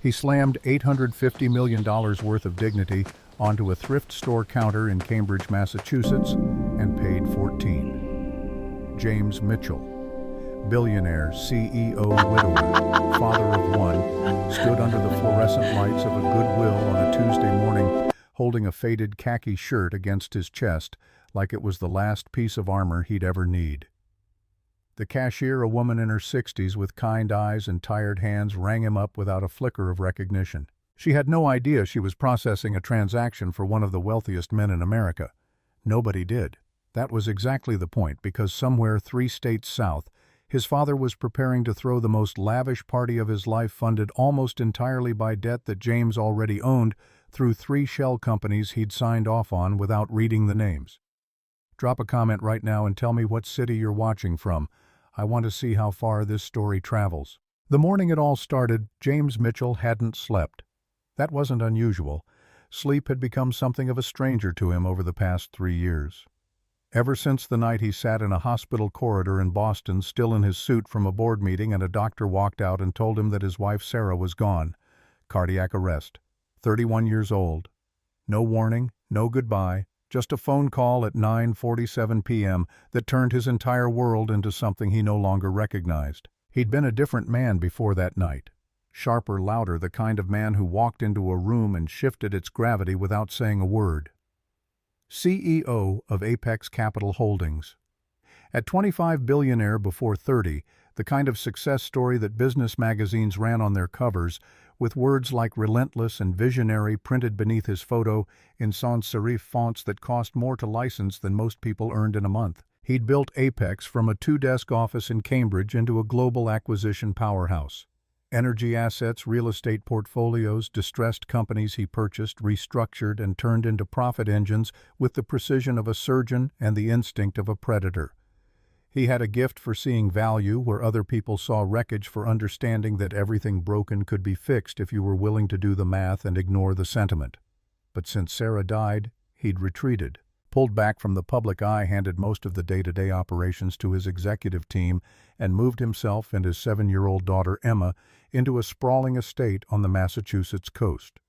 He slammed $850 million worth of dignity onto a thrift store counter in Cambridge, Massachusetts, and paid 14. James Mitchell, billionaire, CEO, widower, father of one, stood under the fluorescent lights of a Goodwill on a Tuesday morning, holding a faded khaki shirt against his chest like it was the last piece of armor he'd ever need. The cashier, a woman in her 60s with kind eyes and tired hands, rang him up without a flicker of recognition. She had no idea she was processing a transaction for one of the wealthiest men in America. Nobody did. That was exactly the point, because somewhere 3 states south, his father was preparing to throw the most lavish party of his life, funded almost entirely by debt that James already owned through 3 shell companies he'd signed off on without reading the names. Drop a comment right now and tell me what city you're watching from. I want to see how far this story travels. The morning it all started, James Mitchell hadn't slept. That wasn't unusual. Sleep had become something of a stranger to him over the past 3 years. Ever since the night he sat in a hospital corridor in Boston, still in his suit from a board meeting, and a doctor walked out and told him that his wife Sarah was gone. Cardiac arrest. 31 years old. No warning, no goodbye, just a phone call at 9:47 p.m. that turned his entire world into something he no longer recognized. He'd been a different man before that night. Sharper, louder, the kind of man who walked into a room and shifted its gravity without saying a word. CEO of Apex Capital Holdings. At 25, billionaire before 30, the kind of success story that business magazines ran on their covers, with words like relentless and visionary printed beneath his photo in sans serif fonts that cost more to license than most people earned in a month. He'd built Apex from a 2-desk office in Cambridge into a global acquisition powerhouse. Energy assets, real estate portfolios, distressed companies he purchased, restructured, and turned into profit engines with the precision of a surgeon and the instinct of a predator. He had a gift for seeing value where other people saw wreckage, for understanding that everything broken could be fixed if you were willing to do the math and ignore the sentiment. But since Sarah died, he'd retreated, pulled back from the public eye, handed most of the day-to-day operations to his executive team, and moved himself and his 7-year-old daughter Emma into a sprawling estate on the Massachusetts coast.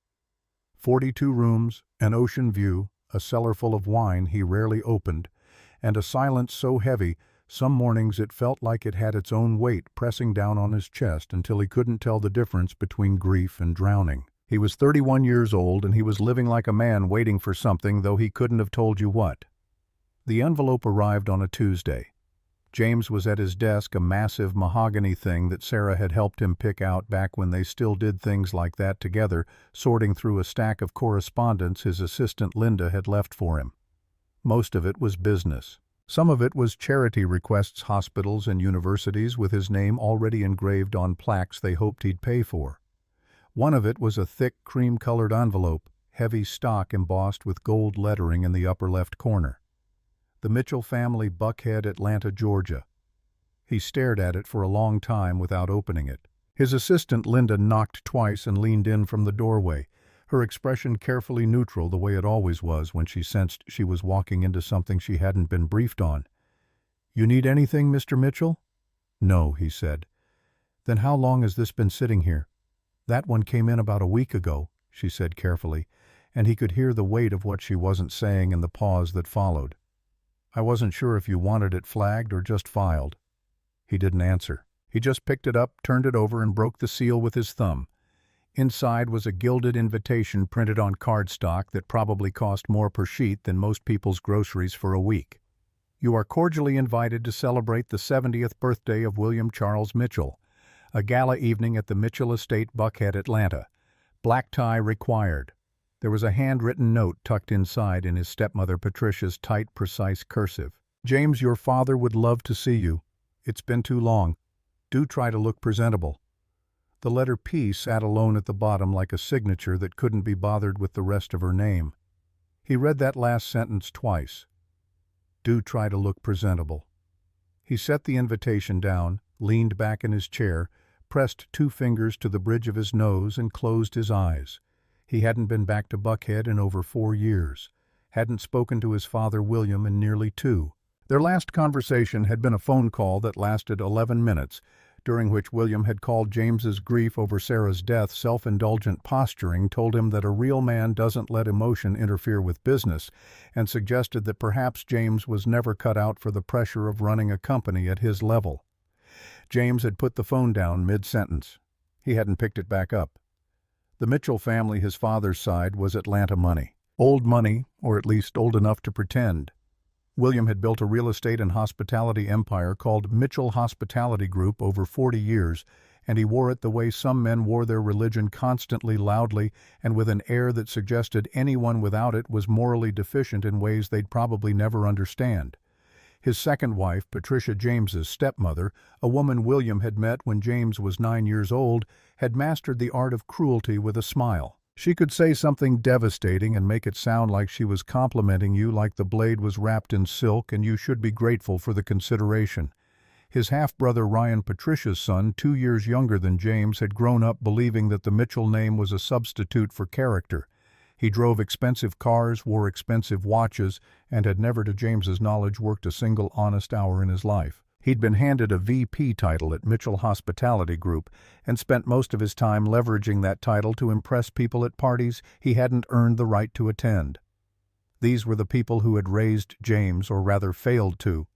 42 rooms, an ocean view, a cellar full of wine he rarely opened, and a silence so heavy some mornings it felt like it had its own weight pressing down on his chest until he couldn't tell the difference between grief and drowning. He was 31 years old, and he was living like a man waiting for something, though he couldn't have told you what. The envelope arrived on a Tuesday. James was at his desk, a massive mahogany thing that Sarah had helped him pick out back when they still did things like that together, sorting through a stack of correspondence his assistant Linda had left for him. Most of it was business. Some of it was charity requests, hospitals and universities with his name already engraved on plaques they hoped he'd pay for. One of it was a thick, cream-colored envelope, heavy stock embossed with gold lettering in the upper left corner. The Mitchell family, Buckhead, Atlanta, Georgia. He stared at it for a long time without opening it. His assistant Linda knocked twice and leaned in from the doorway, her expression carefully neutral, the way it always was when she sensed she was walking into something she hadn't been briefed on. "You need anything, Mr. Mitchell?" "No," he said. "Then how long has this been sitting here?" "That one came in about a week ago," she said carefully, and he could hear the weight of what she wasn't saying in the pause that followed. "I wasn't sure if you wanted it flagged or just filed." He didn't answer. He just picked it up, turned it over, and broke the seal with his thumb. Inside was a gilded invitation printed on cardstock that probably cost more per sheet than most people's groceries for a week. "You are cordially invited to celebrate the 70th birthday of William Charles Mitchell. A gala evening at the Mitchell Estate, Buckhead, Atlanta. Black tie required." There was a handwritten note tucked inside in his stepmother Patricia's tight, precise cursive. "James, your father would love to see you. It's been too long. Do try to look presentable." The letter P sat alone at the bottom like a signature that couldn't be bothered with the rest of her name. He read that last sentence twice. "Do try to look presentable." He set the invitation down, leaned back in his chair, pressed 2 fingers to the bridge of his nose, and closed his eyes. He hadn't been back to Buckhead in over 4 years, hadn't spoken to his father William in nearly 2. Their last conversation had been a phone call that lasted 11 minutes, during which William had called James's grief over Sarah's death self-indulgent posturing, told him that a real man doesn't let emotion interfere with business, and suggested that perhaps James was never cut out for the pressure of running a company at his level. James had put the phone down mid-sentence. He hadn't picked it back up. The Mitchell family, his father's side, was Atlanta money. Old money, or at least old enough to pretend. William had built a real estate and hospitality empire called Mitchell Hospitality Group over 40 years, and he wore it the way some men wore their religion, constantly, loudly, and with an air that suggested anyone without it was morally deficient in ways they'd probably never understand. His second wife, Patricia James's stepmother, a woman William had met when James was 9 years old, had mastered the art of cruelty with a smile. She could say something devastating and make it sound like she was complimenting you, like the blade was wrapped in silk and you should be grateful for the consideration. His half-brother Ryan, Patricia's son, 2 years younger than James, had grown up believing that the Mitchell name was a substitute for character. He drove expensive cars, wore expensive watches, and had never, to James's knowledge, worked a single honest hour in his life. He'd been handed a VP title at Mitchell Hospitality Group and spent most of his time leveraging that title to impress people at parties he hadn't earned the right to attend. These were the people who had raised James, or rather failed to.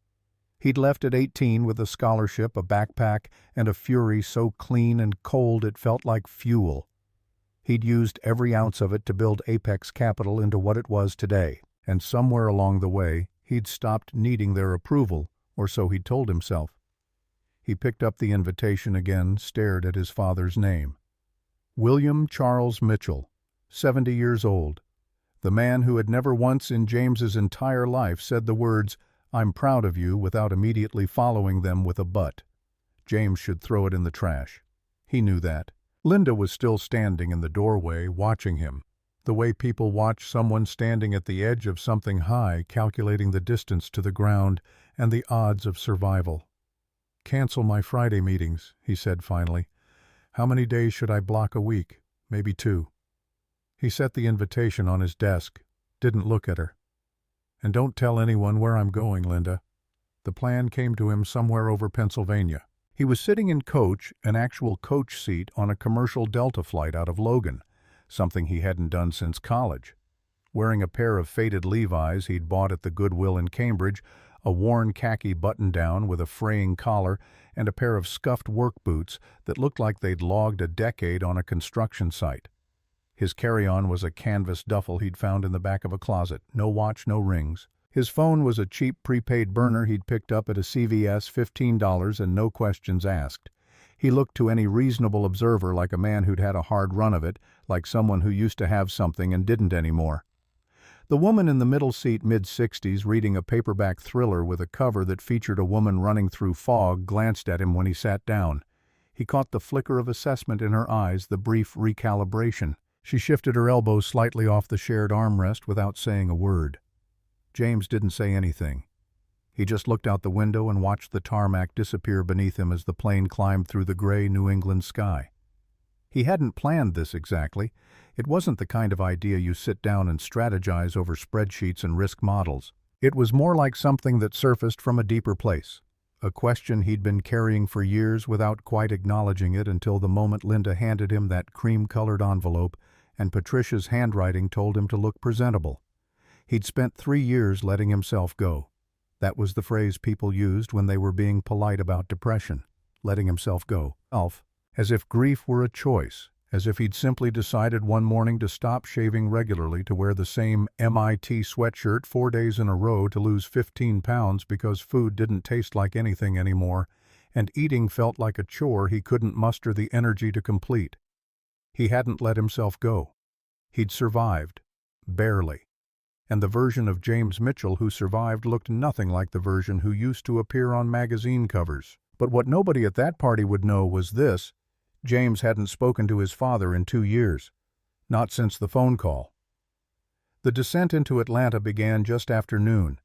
He'd left at 18 with a scholarship, a backpack, and a fury so clean and cold it felt like fuel. He'd used every ounce of it to build Apex Capital into what it was today, and somewhere along the way he'd stopped needing their approval, or so he'd told himself. He picked up the invitation again, stared at his father's name. William Charles Mitchell, 70 years old. The man who had never once in James's entire life said the words, "I'm proud of you," without immediately following them with a but. James should throw it in the trash. He knew that. Linda was still standing in the doorway, watching him, the way people watch someone standing at the edge of something high, calculating the distance to the ground and the odds of survival. "Cancel my Friday meetings," he said finally. "How many days should I block a week? Maybe 2. He set the invitation on his desk, didn't look at her. "And don't tell anyone where I'm going, Linda." The plan came to him somewhere over Pennsylvania. He was sitting in coach, an actual coach seat, on a commercial Delta flight out of Logan, something he hadn't done since college. Wearing a pair of faded Levi's he'd bought at the Goodwill in Cambridge, a worn khaki button-down with a fraying collar, and a pair of scuffed work boots that looked like they'd logged a decade on a construction site. His carry-on was a canvas duffel he'd found in the back of a closet. No watch, no rings. His phone was a cheap prepaid burner he'd picked up at a CVS, $15 and no questions asked. He looked to any reasonable observer like a man who'd had a hard run of it, like someone who used to have something and didn't anymore. The woman in the middle seat, mid-60s, reading a paperback thriller with a cover that featured a woman running through fog, glanced at him when he sat down. He caught the flicker of assessment in her eyes, the brief recalibration. She shifted her elbows slightly off the shared armrest without saying a word. James didn't say anything. He just looked out the window and watched the tarmac disappear beneath him as the plane climbed through the gray New England sky. He hadn't planned this exactly. It wasn't the kind of idea you sit down and strategize over spreadsheets and risk models. It was more like something that surfaced from a deeper place, a question he'd been carrying for years without quite acknowledging it until the moment Linda handed him that cream-colored envelope and Patricia's handwriting told him to look presentable. He'd spent 3 years letting himself go. That was the phrase people used when they were being polite about depression, letting himself go. As if grief were a choice, as if he'd simply decided one morning to stop shaving regularly, to wear the same MIT sweatshirt 4 days in a row, to lose 15 pounds because food didn't taste like anything anymore, and eating felt like a chore he couldn't muster the energy to complete. He hadn't let himself go. He'd survived. Barely. And the version of James Mitchell who survived looked nothing like the version who used to appear on magazine covers. But what nobody at that party would know was this: James hadn't spoken to his father in 2 years. Not since the phone call. The descent into Atlanta began just after noon.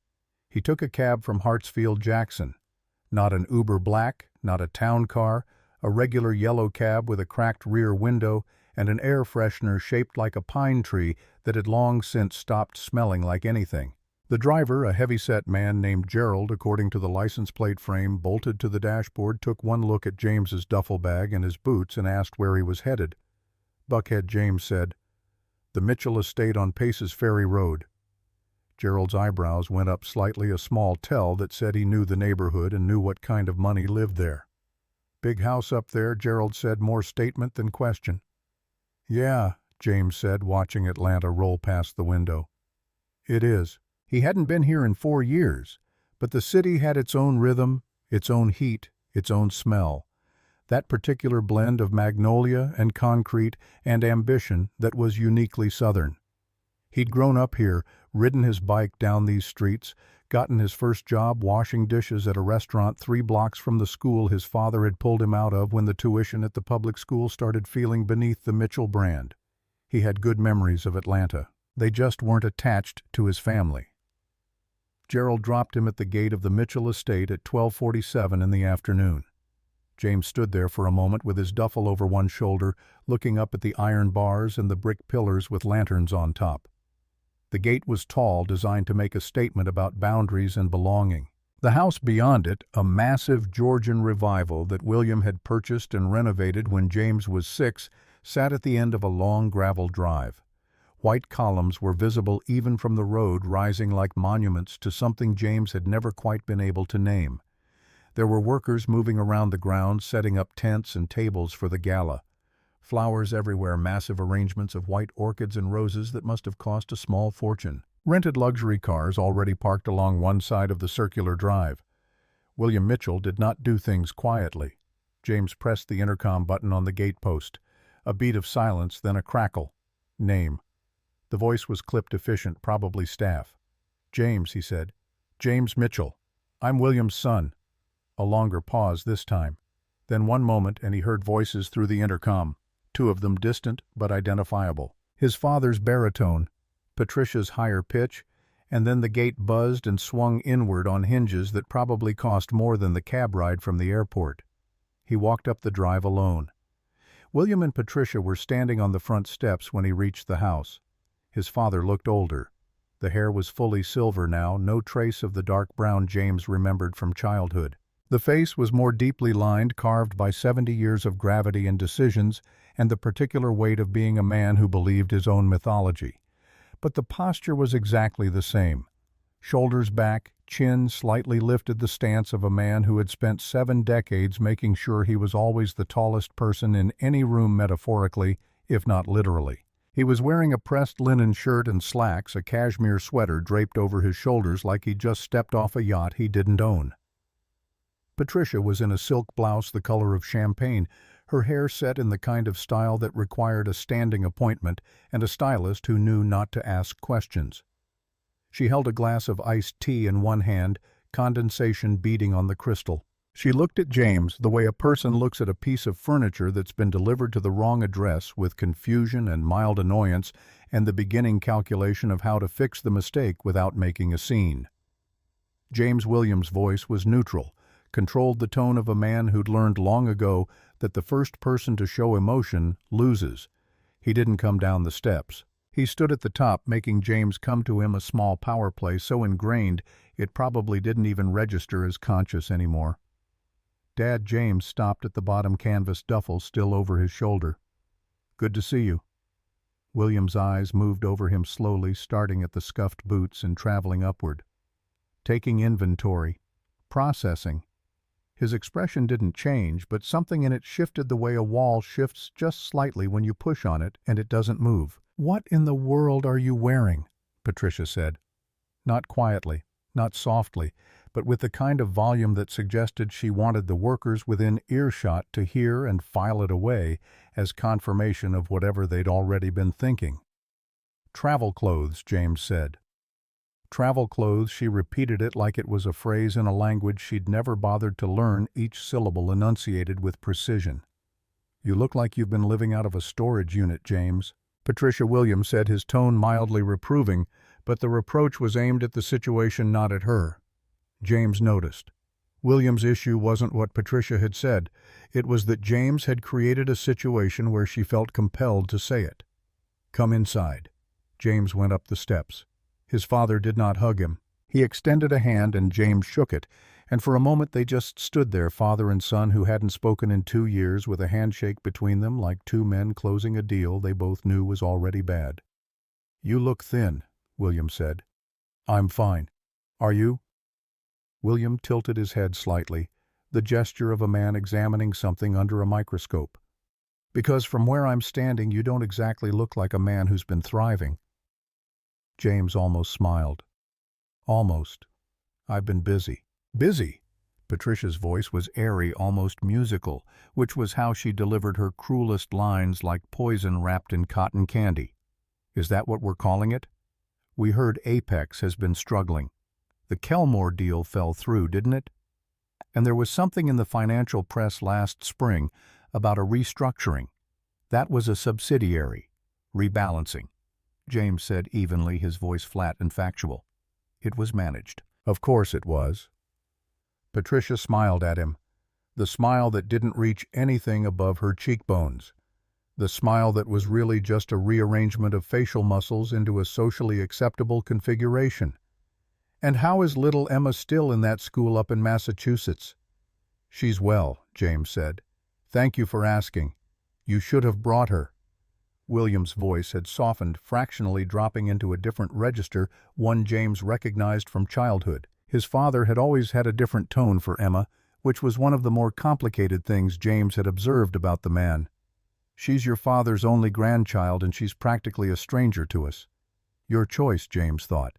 He took a cab from Hartsfield-Jackson. Not an Uber Black, not a town car, a regular yellow cab with a cracked rear window and an air freshener shaped like a pine tree that had long since stopped smelling like anything. The driver, a heavy-set man named Gerald, according to the license plate frame bolted to the dashboard, took one look at James's duffel bag and his boots and asked where he was headed. Buckhead James said, "The Mitchell estate on Pace's Ferry Road." Gerald's eyebrows went up slightly, a small tell that said he knew the neighborhood and knew what kind of money lived there. "Big house up there," Gerald said, more statement than question. "Yeah," James said, watching Atlanta roll past the window. "It is." He hadn't been here in 4 years, but the city had its own rhythm, its own heat, its own smell. That particular blend of magnolia and concrete and ambition that was uniquely Southern. He'd grown up here, ridden his bike down these streets, gotten his first job washing dishes at a restaurant 3 blocks from the school his father had pulled him out of when the tuition at the public school started feeling beneath the Mitchell brand. He had good memories of Atlanta. They just weren't attached to his family. Gerald dropped him at the gate of the Mitchell estate at 12:47 in the afternoon. James stood there for a moment with his duffel over one shoulder, looking up at the iron bars and the brick pillars with lanterns on top. The gate was tall, designed to make a statement about boundaries and belonging. The house beyond it, a massive Georgian revival that William had purchased and renovated when James was 6, sat at the end of a long gravel drive. White columns were visible even from the road, rising like monuments to something James had never quite been able to name. There were workers moving around the grounds, setting up tents and tables for the gala. Flowers everywhere, massive arrangements of white orchids and roses that must have cost a small fortune. Rented luxury cars already parked along one side of the circular drive. William Mitchell did not do things quietly. James pressed the intercom button on the gate post. A beat of silence, then a crackle. "Name." The voice was clipped efficient, probably staff. "James," he said. "James Mitchell. I'm William's son." A longer pause this time. Then one moment and he heard voices through the intercom, 2 of them distant but identifiable. His father's baritone, Patricia's higher pitch, and then the gate buzzed and swung inward on hinges that probably cost more than the cab ride from the airport. He walked up the drive alone. William and Patricia were standing on the front steps when he reached the house. His father looked older. The hair was fully silver now, no trace of the dark brown James remembered from childhood. The face was more deeply lined, carved by 70 years of gravity and decisions, and the particular weight of being a man who believed his own mythology. But the posture was exactly the same. Shoulders back, chin slightly lifted, the stance of a man who had spent 7 decades making sure he was always the tallest person in any room metaphorically, if not literally. He was wearing a pressed linen shirt and slacks, a cashmere sweater draped over his shoulders like he'd just stepped off a yacht he didn't own. Patricia was in a silk blouse the color of champagne, her hair set in the kind of style that required a standing appointment and a stylist who knew not to ask questions. She held a glass of iced tea in one hand, condensation beading on the crystal. She looked at James the way a person looks at a piece of furniture that's been delivered to the wrong address, with confusion and mild annoyance and the beginning calculation of how to fix the mistake without making a scene. James Williams' voice was neutral, controlled the tone of a man who'd learned long ago that the first person to show emotion loses. He didn't come down the steps. He stood at the top, making James come to him, a small power play so ingrained it probably didn't even register as conscious anymore. Dad James stopped at the bottom canvas duffel still over his shoulder. "Good to see you." William's eyes moved over him slowly, starting at the scuffed boots and traveling upward. Taking inventory. Processing. His expression didn't change, but something in it shifted the way a wall shifts just slightly when you push on it and it doesn't move. "What in the world are you wearing?" Patricia said. Not quietly, not softly, but with the kind of volume that suggested she wanted the workers within earshot to hear and file it away as confirmation of whatever they'd already been thinking. "Travel clothes," James said. Travel clothes, she repeated it like it was a phrase in a language she'd never bothered to learn, each syllable enunciated with precision. "You look like you've been living out of a storage unit, James." Patricia Williams said, his tone mildly reproving, but the reproach was aimed at the situation, not at her. James noticed. Williams' issue wasn't what Patricia had said. It was that James had created a situation where she felt compelled to say it. "Come inside." James went up the steps. His father did not hug him. He extended a hand and James shook it, and for a moment they just stood there, father and son who hadn't spoken in 2 years, with a handshake between them like two men closing a deal they both knew was already bad. "You look thin," William said. "I'm fine. Are you?" William tilted his head slightly, the gesture of a man examining something under a microscope. "Because from where I'm standing you don't exactly look like a man who's been thriving." James almost smiled. "Almost. I've been busy." "Busy?" Patricia's voice was airy, almost musical, which was how she delivered her cruelest lines, like poison wrapped in cotton candy. "Is that what we're calling it? We heard Apex has been struggling. The Kelmore deal fell through, didn't it? And there was something in the financial press last spring about a restructuring. That was a subsidiary. Rebalancing," James said evenly, his voice flat and factual. "It was managed." "Of course it was." Patricia smiled at him, the smile that didn't reach anything above her cheekbones, the smile that was really just a rearrangement of facial muscles into a socially acceptable configuration. "And how is little Emma still in that school up in Massachusetts?" "She's well," James said. "Thank you for asking. You should have brought her." William's voice had softened, fractionally dropping into a different register, one James recognized from childhood. His father had always had a different tone for Emma, which was one of the more complicated things James had observed about the man. "She's your father's only grandchild and she's practically a stranger to us." "Your choice," James thought.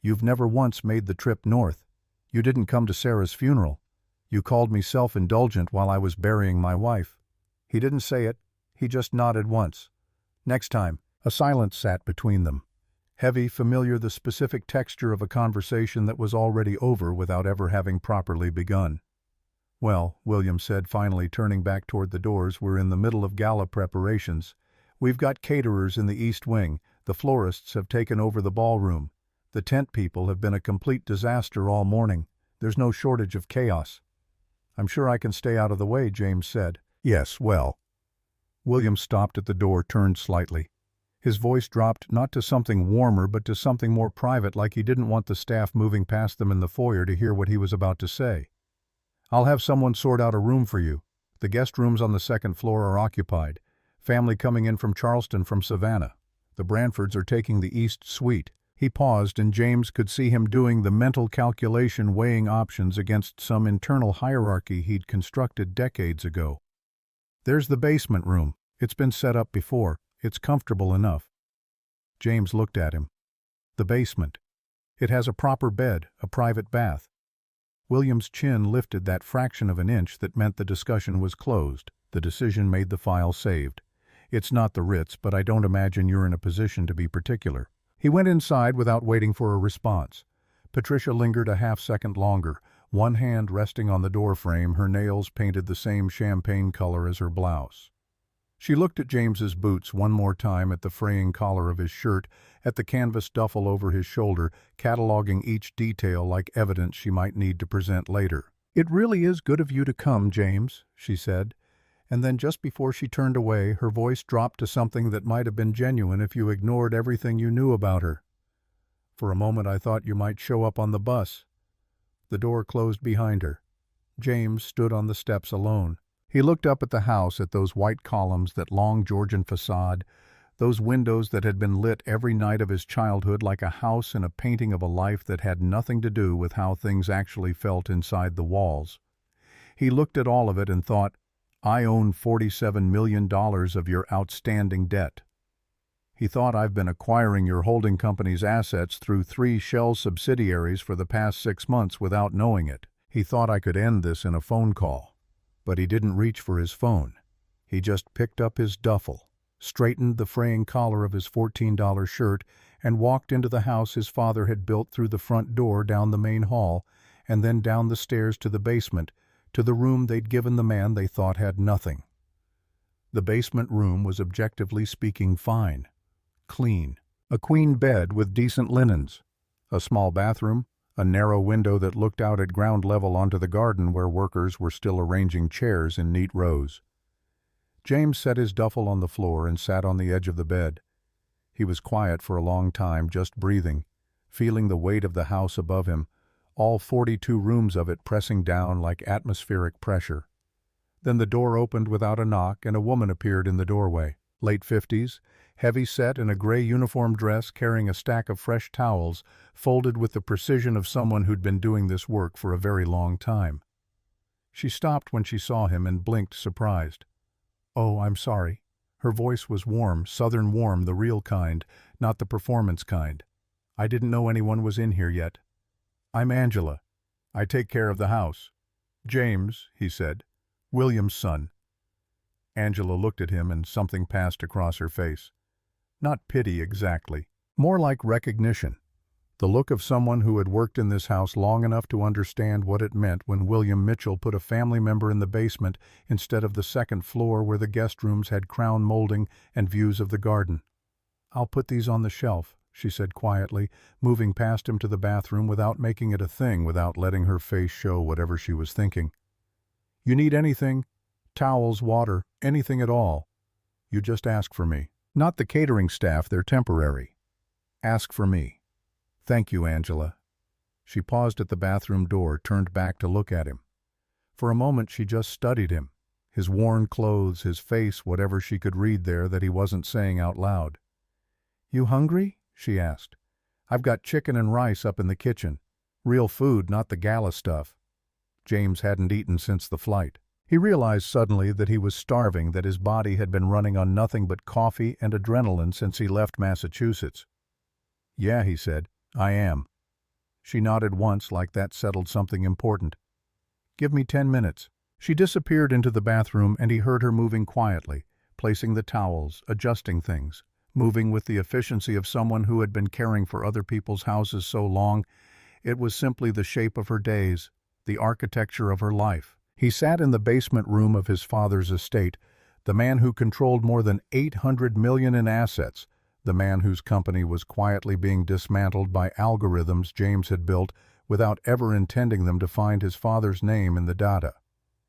"You've never once made the trip north. You didn't come to Sarah's funeral. You called me self-indulgent while I was burying my wife." He didn't say it, he just nodded once. "Next time." A silence sat between them. Heavy, familiar, the specific texture of a conversation that was already over without ever having properly begun. "Well," William said, finally turning back toward the doors, "we're in the middle of gala preparations. We've got caterers in the East Wing. The florists have taken over the ballroom. The tent people have been a complete disaster all morning. There's no shortage of chaos." "I'm sure I can stay out of the way," James said. "Yes, well." William stopped at the door, turned slightly. His voice dropped not to something warmer but to something more private, like he didn't want the staff moving past them in the foyer to hear what he was about to say. "I'll have someone sort out a room for you. The guest rooms on the second floor are occupied. Family coming in from Charleston from Savannah. The Branfords are taking the East Suite." He paused and James could see him doing the mental calculation, weighing options against some internal hierarchy he'd constructed decades ago. "There's the basement room. It's been set up before. It's comfortable enough." James looked at him. "The basement. It has a proper bed, a private bath." William's chin lifted that fraction of an inch that meant the discussion was closed. The decision made the file saved. "It's not the Ritz, but I don't imagine you're in a position to be particular." He went inside without waiting for a response. Patricia lingered a half-second longer, one hand resting on the doorframe, her nails painted the same champagne color as her blouse. She looked at James's boots one more time, at the fraying collar of his shirt, at the canvas duffel over his shoulder, cataloging each detail like evidence she might need to present later. "It really is good of you to come, James," she said. And then just before she turned away, her voice dropped to something that might have been genuine if you ignored everything you knew about her. "For a moment I thought you might show up on the bus." The door closed behind her. James stood on the steps alone. He looked up at the house, at those white columns, that long Georgian facade, those windows that had been lit every night of his childhood like a house in a painting of a life that had nothing to do with how things actually felt inside the walls. He looked at all of it and thought, "I own $47 million of your outstanding debt." He thought, "I've been acquiring your holding company's assets through 3 shell subsidiaries for the past 6 months without knowing it." He thought, "I could end this in a phone call." But he didn't reach for his phone. He just picked up his duffel, straightened the fraying collar of his $14 shirt, and walked into the house his father had built, through the front door, down the main hall, and then down the stairs to the basement, to the room they'd given the man they thought had nothing. The basement room was, objectively speaking, fine. Clean. A queen bed with decent linens. A small bathroom. A narrow window that looked out at ground level onto the garden where workers were still arranging chairs in neat rows. James set his duffel on the floor and sat on the edge of the bed. He was quiet for a long time, just breathing, feeling the weight of the house above him, all 42 rooms of it pressing down like atmospheric pressure. Then the door opened without a knock and a woman appeared in the doorway. Late 50s, heavy set in a gray uniform dress carrying a stack of fresh towels, folded with the precision of someone who'd been doing this work for a very long time. She stopped when she saw him and blinked, surprised. "Oh, I'm sorry." Her voice was warm, southern warm, the real kind, not the performance kind. "I didn't know anyone was in here yet. I'm Angela. I take care of the house." "James," he said. "William's son." Angela looked at him and something passed across her face. Not pity exactly, more like recognition. The look of someone who had worked in this house long enough to understand what it meant when William Mitchell put a family member in the basement instead of the second floor where the guest rooms had crown molding and views of the garden. "I'll put these on the shelf," she said quietly, moving past him to the bathroom without making it a thing, without letting her face show whatever she was thinking. "You need anything? Towels, water, anything at all. You just ask for me. Not the catering staff, they're temporary. Ask for me." "Thank you, Angela." She paused at the bathroom door, turned back to look at him. For a moment she just studied him, his worn clothes, his face, whatever she could read there that he wasn't saying out loud. "You hungry?" she asked. "I've got chicken and rice up in the kitchen. Real food, not the gala stuff." James hadn't eaten since the flight. He realized suddenly that he was starving, that his body had been running on nothing but coffee and adrenaline since he left Massachusetts. "Yeah," he said, "I am." She nodded once, like that settled something important. "Give me 10 minutes. She disappeared into the bathroom and he heard her moving quietly, placing the towels, adjusting things, moving with the efficiency of someone who had been caring for other people's houses so long. It was simply the shape of her days, the architecture of her life. He sat in the basement room of his father's estate, the man who controlled more than $800 million in assets, the man whose company was quietly being dismantled by algorithms James had built without ever intending them to find his father's name in the data.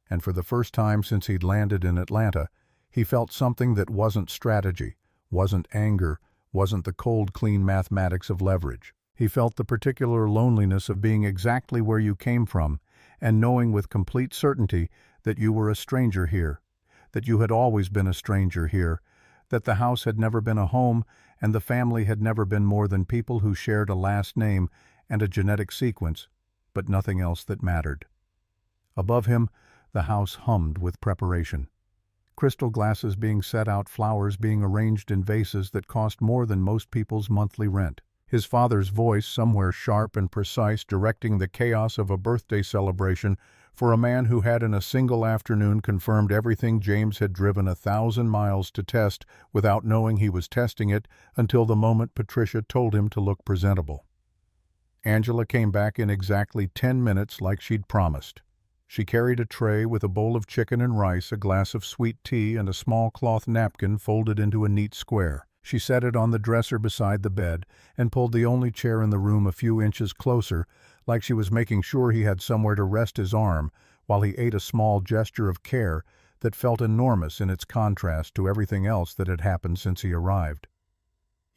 And for the first time since he'd landed in Atlanta, he felt something that wasn't strategy, wasn't anger, wasn't the cold, clean mathematics of leverage. He felt the particular loneliness of being exactly where you came from and knowing with complete certainty that you were a stranger here, that you had always been a stranger here, that the house had never been a home and the family had never been more than people who shared a last name and a genetic sequence, but nothing else that mattered. Above him, the house hummed with preparation. Crystal glasses being set out, flowers being arranged in vases that cost more than most people's monthly rent. His father's voice, somewhere sharp and precise, directing the chaos of a birthday celebration for a man who had in a single afternoon confirmed everything James had driven 1,000 miles to test without knowing he was testing it until the moment Patricia told him to look presentable. Angela came back in exactly 10 minutes like she'd promised. She carried a tray with a bowl of chicken and rice, a glass of sweet tea, and a small cloth napkin folded into a neat square. She set it on the dresser beside the bed and pulled the only chair in the room a few inches closer, like she was making sure he had somewhere to rest his arm while he ate, a small gesture of care that felt enormous in its contrast to everything else that had happened since he arrived.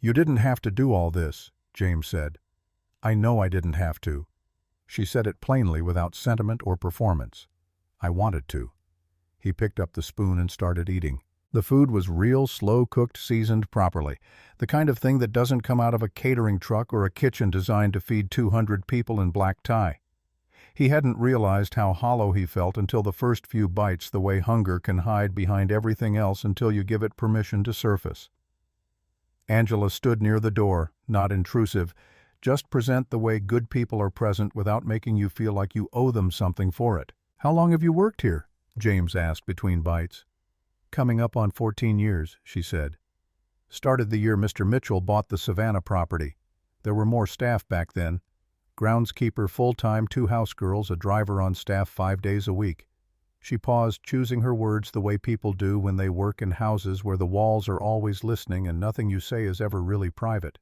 "You didn't have to do all this," James said. "I know I didn't have to." She said it plainly, without sentiment or performance. "I wanted to." He picked up the spoon and started eating. The food was real, slow-cooked, seasoned properly, the kind of thing that doesn't come out of a catering truck or a kitchen designed to feed 200 people in black tie. He hadn't realized how hollow he felt until the first few bites, the way hunger can hide behind everything else until you give it permission to surface. Angela stood near the door, not intrusive, just present the way good people are present without making you feel like you owe them something for it. "How long have you worked here?" James asked between bites. "Coming up on 14 years, she said. "Started the year Mr. Mitchell bought the Savannah property. There were more staff back then. Groundskeeper full-time, 2 house girls, a driver on staff 5 days a week." She paused, choosing her words the way people do when they work in houses where the walls are always listening and nothing you say is ever really private.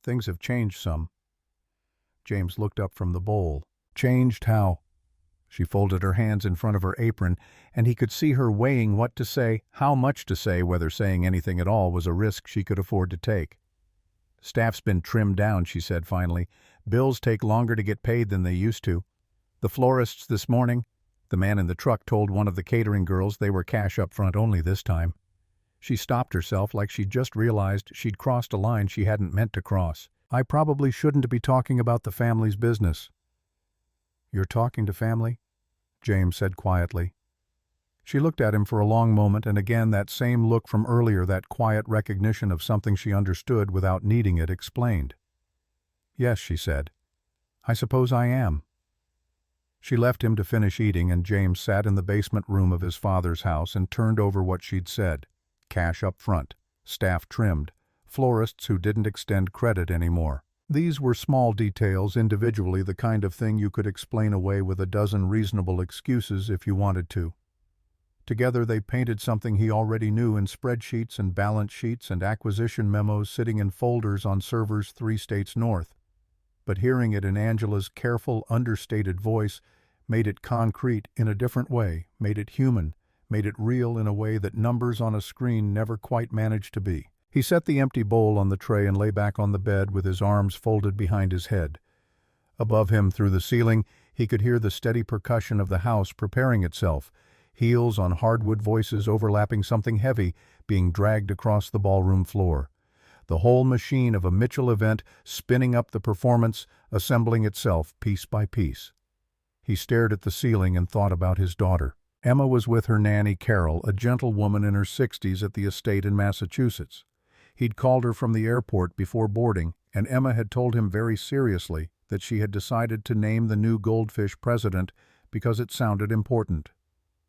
"Things have changed some." James looked up from the bowl. "Changed how?" She folded her hands in front of her apron, and he could see her weighing what to say, how much to say, whether saying anything at all was a risk she could afford to take. "Staff's been trimmed down," she said finally. "Bills take longer to get paid than they used to. The florists this morning," the man in the truck told one of the catering girls they were cash up front only this time. She stopped herself like she'd just realized she'd crossed a line she hadn't meant to cross. "I probably shouldn't be talking about the family's business." "You're talking to family?" James said quietly. She looked at him for a long moment, and again that same look from earlier, that quiet recognition of something she understood without needing it explained. "Yes," she said. "I suppose I am." She left him to finish eating, and James sat in the basement room of his father's house and turned over what she'd said. Cash up front, staff trimmed, florists who didn't extend credit anymore. These were small details, individually the kind of thing you could explain away with a dozen reasonable excuses if you wanted to. Together they painted something he already knew in spreadsheets and balance sheets and acquisition memos sitting in folders on servers 3 states north. But hearing it in Angela's careful, understated voice made it concrete in a different way, made it human, made it real in a way that numbers on a screen never quite managed to be. He set the empty bowl on the tray and lay back on the bed with his arms folded behind his head. Above him, through the ceiling, he could hear the steady percussion of the house preparing itself, heels on hardwood, voices overlapping something heavy being dragged across the ballroom floor. The whole machine of a Mitchell event spinning up the performance, assembling itself piece by piece. He stared at the ceiling and thought about his daughter. Emma was with her nanny Carol, a gentle woman in her 60s at the estate in Massachusetts. He'd called her from the airport before boarding, and Emma had told him very seriously that she had decided to name the new Goldfish president because it sounded important.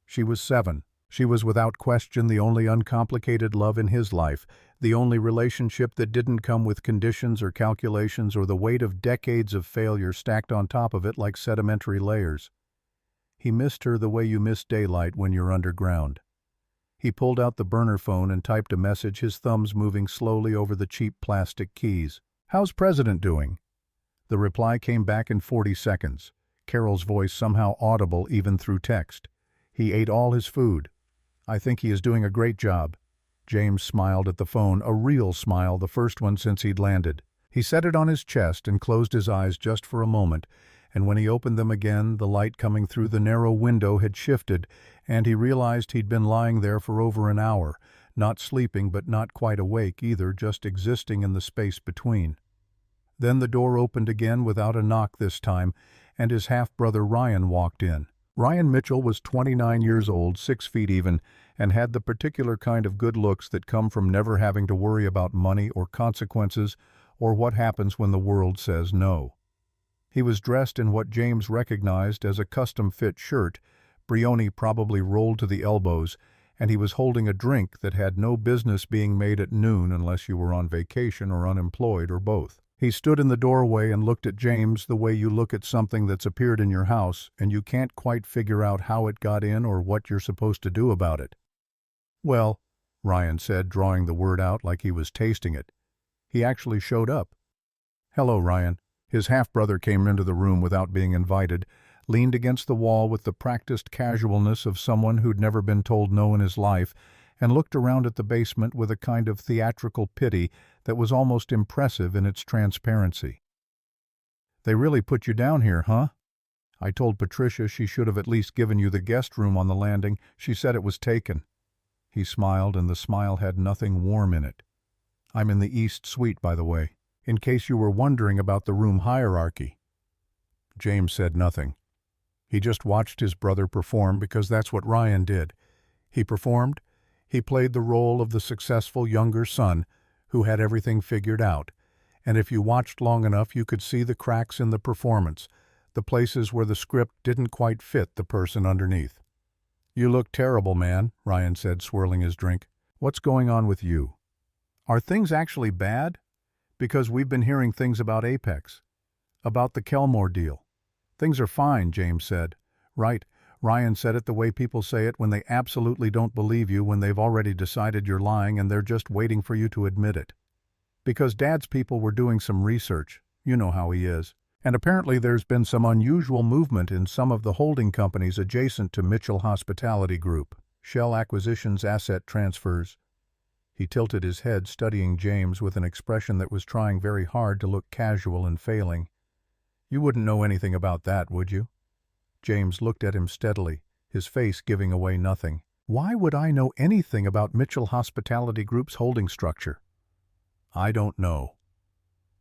She was 7. She was without question the only uncomplicated love in his life, the only relationship that didn't come with conditions or calculations or the weight of decades of failure stacked on top of it like sedimentary layers. He missed her the way you miss daylight when you're underground. He pulled out the burner phone and typed a message, his thumbs moving slowly over the cheap plastic keys. "How's President doing?" The reply came back in 40 seconds, Carol's voice somehow audible even through text. "He ate all his food. I think he is doing a great job." James smiled at the phone, a real smile, the first one since he'd landed. He set it on his chest and closed his eyes just for a moment, and when he opened them again, the light coming through the narrow window had shifted, and he realized he'd been lying there for over an hour, not sleeping but not quite awake either, just existing in the space between. Then the door opened again without a knock this time, and his half-brother Ryan walked in. Ryan Mitchell was 29 years old, 6 feet even, and had the particular kind of good looks that come from never having to worry about money or consequences or what happens when the world says no. He was dressed in what James recognized as a custom-fit shirt, brioni probably rolled to the elbows, and he was holding a drink that had no business being made at noon unless you were on vacation or unemployed or both. He stood in the doorway and looked at James the way you look at something that's appeared in your house and you can't quite figure out how it got in or what you're supposed to do about it. "Well," Ryan said, drawing the word out like he was tasting it. He actually showed up. "Hello, Ryan." His half-brother came into the room without being invited, leaned against the wall with the practiced casualness of someone who'd never been told no in his life, and looked around at the basement with a kind of theatrical pity that was almost impressive in its transparency. "They really put you down here, huh? I told Patricia she should have at least given you the guest room on the landing. She said it was taken." He smiled, and the smile had nothing warm in it. "I'm in the East Suite, by the way, in case you were wondering about the room hierarchy." James said nothing. He just watched his brother perform because that's what Ryan did. He performed. He played the role of the successful younger son who had everything figured out, and if you watched long enough you could see the cracks in the performance, the places where the script didn't quite fit the person underneath. "You look terrible, man," Ryan said, swirling his drink. "What's going on with you? Are things actually bad? Because we've been hearing things about Apex, about the Kelmore deal." "Things are fine," James said. "Right." Ryan said it the way people say it when they absolutely don't believe you, when they've already decided you're lying and they're just waiting for you to admit it. "Because Dad's people were doing some research. You know how he is. And apparently there's been some unusual movement in some of the holding companies adjacent to Mitchell Hospitality Group. Shell acquisitions, asset transfers." He tilted his head, studying James with an expression that was trying very hard to look casual and failing. "You wouldn't know anything about that, would you?" James looked at him steadily, his face giving away nothing. "Why would I know anything about Mitchell Hospitality Group's holding structure?" "I don't know."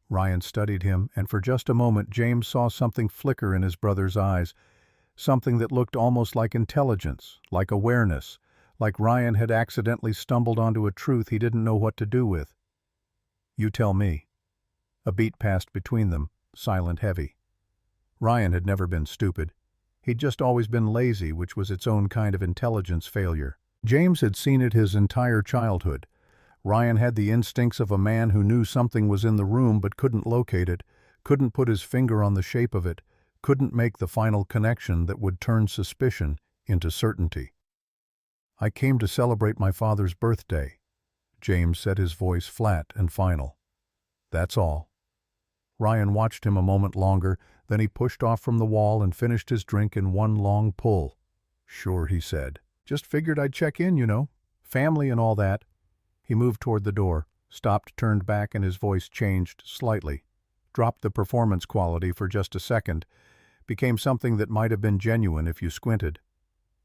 Ryan studied him, and for just a moment James saw something flicker in his brother's eyes, something that looked almost like intelligence, like awareness, like Ryan had accidentally stumbled onto a truth he didn't know what to do with. "You tell me." A beat passed between them, silent, heavy. Ryan had never been stupid. He'd just always been lazy, which was its own kind of intelligence failure. James had seen it his entire childhood. Ryan had the instincts of a man who knew something was in the room but couldn't locate it, couldn't put his finger on the shape of it, couldn't make the final connection that would turn suspicion into certainty. "I came to celebrate my father's birthday," James said, his voice flat and final. "That's all." Ryan watched him a moment longer, then he pushed off from the wall and finished his drink in one long pull. "Sure," he said. "Just figured I'd check in, you know. Family and all that." He moved toward the door, stopped, turned back, and his voice changed slightly. Dropped the performance quality for just a second. Became something that might have been genuine if you squinted.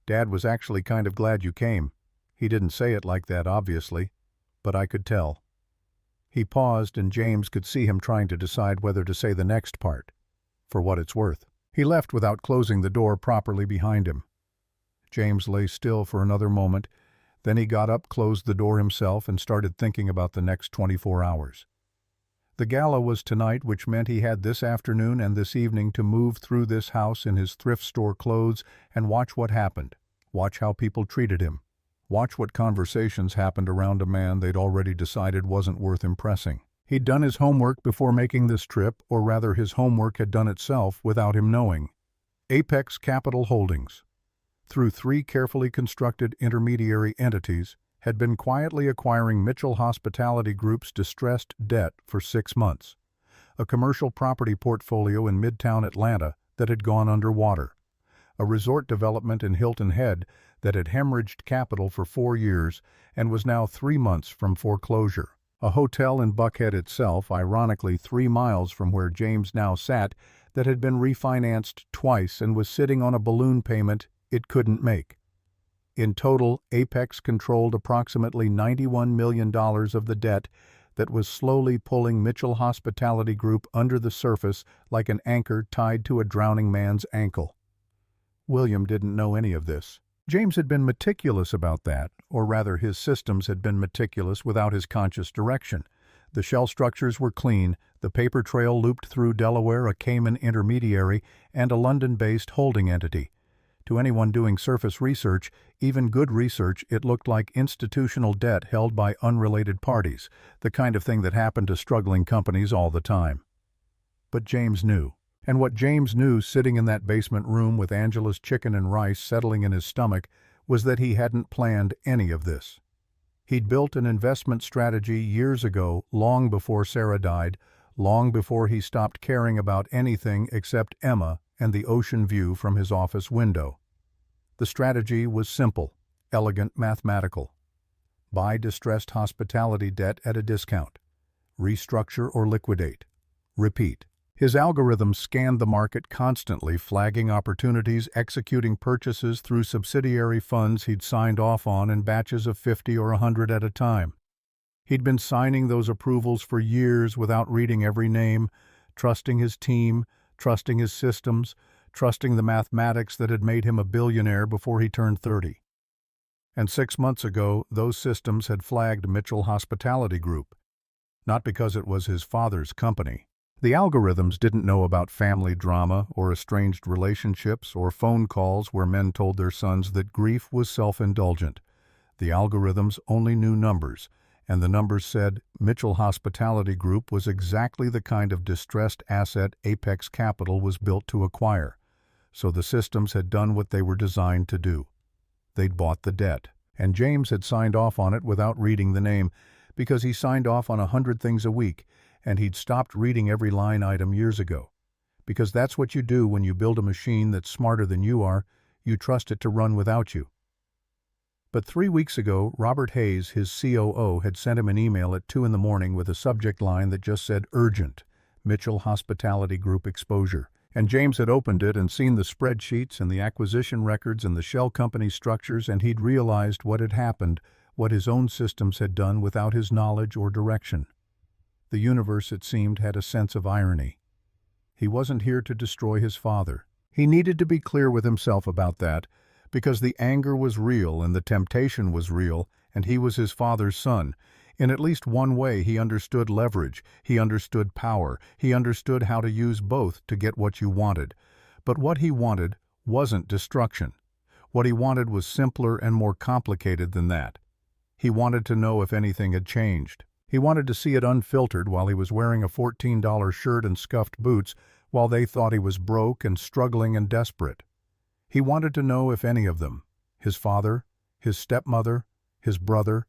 "Dad was actually kind of glad you came. He didn't say it like that, obviously, but I could tell." He paused, and James could see him trying to decide whether to say the next part. "For what it's worth." He left without closing the door properly behind him. James lay still for another moment. Then he got up, closed the door himself, and started thinking about the next 24 hours. The gala was tonight, which meant he had this afternoon and this evening to move through this house in his thrift store clothes and watch what happened, watch how people treated him, watch what conversations happened around a man they'd already decided wasn't worth impressing. He'd done his homework before making this trip, or rather his homework had done itself without him knowing. Apex Capital Holdings, through 3 carefully constructed intermediary entities, had been quietly acquiring Mitchell Hospitality Group's distressed debt for 6 months, a commercial property portfolio in Midtown Atlanta that had gone underwater, a resort development in Hilton Head that had hemorrhaged capital for 4 years and was now 3 months from foreclosure, a hotel in Buckhead itself, ironically 3 miles from where James now sat, that had been refinanced twice and was sitting on a balloon payment it couldn't make. In total, Apex controlled approximately $91 million of the debt that was slowly pulling Mitchell Hospitality Group under the surface like an anchor tied to a drowning man's ankle. William didn't know any of this. James had been meticulous about that, or rather his systems had been meticulous without his conscious direction. The shell structures were clean, the paper trail looped through Delaware, a Cayman intermediary, and a London-based holding entity. To anyone doing surface research, even good research, it looked like institutional debt held by unrelated parties, the kind of thing that happened to struggling companies all the time. But James knew. And what James knew, sitting in that basement room with Angela's chicken and rice settling in his stomach, was that he hadn't planned any of this. He'd built an investment strategy years ago, long before Sarah died, long before he stopped caring about anything except Emma and the ocean view from his office window. The strategy was simple, elegant, mathematical. Buy distressed hospitality debt at a discount. Restructure or liquidate. Repeat. His algorithms scanned the market constantly, flagging opportunities, executing purchases through subsidiary funds he'd signed off on in batches of 50 or 100 at a time. He'd been signing those approvals for years without reading every name, trusting his team, trusting his systems, trusting the mathematics that had made him a billionaire before he turned 30. And 6 months ago, those systems had flagged Mitchell Hospitality Group. Not because it was his father's company. The algorithms didn't know about family drama or estranged relationships or phone calls where men told their sons that grief was self-indulgent. The algorithms only knew numbers, and the numbers said Mitchell Hospitality Group was exactly the kind of distressed asset Apex Capital was built to acquire. So the systems had done what they were designed to do. They'd bought the debt, and James had signed off on it without reading the name, because he signed off on 100 things a week, and he'd stopped reading every line item years ago. Because that's what you do when you build a machine that's smarter than you are, you trust it to run without you. But 3 weeks ago, Robert Hayes, his COO, had sent him an email at 2 in the morning with a subject line that just said urgent, Mitchell Hospitality Group exposure. And James had opened it and seen the spreadsheets and the acquisition records and the shell company structures, and he'd realized what had happened, what his own systems had done without his knowledge or direction. The universe, it seemed, had a sense of irony. He wasn't here to destroy his father. He needed to be clear with himself about that, because the anger was real and the temptation was real, and he was his father's son. In at least one way, he understood leverage, he understood power, he understood how to use both to get what you wanted. But what he wanted wasn't destruction. What he wanted was simpler and more complicated than that. He wanted to know if anything had changed. He wanted to see it unfiltered while he was wearing a $14 shirt and scuffed boots, while they thought he was broke and struggling and desperate. He wanted to know if any of them, his father, his stepmother, his brother,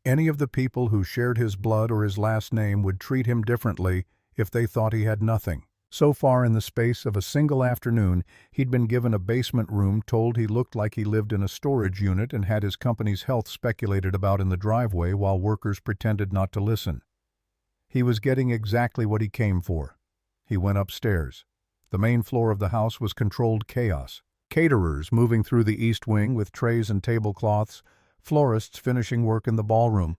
any of the people who shared his blood or his last name would treat him differently if they thought he had nothing. So far, in the space of a single afternoon, he'd been given a basement room, told he looked like he lived in a storage unit, and had his company's health speculated about in the driveway while workers pretended not to listen. He was getting exactly what he came for. He went upstairs. The main floor of the house was controlled chaos. Caterers moving through the east wing with trays and tablecloths, florists finishing work in the ballroom,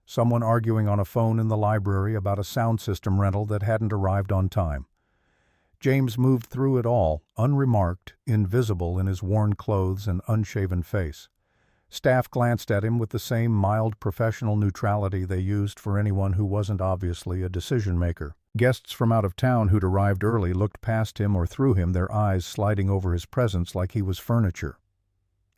someone arguing on a phone in the library about a sound system rental that hadn't arrived on time. James moved through it all, unremarked, invisible in his worn clothes and unshaven face. Staff glanced at him with the same mild professional neutrality they used for anyone who wasn't obviously a decision-maker. Guests from out of town who'd arrived early looked past him or through him, their eyes sliding over his presence like he was furniture.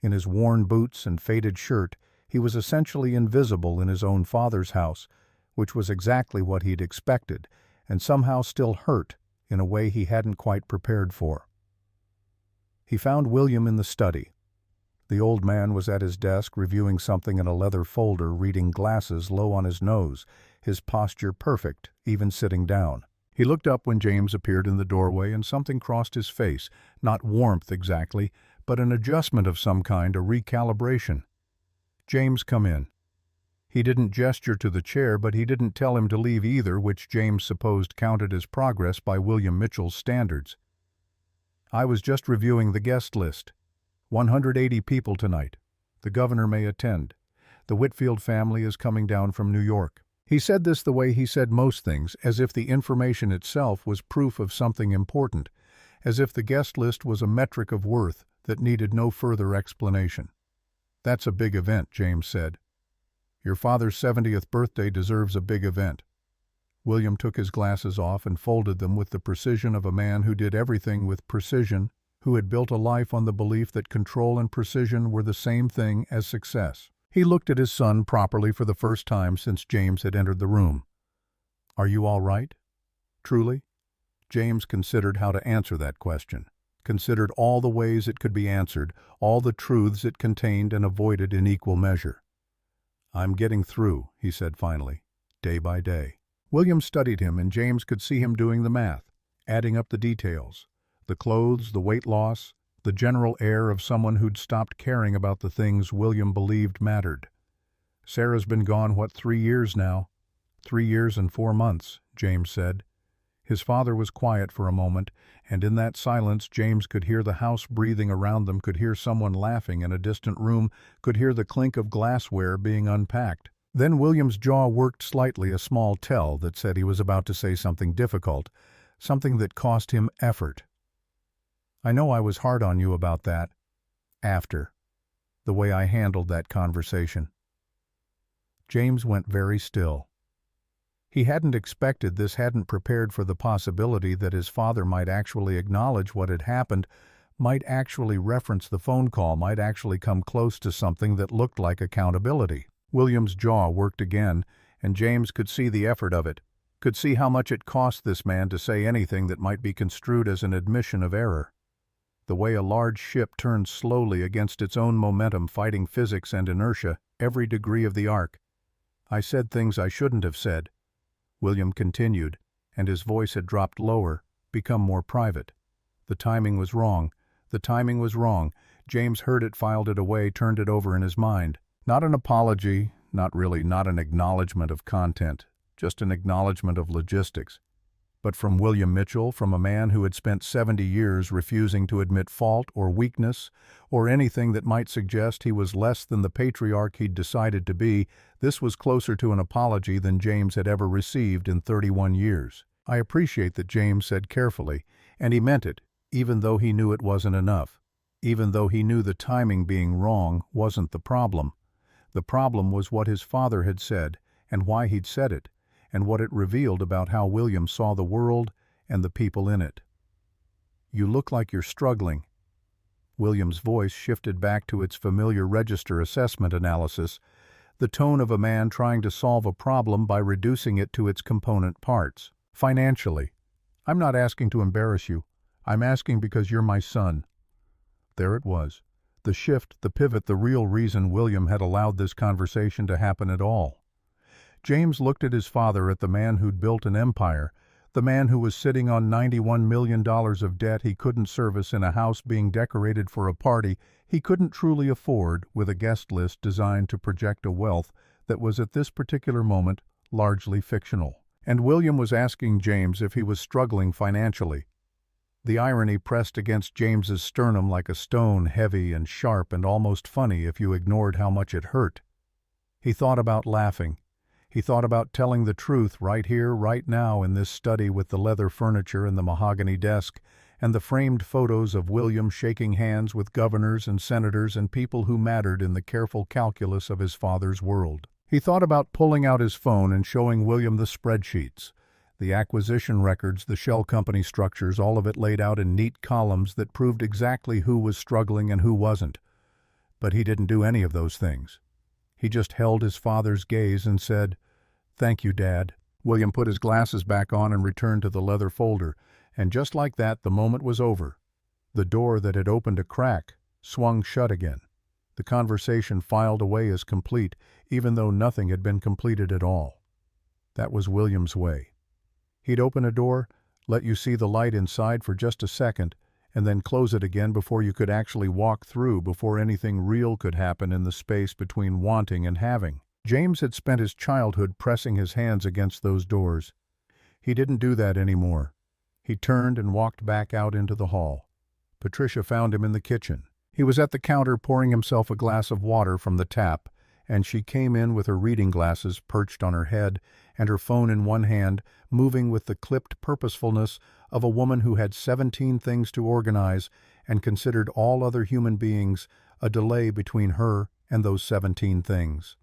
In his worn boots and faded shirt, he was essentially invisible in his own father's house, which was exactly what he'd expected, and somehow still hurt in a way he hadn't quite prepared for. He found William in the study. The old man was at his desk reviewing something in a leather folder, reading, glasses low on his nose, his posture perfect, even sitting down. He looked up when James appeared in the doorway, and something crossed his face, not warmth exactly, but an adjustment of some kind, a recalibration. "James, come in." He didn't gesture to the chair, but he didn't tell him to leave either, which James supposed counted as progress by William Mitchell's standards. "I was just reviewing the guest list. 180 people tonight. The governor may attend. The Whitfield family is coming down from New York." He said this the way he said most things, as if the information itself was proof of something important, as if the guest list was a metric of worth that needed no further explanation. "That's a big event," James said. "Your father's 70th birthday deserves a big event." William took his glasses off and folded them with the precision of a man who did everything with precision, who had built a life on the belief that control and precision were the same thing as success. He looked at his son properly for the first time since James had entered the room. "Are you all right? Truly?" James considered how to answer that question, considered all the ways it could be answered, all the truths it contained, and avoided in equal measure. "I'm getting through," he said finally, "day by day." William studied him, and James could see him doing the math, adding up the details. The clothes, the weight loss, the general air of someone who'd stopped caring about the things William believed mattered. "Sarah's been gone, 3 years now?" 3 years and 4 months, James said. His father was quiet for a moment, and in that silence James could hear the house breathing around them, could hear someone laughing in a distant room, could hear the clink of glassware being unpacked. Then William's jaw worked slightly, a small tell that said he was about to say something difficult, something that cost him effort. "I know I was hard on you about that. After. The way I handled that conversation." James went very still. He hadn't expected this, hadn't prepared for the possibility that his father might actually acknowledge what had happened, might actually reference the phone call, might actually come close to something that looked like accountability. William's jaw worked again, and James could see the effort of it, could see how much it cost this man to say anything that might be construed as an admission of error. The way a large ship turns slowly against its own momentum, fighting physics and inertia, every degree of the arc. "I said things I shouldn't have said," William continued, and his voice had dropped lower, become more private. "The timing was wrong. The timing was wrong. James heard it, filed it away, turned it over in his mind. Not an apology, not really, not an acknowledgement of content, just an acknowledgement of logistics. But from William Mitchell, from a man who had spent 70 years refusing to admit fault or weakness or anything that might suggest he was less than the patriarch he'd decided to be, this was closer to an apology than James had ever received in 31 years. I appreciate that James said carefully, and he meant it, even though he knew it wasn't enough. Even though he knew the timing being wrong wasn't the problem. The problem was what his father had said, and why he'd said it, and what it revealed about how William saw the world and the people in it. "You look like you're struggling." William's voice shifted back to its familiar register assessment analysis, the tone of a man trying to solve a problem by reducing it to its component parts. "Financially. I'm not asking to embarrass you. I'm asking because you're my son." There it was. The shift, the pivot, the real reason William had allowed this conversation to happen at all. James looked at his father, at the man who'd built an empire, the man who was sitting on $91 million of debt he couldn't service in a house being decorated for a party he couldn't truly afford, with a guest list designed to project a wealth that was at this particular moment largely fictional. And William was asking James if he was struggling financially. The irony pressed against James's sternum like a stone, heavy and sharp and almost funny if you ignored how much it hurt. He thought about laughing. He thought about telling the truth right here, right now, in this study with the leather furniture and the mahogany desk, and the framed photos of William shaking hands with governors and senators and people who mattered in the careful calculus of his father's world. He thought about pulling out his phone and showing William the spreadsheets, the acquisition records, the shell company structures, all of it laid out in neat columns that proved exactly who was struggling and who wasn't. But he didn't do any of those things. He just held his father's gaze and said, "Thank you, Dad." William put his glasses back on and returned to the leather folder, and just like that the moment was over. The door that had opened a crack swung shut again. The conversation filed away as complete, even though nothing had been completed at all. That was William's way. He'd open a door, let you see the light inside for just a second, and then close it again before you could actually walk through, before anything real could happen in the space between wanting and having. James had spent his childhood pressing his hands against those doors. He didn't do that anymore. He turned and walked back out into the hall. Patricia found him in the kitchen. He was at the counter pouring himself a glass of water from the tap, and she came in with her reading glasses perched on her head and her phone in one hand, moving with the clipped purposefulness of a woman who had 17 things to organize and considered all other human beings a delay between her and those 17 things.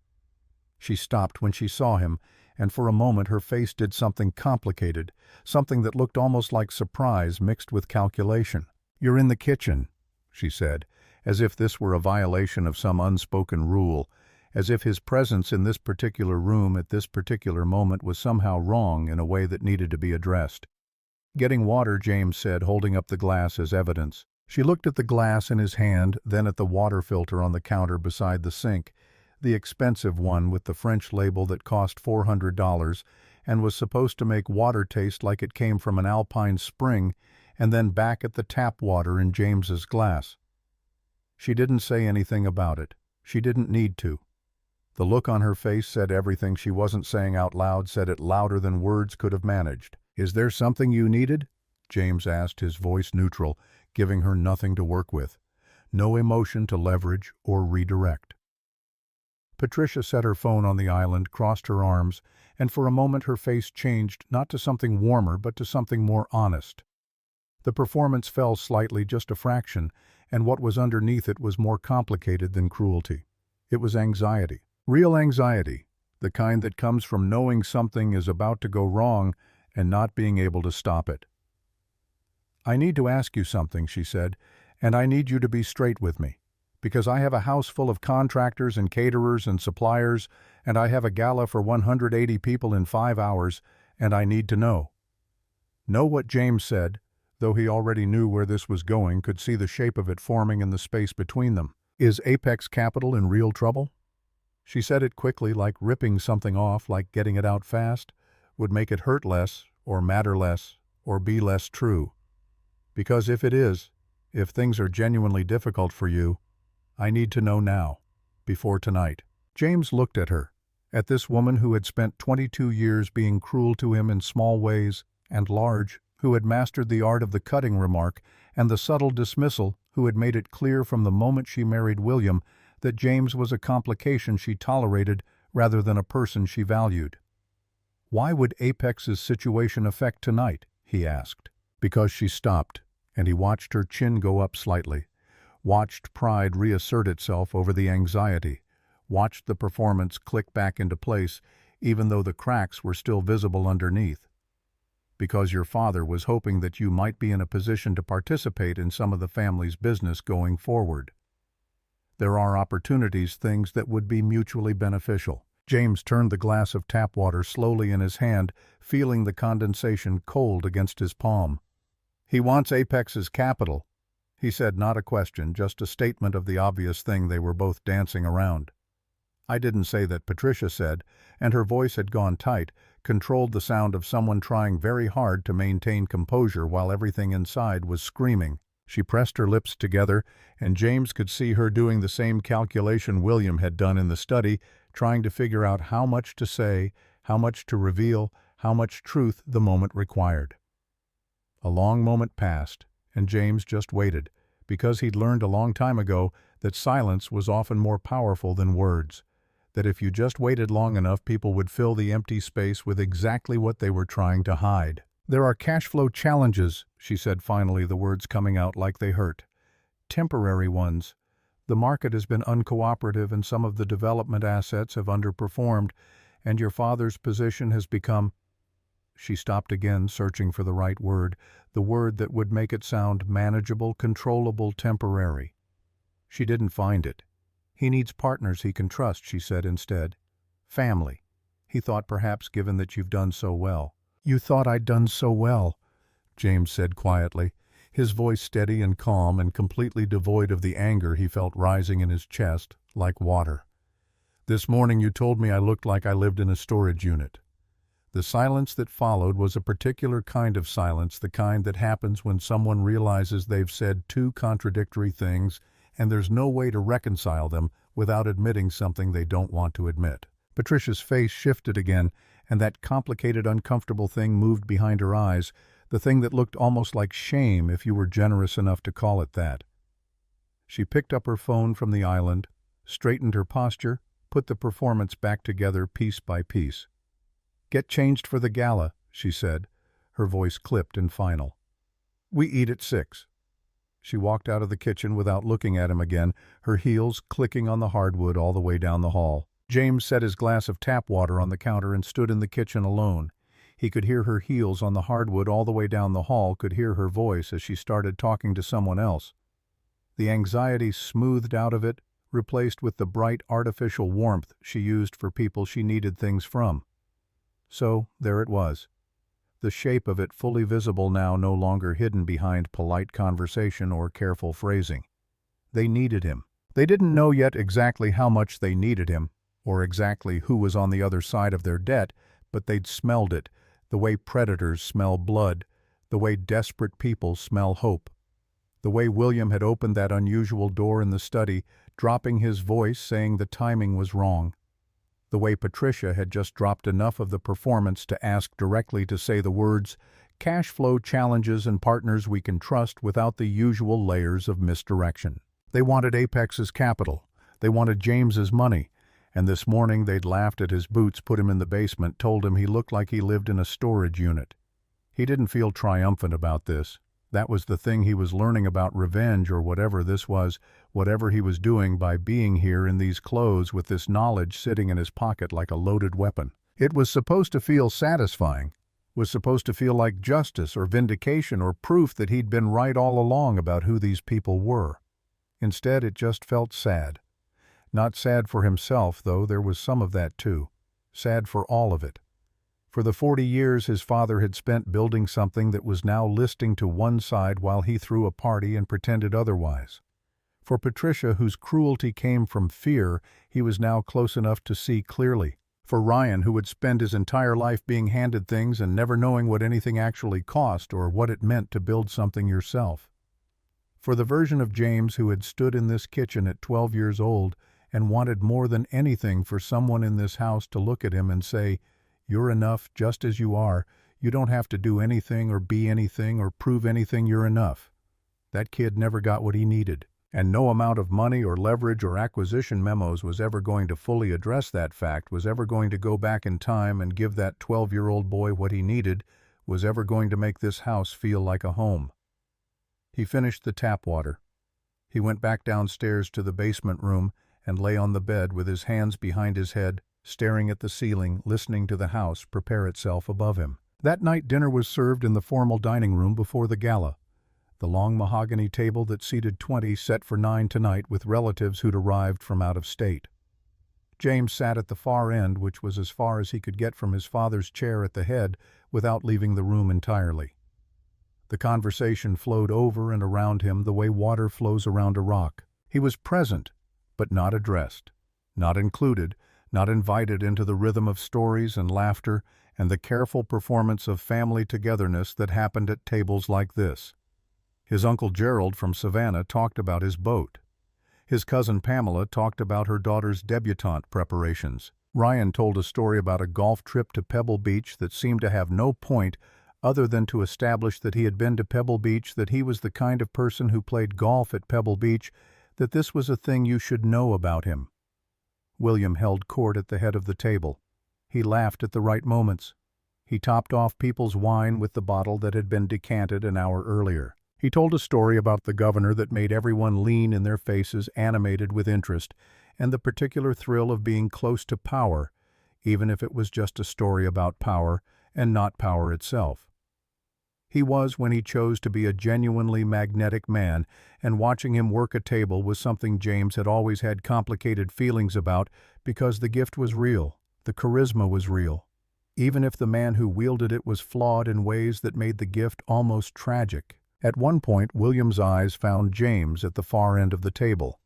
She stopped when she saw him, and for a moment her face did something complicated, something that looked almost like surprise mixed with calculation. "You're in the kitchen," she said, as if this were a violation of some unspoken rule, as if his presence in this particular room at this particular moment was somehow wrong in a way that needed to be addressed. "Getting water," James said, holding up the glass as evidence. She looked at the glass in his hand, then at the water filter on the counter beside the sink, the expensive one with the French label that cost $400 and was supposed to make water taste like it came from an alpine spring, and then back at the tap water in James's glass. She didn't say anything about it. She didn't need to. The look on her face said everything she wasn't saying out loud, said it louder than words could have managed. "Is there something you needed?" James asked, his voice neutral, giving her nothing to work with. No emotion to leverage or redirect. Patricia set her phone on the island, crossed her arms, and for a moment her face changed not to something warmer but to something more honest. The performance fell slightly, just a fraction, and what was underneath it was more complicated than cruelty. It was anxiety. Real anxiety, the kind that comes from knowing something is about to go wrong and not being able to stop it. "I need to ask you something," she said, "and I need you to be straight with me. Because I have a house full of contractors and caterers and suppliers, and I have a gala for 180 people in 5 hours, and I need to know." Know what James said, though he already knew where this was going, could see the shape of it forming in the space between them. "Is Apex Capital in real trouble?" She said it quickly, like ripping something off, like getting it out fast, would make it hurt less, or matter less, or be less true. "Because if it is, If things are genuinely difficult for you, I need to know now, before tonight." James looked at her, at this woman who had spent 22 years being cruel to him in small ways and large, who had mastered the art of the cutting remark and the subtle dismissal, who had made it clear from the moment she married William that James was a complication she tolerated rather than a person she valued. "Why would Apex's situation affect tonight?" he asked. Because she stopped, and he watched her chin go up slightly, watched pride reassert itself over the anxiety, watched the performance click back into place even though the cracks were still visible underneath. Because your father was hoping that you might be in a position to participate in some of the family's business going forward. There are opportunities, things that would be mutually beneficial. James turned the glass of tap water slowly in his hand, feeling the condensation cold against his palm. "He wants Apex's capital," he said, not a question, just a statement of the obvious thing they were both dancing around. "I didn't say that," Patricia said, and her voice had gone tight, controlled the sound of someone trying very hard to maintain composure while everything inside was screaming. She pressed her lips together, and James could see her doing the same calculation William had done in the study, trying to figure out how much to say, how much to reveal, how much truth the moment required. A long moment passed, and James just waited, because he'd learned a long time ago that silence was often more powerful than words, that if you just waited long enough, people would fill the empty space with exactly what they were trying to hide. "There are cash flow challenges," she said finally, the words coming out like they hurt. "Temporary ones. The market has been uncooperative and some of the development assets have underperformed, and your father's position has become—" She stopped again, searching for the right word, the word that would make it sound manageable, controllable, temporary. She didn't find it. "He needs partners he can trust," she said instead. "Family. He thought perhaps, given that you've done so well." "You thought I'd done so well," James said quietly, his voice steady and calm and completely devoid of the anger he felt rising in his chest, like water. "This morning you told me I looked like I lived in a storage unit." The silence that followed was a particular kind of silence, the kind that happens when someone realizes they've said two contradictory things and there's no way to reconcile them without admitting something they don't want to admit. Patricia's face shifted again, and that complicated, uncomfortable thing moved behind her eyes, the thing that looked almost like shame if you were generous enough to call it that. She picked up her phone from the island, straightened her posture, put the performance back together piece by piece. "Get changed for the gala," she said, her voice clipped and final. "We eat at 6. She walked out of the kitchen without looking at him again, her heels clicking on the hardwood all the way down the hall. James set his glass of tap water on the counter and stood in the kitchen alone. He could hear her heels on the hardwood all the way down the hall, could hear her voice as she started talking to someone else. The anxiety smoothed out of it, replaced with the bright artificial warmth she used for people she needed things from. So there it was. The shape of it fully visible now, no longer hidden behind polite conversation or careful phrasing. They needed him. They didn't know yet exactly how much they needed him, or exactly who was on the other side of their debt, but they'd smelled it, the way predators smell blood, the way desperate people smell hope. The way William had opened that unusual door in the study, dropping his voice, saying the timing was wrong. The way Patricia had just dropped enough of the performance to ask directly to say the words, "cash flow challenges and partners we can trust," without the usual layers of misdirection. They wanted Apex's capital. They wanted James's money. And this morning they'd laughed at his boots, put him in the basement, told him he looked like he lived in a storage unit. He didn't feel triumphant about this. That was the thing he was learning about revenge, or whatever this was, whatever he was doing by being here in these clothes with this knowledge sitting in his pocket like a loaded weapon. It was supposed to feel satisfying, was supposed to feel like justice or vindication or proof that he'd been right all along about who these people were. Instead, it just felt sad. Not sad for himself, though there was some of that too. Sad for all of it. For the 40 years his father had spent building something that was now listing to one side while he threw a party and pretended otherwise. For Patricia, whose cruelty came from fear, he was now close enough to see clearly. For Ryan, who would spend his entire life being handed things and never knowing what anything actually cost or what it meant to build something yourself. For the version of James who had stood in this kitchen at 12 years old and wanted more than anything for someone in this house to look at him and say, "You're enough just as you are. You don't have to do anything or be anything or prove anything. You're enough." That kid never got what he needed, and no amount of money or leverage or acquisition memos was ever going to fully address that fact, was ever going to go back in time and give that 12-year-old boy what he needed, was ever going to make this house feel like a home. He finished the tap water. He went back downstairs to the basement room and lay on the bed with his hands behind his head, staring at the ceiling, listening to the house prepare itself above him. That night dinner was served in the formal dining room before the gala. The long mahogany table that seated 20 set for 9 tonight with relatives who'd arrived from out of state. James sat at the far end, which was as far as he could get from his father's chair at the head without leaving the room entirely. The conversation flowed over and around him the way water flows around a rock. He was present, but not addressed, not included, not invited into the rhythm of stories and laughter and the careful performance of family togetherness that happened at tables like this. His Uncle Gerald from Savannah talked about his boat. His cousin Pamela talked about her daughter's debutante preparations. Ryan told a story about a golf trip to Pebble Beach that seemed to have no point other than to establish that he had been to Pebble Beach, that he was the kind of person who played golf at Pebble Beach, that this was a thing you should know about him. William held court at the head of the table. He laughed at the right moments. He topped off people's wine with the bottle that had been decanted an hour earlier. He told a story about the governor that made everyone lean in their faces, animated with interest, and the particular thrill of being close to power, even if it was just a story about power and not power itself. He was when he chose to be a genuinely magnetic man, and watching him work a table was something James had always had complicated feelings about because the gift was real, the charisma was real, even if the man who wielded it was flawed in ways that made the gift almost tragic. At one point, William's eyes found James at the far end of the table.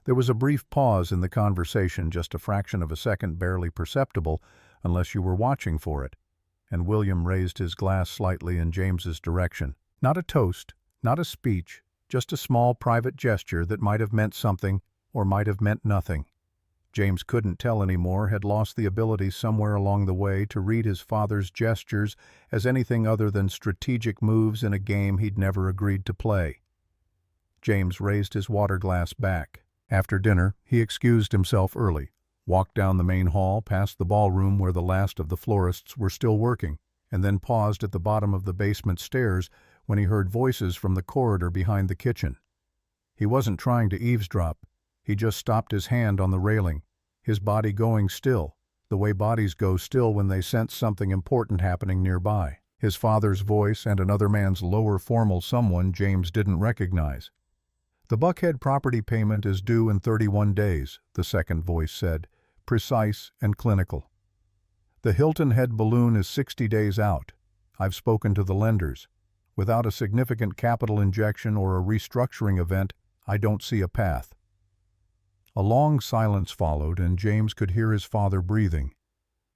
There was a brief pause in the conversation, just a fraction of a second, barely perceptible, unless you were watching for it, and William raised his glass slightly in James's direction. Not a toast, not a speech, just a small private gesture that might have meant something or might have meant nothing. James couldn't tell anymore, had lost the ability somewhere along the way to read his father's gestures as anything other than strategic moves in a game he'd never agreed to play. James raised his water glass back. After dinner, he excused himself early, walked down the main hall past the ballroom where the last of the florists were still working, and then paused at the bottom of the basement stairs when he heard voices from the corridor behind the kitchen. He wasn't trying to eavesdrop. He just stopped his hand on the railing, his body going still, the way bodies go still when they sense something important happening nearby. His father's voice and another man's lower formal someone James didn't recognize. "The Buckhead property payment is due in 31 days, the second voice said, precise and clinical. "The Hilton Head balloon is 60 days out. I've spoken to the lenders. Without a significant capital injection or a restructuring event, I don't see a path." A long silence followed, and James could hear his father breathing,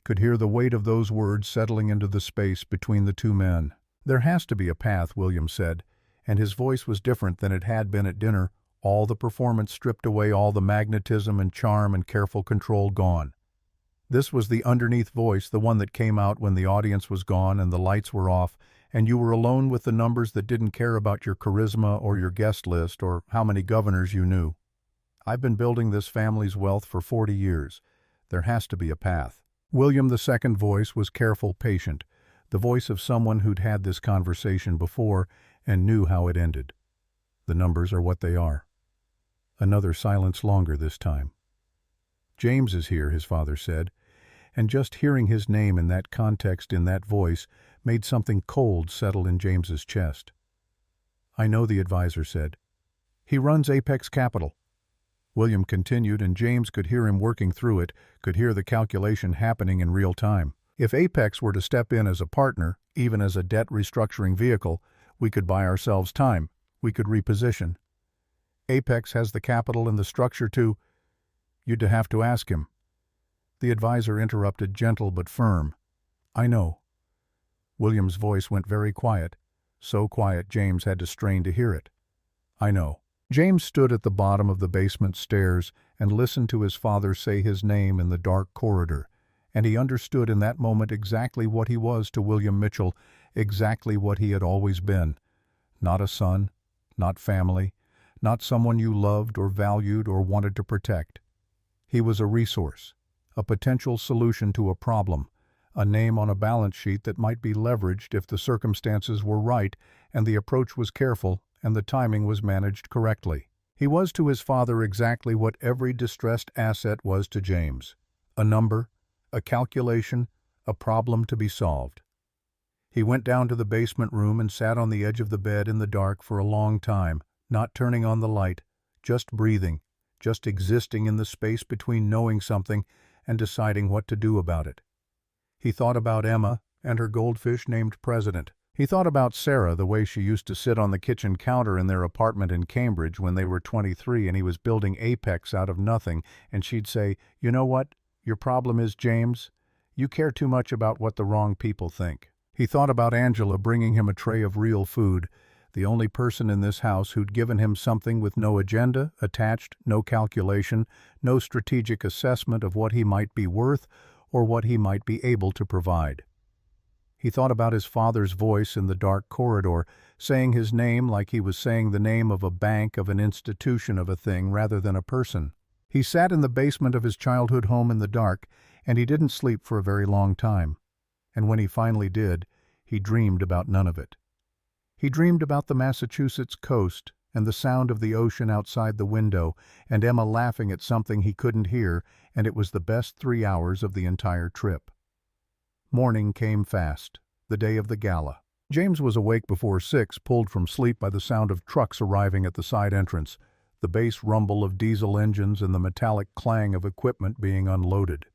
could hear the weight of those words settling into the space between the two men. "There has to be a path," William said, and his voice was different than it had been at dinner, all the performance stripped away, all the magnetism and charm and careful control gone. This was the underneath voice, the one that came out when the audience was gone and the lights were off, and you were alone with the numbers that didn't care about your charisma or your guest list or how many governors you knew. "I've been building this family's wealth for 40 years. There has to be a path." William, the second voice, was careful, patient, the voice of someone who'd had this conversation before and knew how it ended. "The numbers are what they are." Another silence, longer this time. "James is here," his father said, and just hearing his name in that context, in that voice, made something cold settle in James's chest. "I know," the advisor said. "He runs Apex Capital." William continued, and James could hear him working through it, could hear the calculation happening in real time. "If Apex were to step in as a partner, even as a debt restructuring vehicle, we could buy ourselves time. We could reposition. Apex has the capital and the structure to—" "You'd have to ask him." The advisor interrupted, gentle but firm. "I know." William's voice went very quiet, so quiet James had to strain to hear it. I know. James stood at the bottom of the basement stairs and listened to his father say his name in the dark corridor, and he understood in that moment exactly what he was to William Mitchell, exactly what he had always been. Not a son, not family, not someone you loved or valued or wanted to protect. He was a resource, a potential solution to a problem, a name on a balance sheet that might be leveraged if the circumstances were right and the approach was careful and the timing was managed correctly. He was to his father exactly what every distressed asset was to James: a number, a calculation, a problem to be solved. He went down to the basement room and sat on the edge of the bed in the dark for a long time, not turning on the light, just breathing, just existing in the space between knowing something and deciding what to do about it. He thought about Emma and her goldfish named President. He thought about Sarah, the way she used to sit on the kitchen counter in their apartment in Cambridge when they were 23 and he was building Apex out of nothing, and she'd say, "You know what? Your problem is, James, you care too much about what the wrong people think." He thought about Angela bringing him a tray of real food, the only person in this house who'd given him something with no agenda attached, no calculation, no strategic assessment of what he might be worth or what he might be able to provide. He thought about his father's voice in the dark corridor, saying his name like he was saying the name of a bank, of an institution, of a thing, rather than a person. He sat in the basement of his childhood home in the dark, and he didn't sleep for a very long time. And when he finally did, he dreamed about none of it. He dreamed about the Massachusetts coast and the sound of the ocean outside the window and Emma laughing at something he couldn't hear, and it was the best 3 hours of the entire trip. Morning came fast, the day of the gala. James was awake before 6, pulled from sleep by the sound of trucks arriving at the side entrance, the bass rumble of diesel engines and the metallic clang of equipment being unloaded.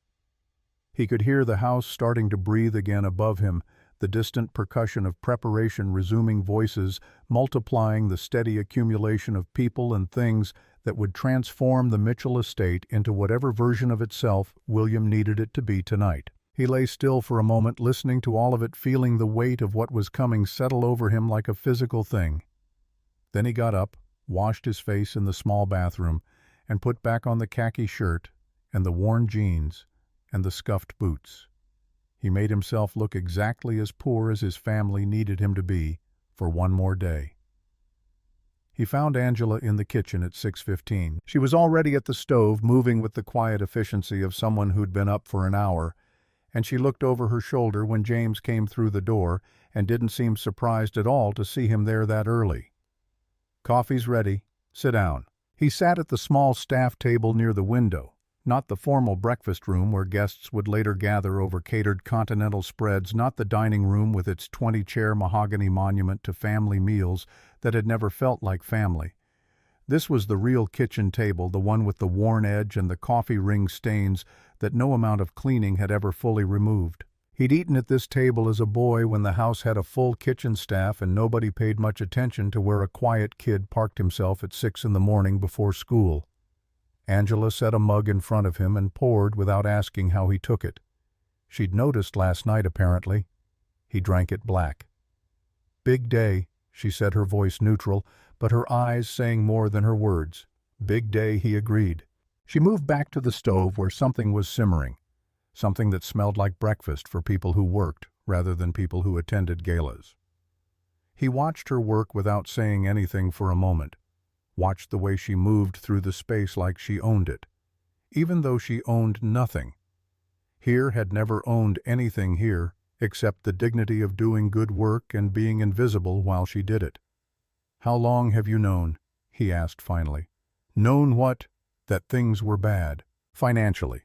He could hear the house starting to breathe again above him, the distant percussion of preparation resuming voices, multiplying the steady accumulation of people and things that would transform the Mitchell estate into whatever version of itself William needed it to be tonight. He lay still for a moment, listening to all of it, feeling the weight of what was coming settle over him like a physical thing. Then he got up, washed his face in the small bathroom, and put back on the khaki shirt and the worn jeans and the scuffed boots. He made himself look exactly as poor as his family needed him to be for one more day. He found Angela in the kitchen at 6:15. She was already at the stove, moving with the quiet efficiency of someone who'd been up for an hour, and she looked over her shoulder when James came through the door and didn't seem surprised at all to see him there that early. "Coffee's ready. Sit down." He sat at the small staff table near the window, not the formal breakfast room where guests would later gather over catered continental spreads, not the dining room with its 20-chair mahogany monument to family meals that had never felt like family. This was the real kitchen table, the one with the worn edge and the coffee ring stains that no amount of cleaning had ever fully removed. He'd eaten at this table as a boy when the house had a full kitchen staff and nobody paid much attention to where a quiet kid parked himself at 6 in the morning before school. Angela set a mug in front of him and poured without asking how he took it. She'd noticed last night, apparently. He drank it black. "Big day," she said, her voice neutral, but her eyes saying more than her words. "Big day," he agreed. She moved back to the stove where something was simmering, something that smelled like breakfast for people who worked rather than people who attended galas. He watched her work without saying anything for a moment, watched the way she moved through the space like she owned it, even though she owned nothing. Here had never owned anything here except the dignity of doing good work and being invisible while she did it. "How long have you known?" he asked finally. "Known what?" "That things were bad, financially."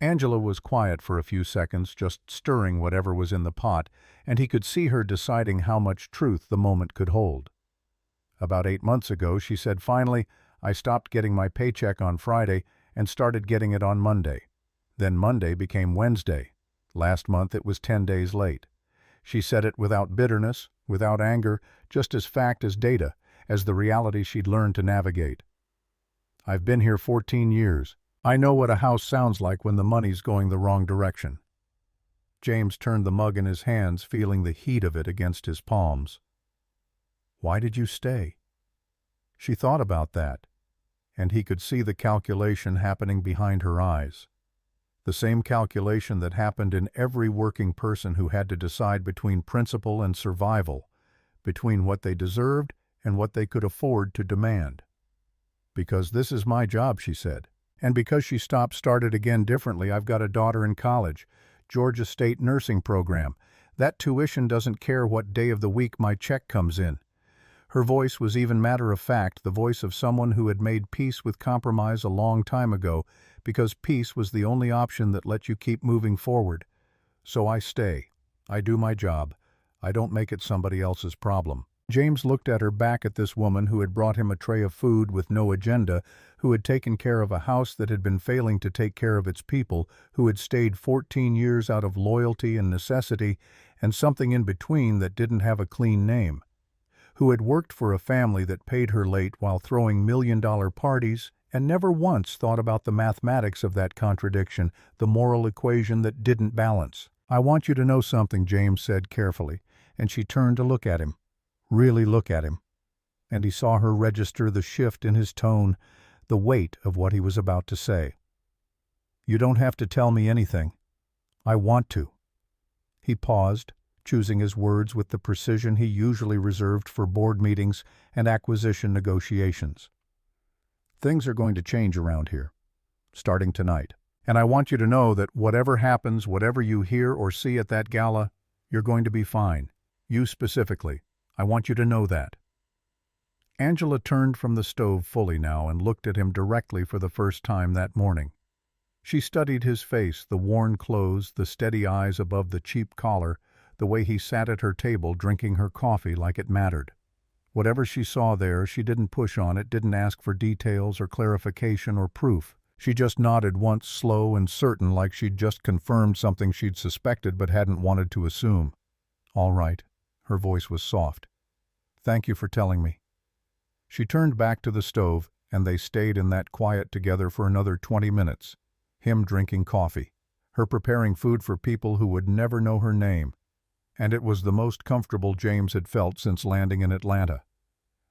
Angela was quiet for a few seconds, just stirring whatever was in the pot, and he could see her deciding how much truth the moment could hold. "About 8 months ago," she said finally, "I stopped getting my paycheck on Friday and started getting it on Monday. Then Monday became Wednesday. Last month it was 10 days late." She said it without bitterness, without anger, just as fact as data, as the reality she'd learned to navigate. "I've been here 14 years. I know what a house sounds like when the money's going the wrong direction." James turned the mug in his hands, feeling the heat of it against his palms. "Why did you stay?" She thought about that, and he could see the calculation happening behind her eyes. The same calculation that happened in every working person who had to decide between principle and survival, between what they deserved and what they could afford to demand. "Because this is my job," she said. "And because she started again differently, I've got a daughter in college, Georgia State nursing program. That tuition doesn't care what day of the week my check comes in." Her voice was even matter-of-fact, the voice of someone who had made peace with compromise a long time ago, because peace was the only option that let you keep moving forward. "So I stay. I do my job. I don't make it somebody else's problem." James looked at her, back at this woman who had brought him a tray of food with no agenda, who had taken care of a house that had been failing to take care of its people, who had stayed 14 years out of loyalty and necessity, and something in between that didn't have a clean name, who had worked for a family that paid her late while throwing million-dollar parties, and never once thought about the mathematics of that contradiction, the moral equation that didn't balance. "I want you to know something," James said carefully, and she turned to look at him. Really look at him. And he saw her register the shift in his tone, the weight of what he was about to say. "You don't have to tell me anything. I want to." He paused, choosing his words with the precision he usually reserved for board meetings and acquisition negotiations. "Things are going to change around here, starting tonight. And I want you to know that whatever happens, whatever you hear or see at that gala, you're going to be fine. You specifically. I want you to know that." Angela turned from the stove fully now and looked at him directly for the first time that morning. She studied his face, the worn clothes, the steady eyes above the cheap collar, the way he sat at her table drinking her coffee like it mattered. Whatever she saw there, she didn't push on it, didn't ask for details or clarification or proof. She just nodded once, slow and certain, like she'd just confirmed something she'd suspected but hadn't wanted to assume. "All right." Her voice was soft. "Thank you for telling me." She turned back to the stove, and they stayed in that quiet together for another 20 minutes. Him drinking coffee, her preparing food for people who would never know her name. And it was the most comfortable James had felt since landing in Atlanta.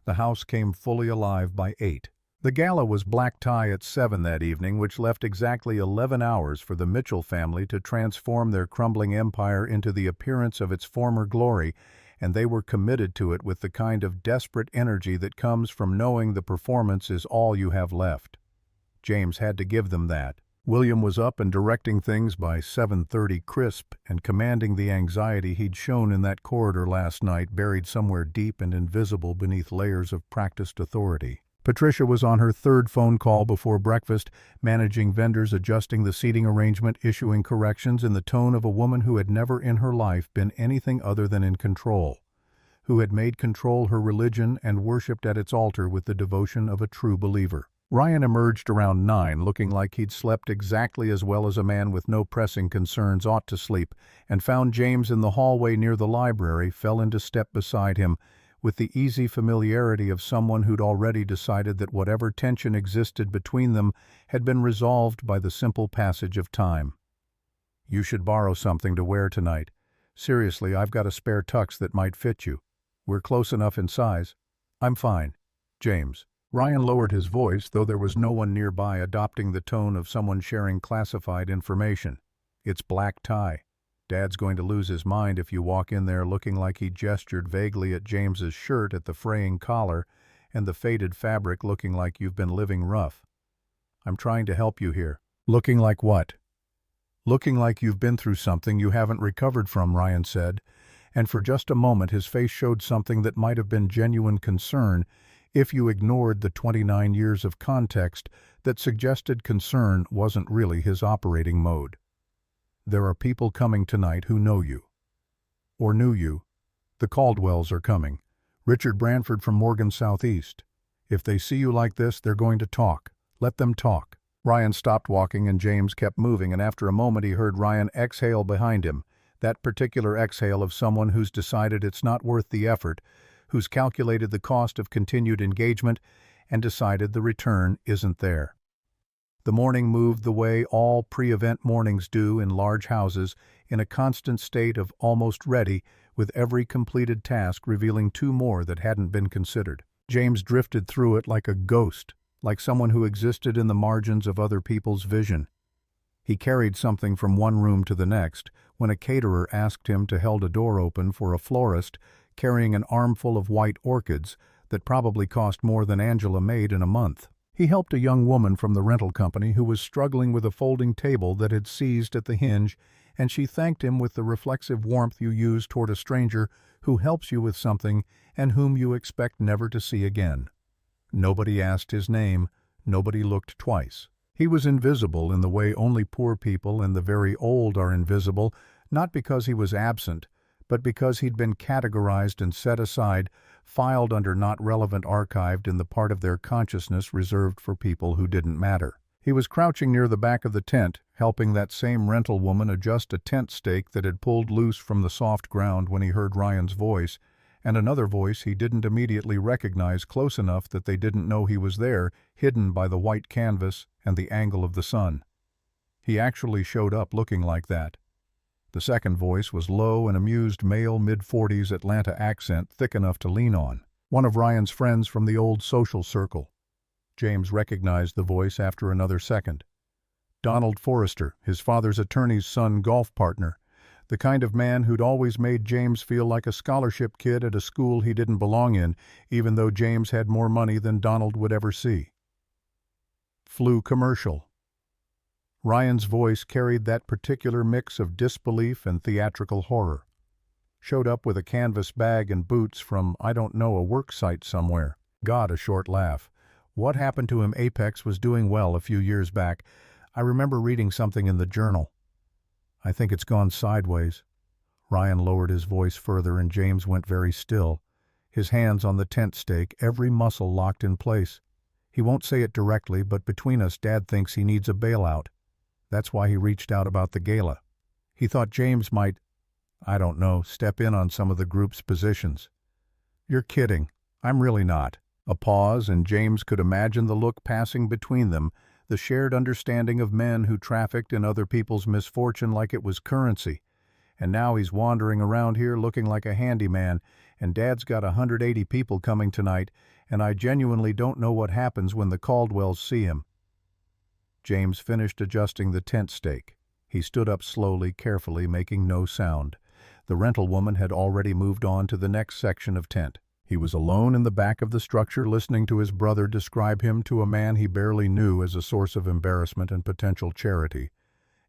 The house came fully alive by 8. The gala was black tie at 7 that evening, which left exactly 11 hours for the Mitchell family to transform their crumbling empire into the appearance of its former glory, and they were committed to it with the kind of desperate energy that comes from knowing the performance is all you have left. James had to give them that. William was up and directing things by 7:30 crisp and commanding the anxiety he'd shown in that corridor last night, buried somewhere deep and invisible beneath layers of practiced authority. Patricia was on her third phone call before breakfast, managing vendors, adjusting the seating arrangement, issuing corrections in the tone of a woman who had never in her life been anything other than in control, who had made control her religion and worshipped at its altar with the devotion of a true believer. Ryan emerged around 9, looking like he'd slept exactly as well as a man with no pressing concerns ought to sleep, and found James in the hallway near the library, fell into step beside him, with the easy familiarity of someone who'd already decided that whatever tension existed between them had been resolved by the simple passage of time. "You should borrow something to wear tonight. Seriously, I've got a spare tux that might fit you. We're close enough in size." "I'm fine, James." Ryan lowered his voice, though there was no one nearby, adopting the tone of someone sharing classified information. "It's black tie. Dad's going to lose his mind if you walk in there looking like," he gestured vaguely at James's shirt, at the fraying collar, and the faded fabric, "looking like you've been living rough. I'm trying to help you here." "Looking like what?" "Looking like you've been through something you haven't recovered from," Ryan said, and for just a moment his face showed something that might have been genuine concern if you ignored the 29 years of context that suggested concern wasn't really his operating mode. "There are people coming tonight who know you. Or knew you. The Caldwells are coming. Richard Branford from Morgan Southeast. If they see you like this, they're going to talk. Let them talk." Ryan stopped walking and James kept moving, and after a moment he heard Ryan exhale behind him, that particular exhale of someone who's decided it's not worth the effort, who's calculated the cost of continued engagement and decided the return isn't there. The morning moved the way all pre-event mornings do in large houses, in a constant state of almost ready, with every completed task revealing 2 more that hadn't been considered. James drifted through it like a ghost, like someone who existed in the margins of other people's vision. He carried something from one room to the next when a caterer asked him to hold a door open for a florist carrying an armful of white orchids that probably cost more than Angela made in a month. He helped a young woman from the rental company who was struggling with a folding table that had seized at the hinge, and she thanked him with the reflexive warmth you use toward a stranger who helps you with something and whom you expect never to see again. Nobody asked his name, nobody looked twice. He was invisible in the way only poor people and the very old are invisible, not because he was absent, but because he'd been categorized and set aside, filed under not relevant, archived in the part of their consciousness reserved for people who didn't matter. He was crouching near the back of the tent, helping that same rental woman adjust a tent stake that had pulled loose from the soft ground when he heard Ryan's voice, and another voice he didn't immediately recognize close enough that they didn't know he was there, hidden by the white canvas and the angle of the sun. He actually showed up looking like that. The second voice was low and amused male mid-40s Atlanta accent thick enough to lean on. One of Ryan's friends from the old social circle. James recognized the voice after another second. Donald Forrester, his father's attorney's son golf partner. The kind of man who'd always made James feel like a scholarship kid at a school he didn't belong in, even though James had more money than Donald would ever see. Flu commercial. Ryan's voice carried that particular mix of disbelief and theatrical horror. Showed up with a canvas bag and boots from, I don't know, a work site somewhere. Got a short laugh. What happened to him? Apex was doing well a few years back. I remember reading something in the journal. I think it's gone sideways. Ryan lowered his voice further and James went very still, his hands on the tent stake, every muscle locked in place. He won't say it directly, but between us, Dad thinks he needs a bailout. That's why he reached out about the gala. He thought James might, I don't know, step in on some of the group's positions. You're kidding. I'm really not. A pause, and James could imagine the look passing between them, the shared understanding of men who trafficked in other people's misfortune like it was currency. And now he's wandering around here looking like a handyman, and Dad's got 180 people coming tonight, and I genuinely don't know what happens when the Caldwells see him. James finished adjusting the tent stake. He stood up slowly, carefully, making no sound. The rental woman had already moved on to the next section of tent. He was alone in the back of the structure, listening to his brother describe him to a man he barely knew as a source of embarrassment and potential charity,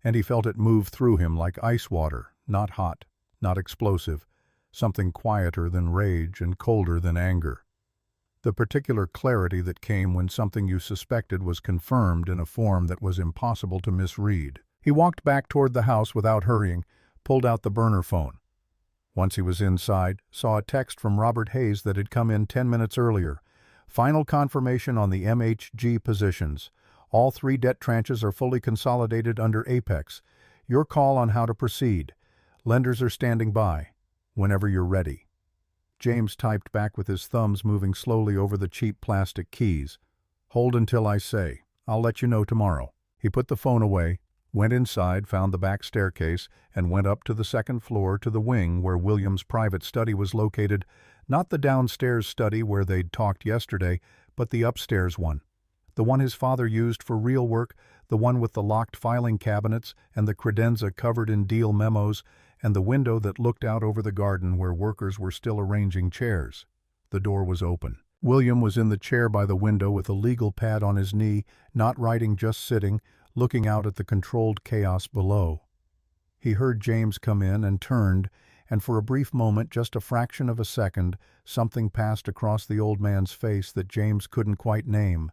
and he felt it move through him like ice water, not hot, not explosive, something quieter than rage and colder than anger. The particular clarity that came when something you suspected was confirmed in a form that was impossible to misread. He walked back toward the house without hurrying, pulled out the burner phone. Once he was inside, saw a text from Robert Hayes that had come in 10 minutes earlier. Final confirmation on the MHG positions. All 3 debt tranches are fully consolidated under Apex. Your call on how to proceed. Lenders are standing by. Whenever you're ready. James typed back with his thumbs moving slowly over the cheap plastic keys. Hold until I say. I'll let you know tomorrow. He put the phone away, went inside, found the back staircase, and went up to the second floor to the wing where William's private study was located, not the downstairs study where they'd talked yesterday, but the upstairs one. The one his father used for real work, the one with the locked filing cabinets and the credenza covered in deal memos, and the window that looked out over the garden where workers were still arranging chairs. The door was open. William was in the chair by the window with a legal pad on his knee, not writing, just sitting, looking out at the controlled chaos below. He heard James come in and turned, and for a brief moment, just a fraction of a second, something passed across the old man's face that James couldn't quite name.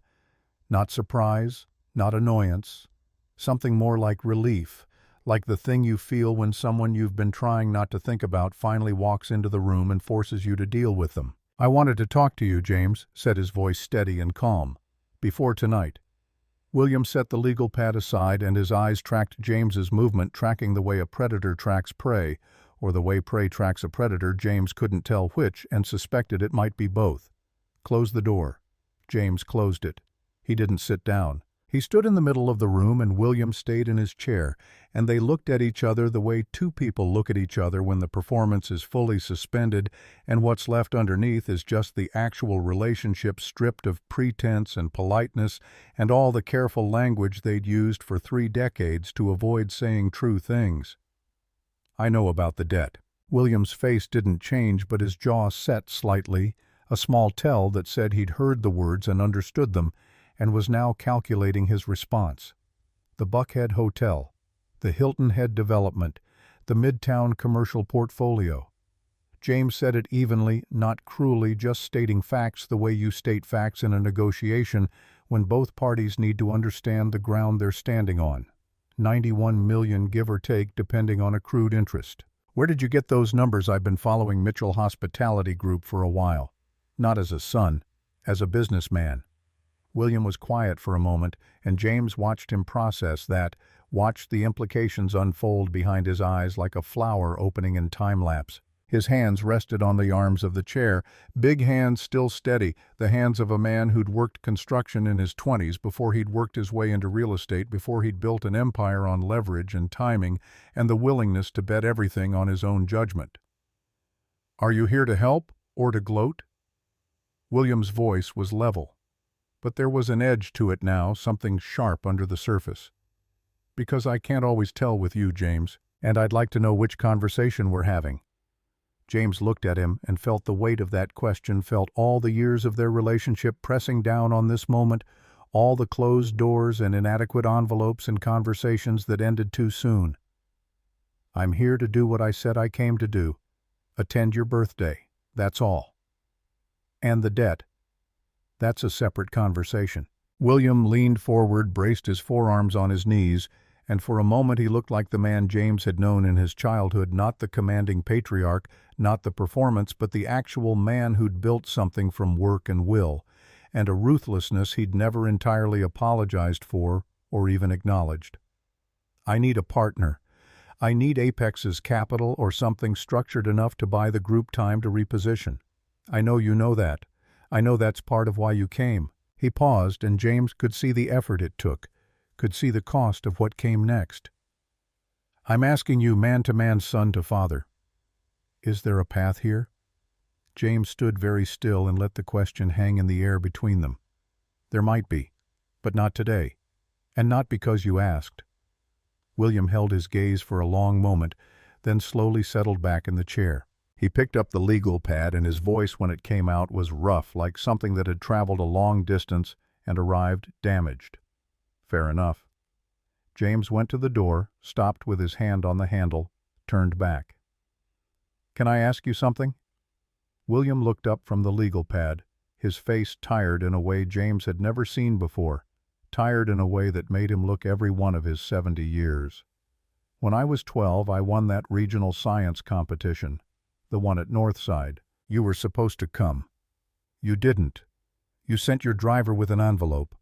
Not surprise, not annoyance, something more like relief, like the thing you feel when someone you've been trying not to think about finally walks into the room and forces you to deal with them. I wanted to talk to you, James, said his voice steady and calm. Before tonight. William set the legal pad aside and his eyes tracked James's movement, tracking the way a predator tracks prey, or the way prey tracks a predator. James couldn't tell which and suspected it might be both. Close the door. James closed it. He didn't sit down. He stood in the middle of the room and William stayed in his chair, and they looked at each other the way two people look at each other when the performance is fully suspended and what's left underneath is just the actual relationship stripped of pretense and politeness and all the careful language they'd used for 3 decades to avoid saying true things. I know about the debt. William's face didn't change, but his jaw set slightly, a small tell that said he'd heard the words and understood them, and was now calculating his response. The Buckhead Hotel, the Hilton Head Development, the Midtown Commercial Portfolio. James said it evenly, not cruelly, just stating facts the way you state facts in a negotiation when both parties need to understand the ground they're standing on. 91 million, give or take, depending on accrued interest. Where did you get those numbers? I've been following Mitchell Hospitality Group for a while. Not as a son, as a businessman. William was quiet for a moment, and James watched him process that, watched the implications unfold behind his eyes like a flower opening in time-lapse. His hands rested on the arms of the chair, big hands still steady, the hands of a man who'd worked construction in his 20s before he'd worked his way into real estate, before he'd built an empire on leverage and timing and the willingness to bet everything on his own judgment. Are you here to help or to gloat? William's voice was level, but there was an edge to it now, something sharp under the surface. Because I can't always tell with you, James, and I'd like to know which conversation we're having. James looked at him and felt the weight of that question, felt all the years of their relationship pressing down on this moment, all the closed doors and inadequate envelopes and conversations that ended too soon. I'm here to do what I said I came to do. Attend your birthday. That's all. And the debt. That's a separate conversation. William leaned forward, braced his forearms on his knees, and for a moment he looked like the man James had known in his childhood, not the commanding patriarch, not the performance, but the actual man who'd built something from work and will, and a ruthlessness he'd never entirely apologized for or even acknowledged. I need a partner. I need Apex's capital or something structured enough to buy the group time to reposition. I know you know that. I know that's part of why you came. He paused, and James could see the effort it took, could see the cost of what came next. I'm asking you man-to-man, son to father. Is there a path here? James stood very still and let the question hang in the air between them. There might be, but not today, and not because you asked. William held his gaze for a long moment, then slowly settled back in the chair. He picked up the legal pad, and his voice when it came out was rough, like something that had traveled a long distance and arrived damaged. Fair enough. James went to the door, stopped with his hand on the handle, turned back. Can I ask you something? William looked up from the legal pad, his face tired in a way James had never seen before, tired in a way that made him look every one of his 70 years. When I was 12, I won that regional science competition, the one at Northside. You were supposed to come. You didn't. You sent your driver with an envelope,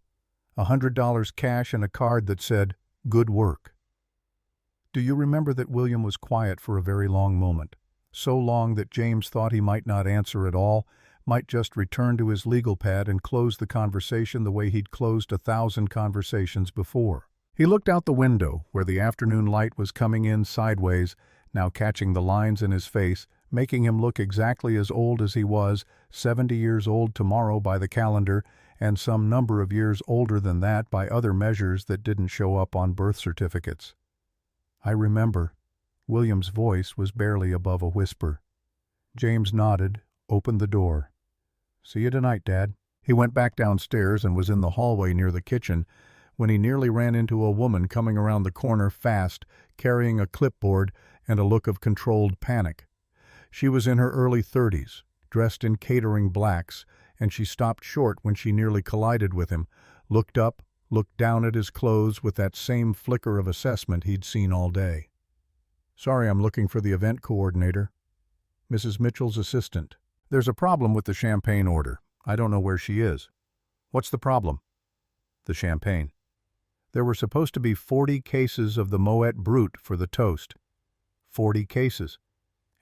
$100 cash and a card that said, "Good work." Do you remember that? William was quiet for a very long moment, so long that James thought he might not answer at all, might just return to his legal pad and close the conversation the way he'd closed 1,000 conversations before. He looked out the window, where the afternoon light was coming in sideways, now catching the lines in his face, making him look exactly as old as he was, 70 years old tomorrow by the calendar, and some number of years older than that by other measures that didn't show up on birth certificates. I remember. William's voice was barely above a whisper. James nodded, opened the door. See you tonight, Dad. He went back downstairs and was in the hallway near the kitchen when he nearly ran into a woman coming around the corner fast, carrying a clipboard and a look of controlled panic. She was in her early 30s, dressed in catering blacks, and she stopped short when she nearly collided with him, looked up, looked down at his clothes with that same flicker of assessment he'd seen all day. Sorry, I'm looking for the event coordinator. Mrs. Mitchell's assistant. There's a problem with the champagne order. I don't know where she is. What's the problem? The champagne. There were supposed to be 40 cases of the Moet Brut for the toast. 40 cases.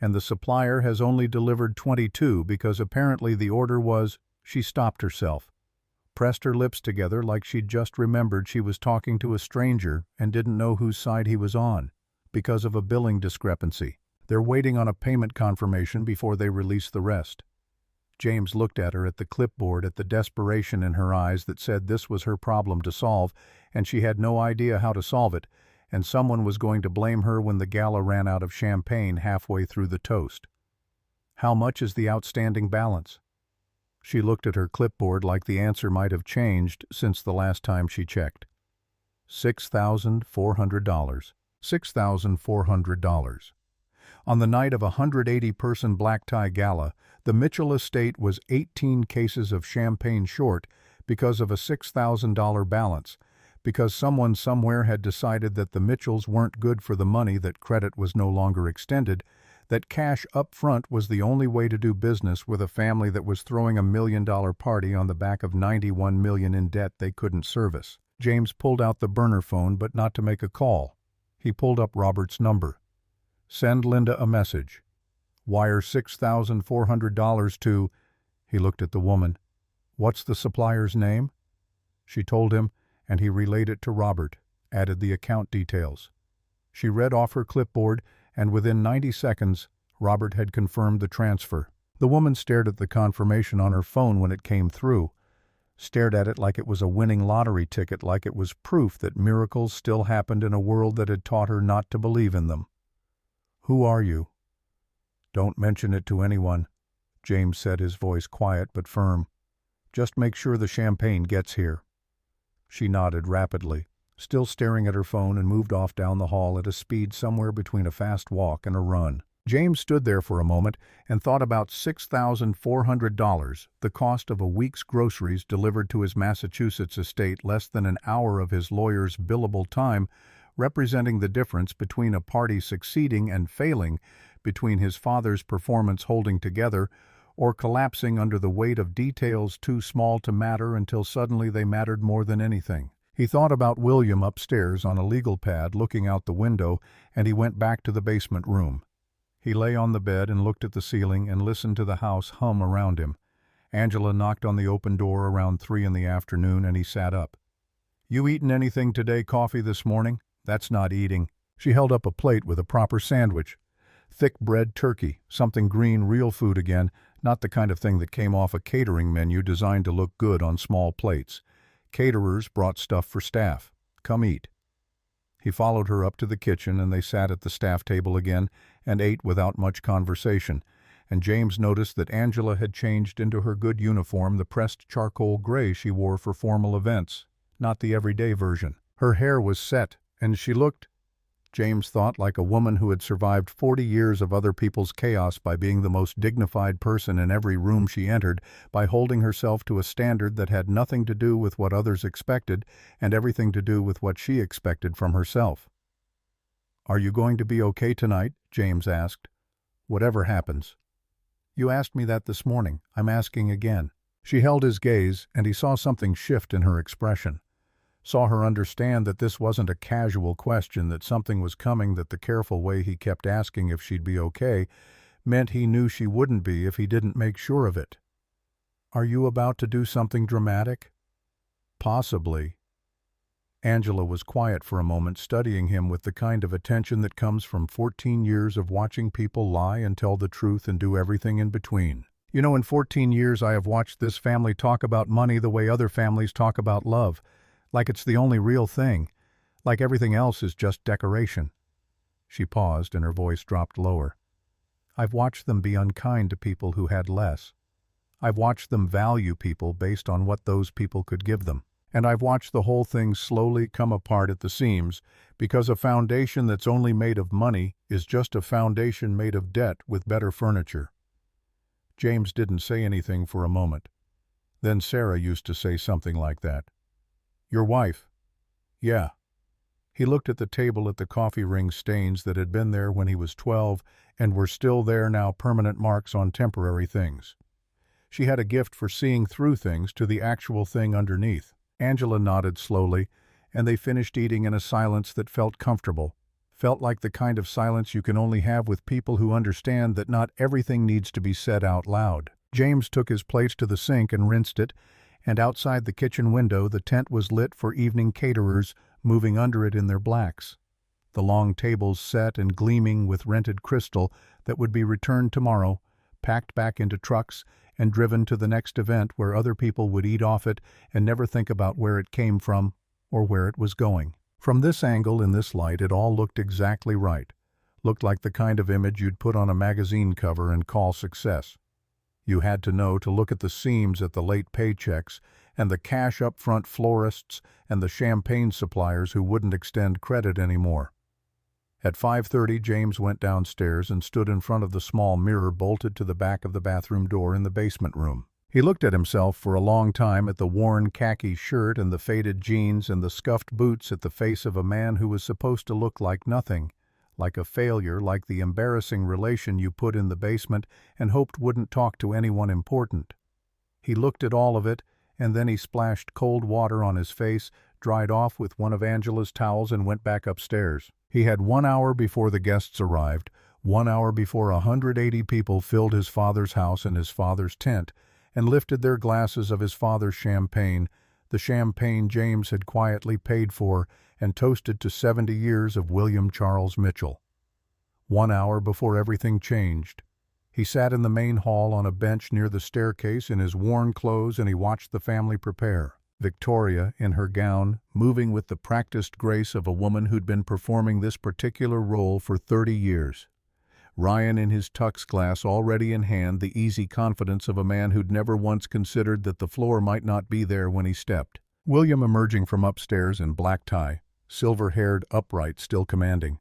And the supplier has only delivered 22 because apparently the order was, she stopped herself. pressed her lips together like she'd just remembered she was talking to a stranger and didn't know whose side he was on, because of a billing discrepancy. They're waiting on a payment confirmation before they release the rest. James looked at her at the clipboard at the desperation in her eyes that said this was her problem to solve, and she had no idea how to solve it, and someone was going to blame her when the gala ran out of champagne halfway through the toast. How much is the outstanding balance? She looked at her clipboard like the answer might have changed since the last time she checked. $6,400. $6,400. On the night of a 180-person black tie gala, the Mitchell estate was 18 cases of champagne short because of a $6,000 balance, because someone somewhere had decided that the Mitchells weren't good for the money, that credit was no longer extended, that cash up front was the only way to do business with a family that was throwing $1 million party on the back of $91 million in debt they couldn't service. James pulled out the burner phone, but not to make a call. He pulled up Robert's number. Send Linda a message. Wire $6,400 to... He looked at the woman. What's the supplier's name? She told him, and he relayed it to Robert, added the account details. She read off her clipboard, and within 90 seconds, Robert had confirmed the transfer. The woman stared at the confirmation on her phone when it came through, stared at it like it was a winning lottery ticket, like it was proof that miracles still happened in a world that had taught her not to believe in them. Who are you? Don't mention it to anyone, James said, his voice quiet but firm. Just make sure the champagne gets here. She nodded rapidly, still staring at her phone, and moved off down the hall at a speed somewhere between a fast walk and a run. James stood there for a moment and thought about $6,400, the cost of a week's groceries delivered to his Massachusetts estate, less than an hour of his lawyer's billable time, representing the difference between a party succeeding and failing, between his father's performance holding together or collapsing under the weight of details too small to matter until suddenly they mattered more than anything. He thought about William upstairs on a legal pad looking out the window, and he went back to the basement room. He lay on the bed and looked at the ceiling and listened to the house hum around him. Angela knocked on the open door around 3 in the afternoon, and he sat up. You eaten anything today? Coffee this morning? That's not eating. She held up a plate with a proper sandwich. Thick bread turkey, something green, real food again, not the kind of thing that came off a catering menu designed to look good on small plates. Caterers brought stuff for staff. Come eat. He followed her up to the kitchen, and they sat at the staff table again and ate without much conversation, and James noticed that Angela had changed into her good uniform, the pressed charcoal gray she wore for formal events, not the everyday version. Her hair was set, and she looked, James thought, like a woman who had survived 40 years of other people's chaos by being the most dignified person in every room she entered, by holding herself to a standard that had nothing to do with what others expected and everything to do with what she expected from herself. Are you going to be okay tonight? James asked. Whatever happens. You asked me that this morning. I'm asking again. She held his gaze, and he saw something shift in her expression. Saw her understand that this wasn't a casual question, that something was coming, that the careful way he kept asking if she'd be okay meant he knew she wouldn't be if he didn't make sure of it. Are you about to do something dramatic? Possibly. Angela was quiet for a moment, studying him with the kind of attention that comes from 14 years of watching people lie and tell the truth and do everything in between. You know, in 14 years I have watched this family talk about money the way other families talk about love, like it's the only real thing, like everything else is just decoration. She paused, and her voice dropped lower. I've watched them be unkind to people who had less. I've watched them value people based on what those people could give them. And I've watched the whole thing slowly come apart at the seams, because a foundation that's only made of money is just a foundation made of debt with better furniture. James didn't say anything for a moment. Then Sarah used to say something like that. Your wife? Yeah. He looked at the table, at the coffee ring stains that had been there when he was 12 and were still there now, permanent marks on temporary things. She had a gift for seeing through things to the actual thing underneath. Angela nodded slowly, and they finished eating in a silence that felt comfortable, felt like the kind of silence you can only have with people who understand that not everything needs to be said out loud. James took his plate to the sink and rinsed it, And outside the kitchen window the tent was lit for evening caterers moving under it in their blacks. The long tables set and gleaming with rented crystal that would be returned tomorrow, packed back into trucks and driven to the next event where other people would eat off it and never think about where it came from or where it was going. From this angle, in this light, it all looked exactly right. Looked like the kind of image you'd put on a magazine cover and call success. You had to know to look at the seams at the late paychecks and the cash up-front florists and the champagne suppliers who wouldn't extend credit anymore. At 5:30, James went downstairs and stood in front of the small mirror bolted to the back of the bathroom door in the basement room. He looked at himself for a long time, at the worn khaki shirt and the faded jeans and the scuffed boots, at the face of a man who was supposed to look like nothing, like a failure, like the embarrassing relation you put in the basement and hoped wouldn't talk to anyone important. He looked at all of it, and then he splashed cold water on his face, dried off with one of Angela's towels, and went back upstairs. He had 1 hour before the guests arrived, 1 hour before 180 people filled his father's house and his father's tent, and lifted their glasses of his father's champagne, the champagne James had quietly paid for, and toasted to 70 years of William Charles Mitchell. 1 hour before everything changed. He sat in the main hall on a bench near the staircase in his worn clothes, and he watched the family prepare. Victoria, in her gown, moving with the practiced grace of a woman who'd been performing this particular role for 30 years. Ryan in his tux glass already in hand, the easy confidence of a man who'd never once considered that the floor might not be there when he stepped. William emerging from upstairs in black tie, silver-haired, upright, still commanding.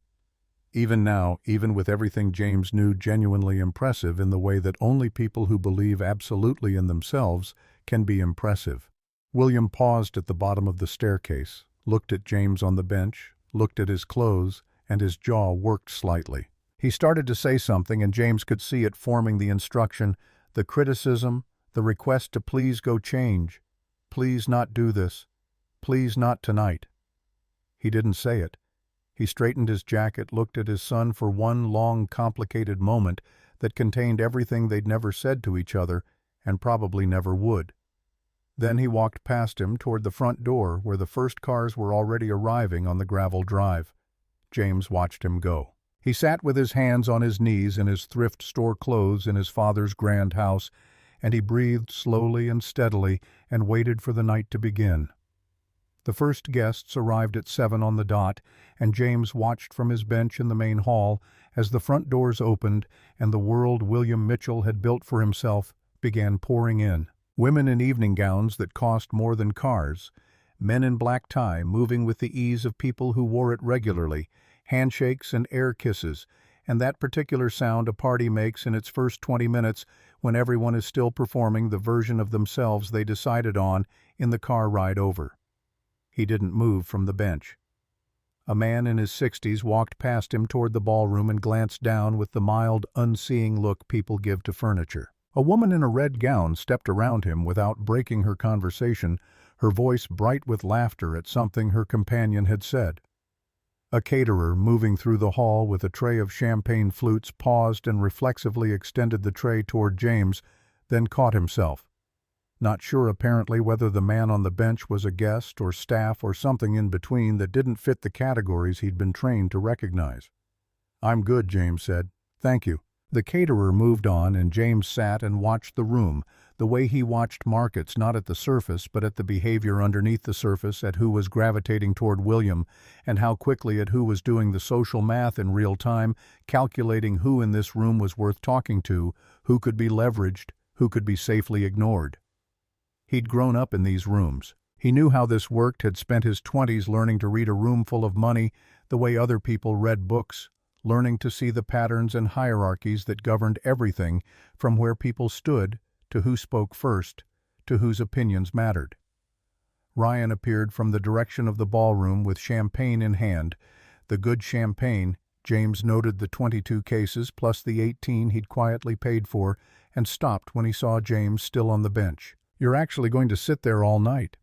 Even now, even with everything James knew, genuinely impressive in the way that only people who believe absolutely in themselves can be impressive. William paused at the bottom of the staircase, looked at James on the bench, looked at his clothes, and his jaw worked slightly. He started to say something, and James could see it forming: the instruction, the criticism, the request to please go change. Please not do this. Please not tonight. He didn't say it. He straightened his jacket, looked at his son for one long, complicated moment that contained everything they'd never said to each other and probably never would. Then he walked past him toward the front door where the first cars were already arriving on the gravel drive. James watched him go. He sat with his hands on his knees in his thrift store clothes in his father's grand house, and he breathed slowly and steadily and waited for the night to begin. The first guests arrived at 7 on the dot, and James watched from his bench in the main hall as the front doors opened and the world William Mitchell had built for himself began pouring in. Women in evening gowns that cost more than cars, men in black tie moving with the ease of people who wore it regularly, handshakes and air kisses, and that particular sound a party makes in its first 20 minutes when everyone is still performing the version of themselves they decided on in the car ride over. He didn't move from the bench. A man in his 60s walked past him toward the ballroom and glanced down with the mild, unseeing look people give to furniture. A woman in a red gown stepped around him without breaking her conversation, her voice bright with laughter at something her companion had said. A caterer, moving through the hall with a tray of champagne flutes, paused and reflexively extended the tray toward James, then caught himself. Not sure apparently whether the man on the bench was a guest or staff or something in between that didn't fit the categories he'd been trained to recognize. "I'm good," James said. "Thank you." The caterer moved on, and James sat and watched the room, the way he watched markets, not at the surface, but at the behavior underneath the surface, at who was gravitating toward William, and how quickly at who was doing the social math in real time, calculating who in this room was worth talking to, who could be leveraged, who could be safely ignored. He'd grown up in these rooms. He knew how this worked, had spent his 20s learning to read a room full of money the way other people read books, learning to see the patterns and hierarchies that governed everything from where people stood to who spoke first to whose opinions mattered. Ryan appeared from the direction of the ballroom with champagne in hand. The good champagne, James noted the 22 cases plus the 18 he'd quietly paid for, and stopped when he saw James still on the bench. "You're actually going to sit there all night?"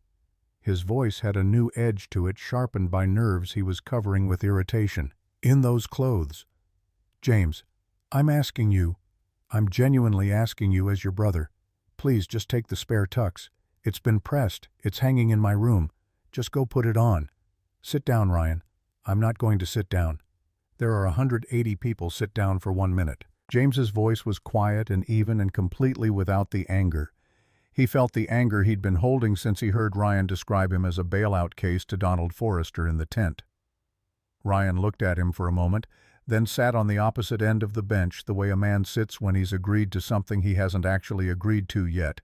His voice had a new edge to it, sharpened by nerves he was covering with irritation. "In those clothes?" "James, I'm genuinely asking you as your brother. Please just take the spare tux. It's been pressed. It's hanging in my room. Just go put it on. Sit down, Ryan. I'm not going to sit down. There are 180 people. Sit down for 1 minute. James's voice was quiet and even and completely without the anger. He felt the anger he'd been holding since he heard Ryan describe him as a bailout case to Donald Forrester in the tent. Ryan looked at him for a moment, then sat on the opposite end of the bench the way a man sits when he's agreed to something he hasn't actually agreed to yet,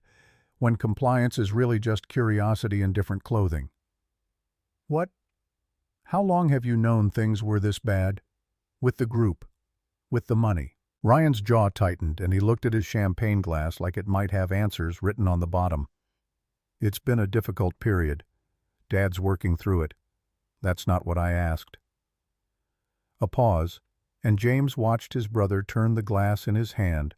when compliance is really just curiosity in different clothing. What? How long have you known things were this bad? With the group? With the money? Ryan's jaw tightened and he looked at his champagne glass like it might have answers written on the bottom. It's been a difficult period. Dad's working through it. That's not what I asked. A pause, and James watched his brother turn the glass in his hand,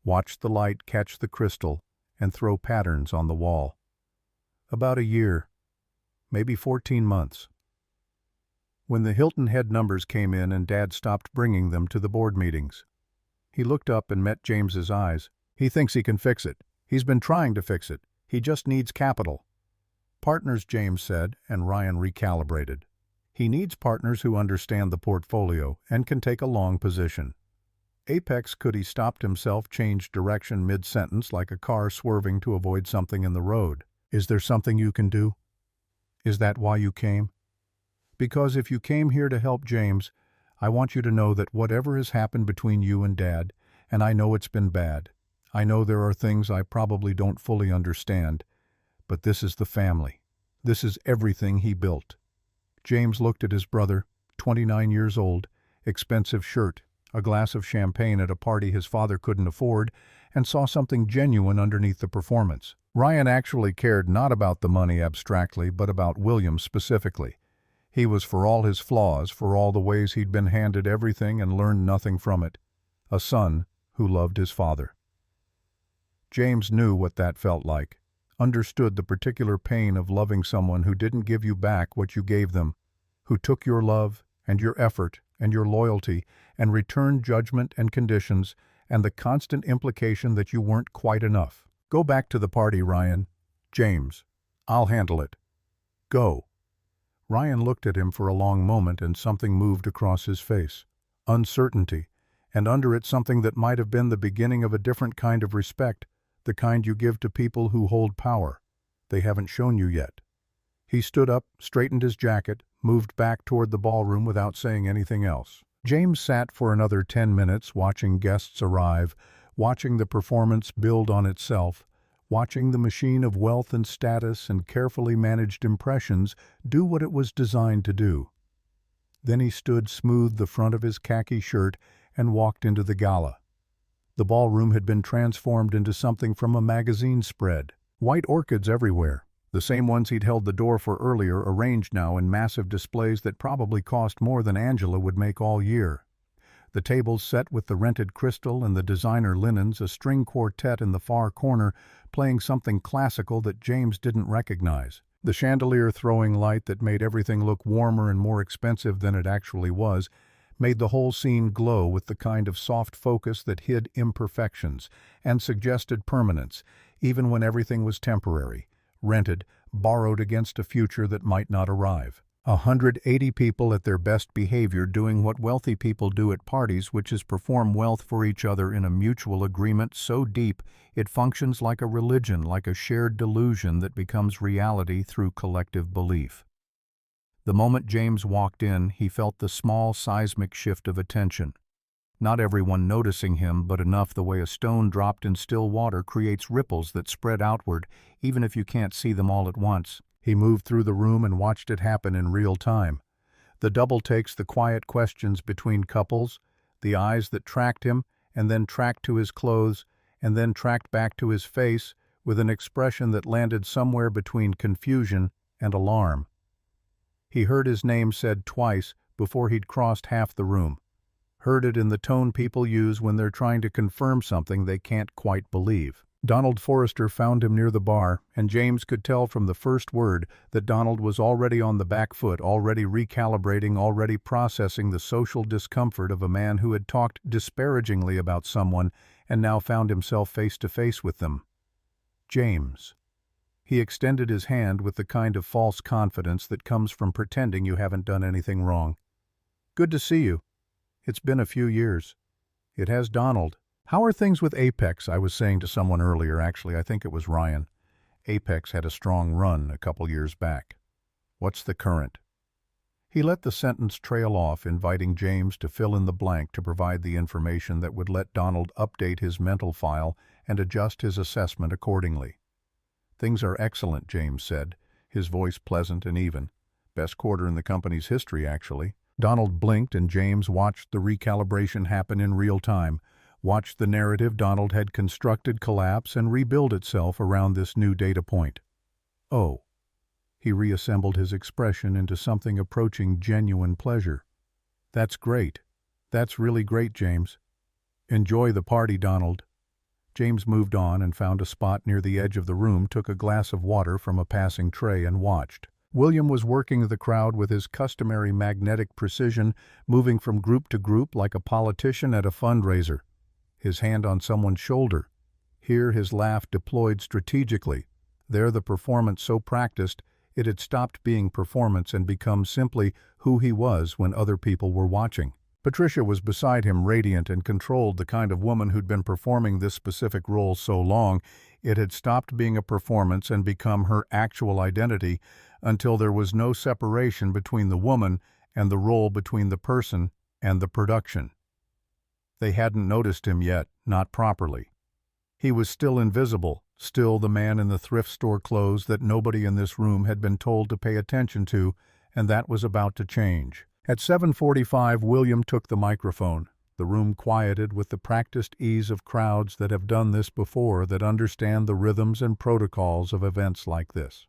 watched the light catch the crystal, and throw patterns on the wall. About a year, maybe 14 months. When the Hilton head numbers came in and Dad stopped bringing them to the board meetings, he looked up and met James's eyes. He thinks he can fix it. He's been trying to fix it. He just needs capital. Partners, James said, and Ryan recalibrated. He needs partners who understand the portfolio and can take a long position. Apex could he stopped himself, changed direction mid-sentence like a car swerving to avoid something in the road. Is there something you can do? Is that why you came? Because if you came here to help James, I want you to know that whatever has happened between you and Dad, and I know it's been bad, I know there are things I probably don't fully understand, but this is the family. This is everything he built. James looked at his brother, 29 years old, expensive shirt, a glass of champagne at a party his father couldn't afford, and saw something genuine underneath the performance. Ryan actually cared not about the money abstractly, but about William specifically. He was, for all his flaws, for all the ways he'd been handed everything and learned nothing from it, a son who loved his father. James knew what that felt like, understood the particular pain of loving someone who didn't give you back what you gave them, who took your love and your effort and your loyalty and returned judgment and conditions and the constant implication that you weren't quite enough. Go back to the party, Ryan. James, I'll handle it. Go. Ryan looked at him for a long moment and something moved across his face. Uncertainty, and under it something that might have been the beginning of a different kind of respect, the kind you give to people who hold power. They haven't shown you yet. He stood up, straightened his jacket, moved back toward the ballroom without saying anything else. James sat for another 10 minutes watching guests arrive, watching the performance build on itself, watching the machine of wealth and status and carefully managed impressions do what it was designed to do. Then he stood, smoothed the front of his khaki shirt, and walked into the gala. The ballroom had been transformed into something from a magazine spread. White orchids everywhere, the same ones he'd held the door for earlier, arranged now in massive displays that probably cost more than Angela would make all year. The tables set with the rented crystal and the designer linens, a string quartet in the far corner playing something classical that James didn't recognize. The chandelier throwing light that made everything look warmer and more expensive than it actually was, made the whole scene glow with the kind of soft focus that hid imperfections and suggested permanence, even when everything was temporary, rented, borrowed against a future that might not arrive. 180 people at their best behavior doing what wealthy people do at parties, which is perform wealth for each other in a mutual agreement so deep it functions like a religion, like a shared delusion that becomes reality through collective belief. The moment James walked in, he felt the small seismic shift of attention. Not everyone noticing him, but enough the way a stone dropped in still water creates ripples that spread outward, even if you can't see them all at once. He moved through the room and watched it happen in real time. The double takes, the quiet questions between couples, the eyes that tracked him and then tracked to his clothes and then tracked back to his face with an expression that landed somewhere between confusion and alarm. He heard his name said twice before he'd crossed half the room. Heard it in the tone people use when they're trying to confirm something they can't quite believe. Donald Forrester found him near the bar, and James could tell from the first word that Donald was already on the back foot, already recalibrating, already processing the social discomfort of a man who had talked disparagingly about someone and now found himself face to face with them. James. He extended his hand with the kind of false confidence that comes from pretending you haven't done anything wrong. "Good to see you. It's been a few years." "It has, Donald. How are things with Apex?" I was saying to someone earlier, actually, I think it was Ryan. Apex had a strong run a couple years back. "What's the current?" He let the sentence trail off, inviting James to fill in the blank to provide the information that would let Donald update his mental file and adjust his assessment accordingly. "Things are excellent," James said, his voice pleasant and even. "Best quarter in the company's history, actually." Donald blinked, and James watched the recalibration happen in real time, watched the narrative Donald had constructed collapse and rebuild itself around this new data point. "Oh." He reassembled his expression into something approaching genuine pleasure. "That's great. That's really great, James." "Enjoy the party, Donald." James moved on and found a spot near the edge of the room, took a glass of water from a passing tray, and watched. William was working the crowd with his customary magnetic precision, moving from group to group like a politician at a fundraiser. His hand on someone's shoulder. Here his laugh deployed strategically. There the performance so practiced, it had stopped being performance and become simply who he was when other people were watching. Patricia was beside him, radiant and controlled, the kind of woman who'd been performing this specific role so long, it had stopped being a performance and become her actual identity, until there was no separation between the woman and the role, between the person and the production. They hadn't noticed him yet, not properly. He was still invisible, still the man in the thrift store clothes that nobody in this room had been told to pay attention to, and that was about to change. At 7:45, William took the microphone. The room quieted with the practiced ease of crowds that have done this before, that understand the rhythms and protocols of events like this.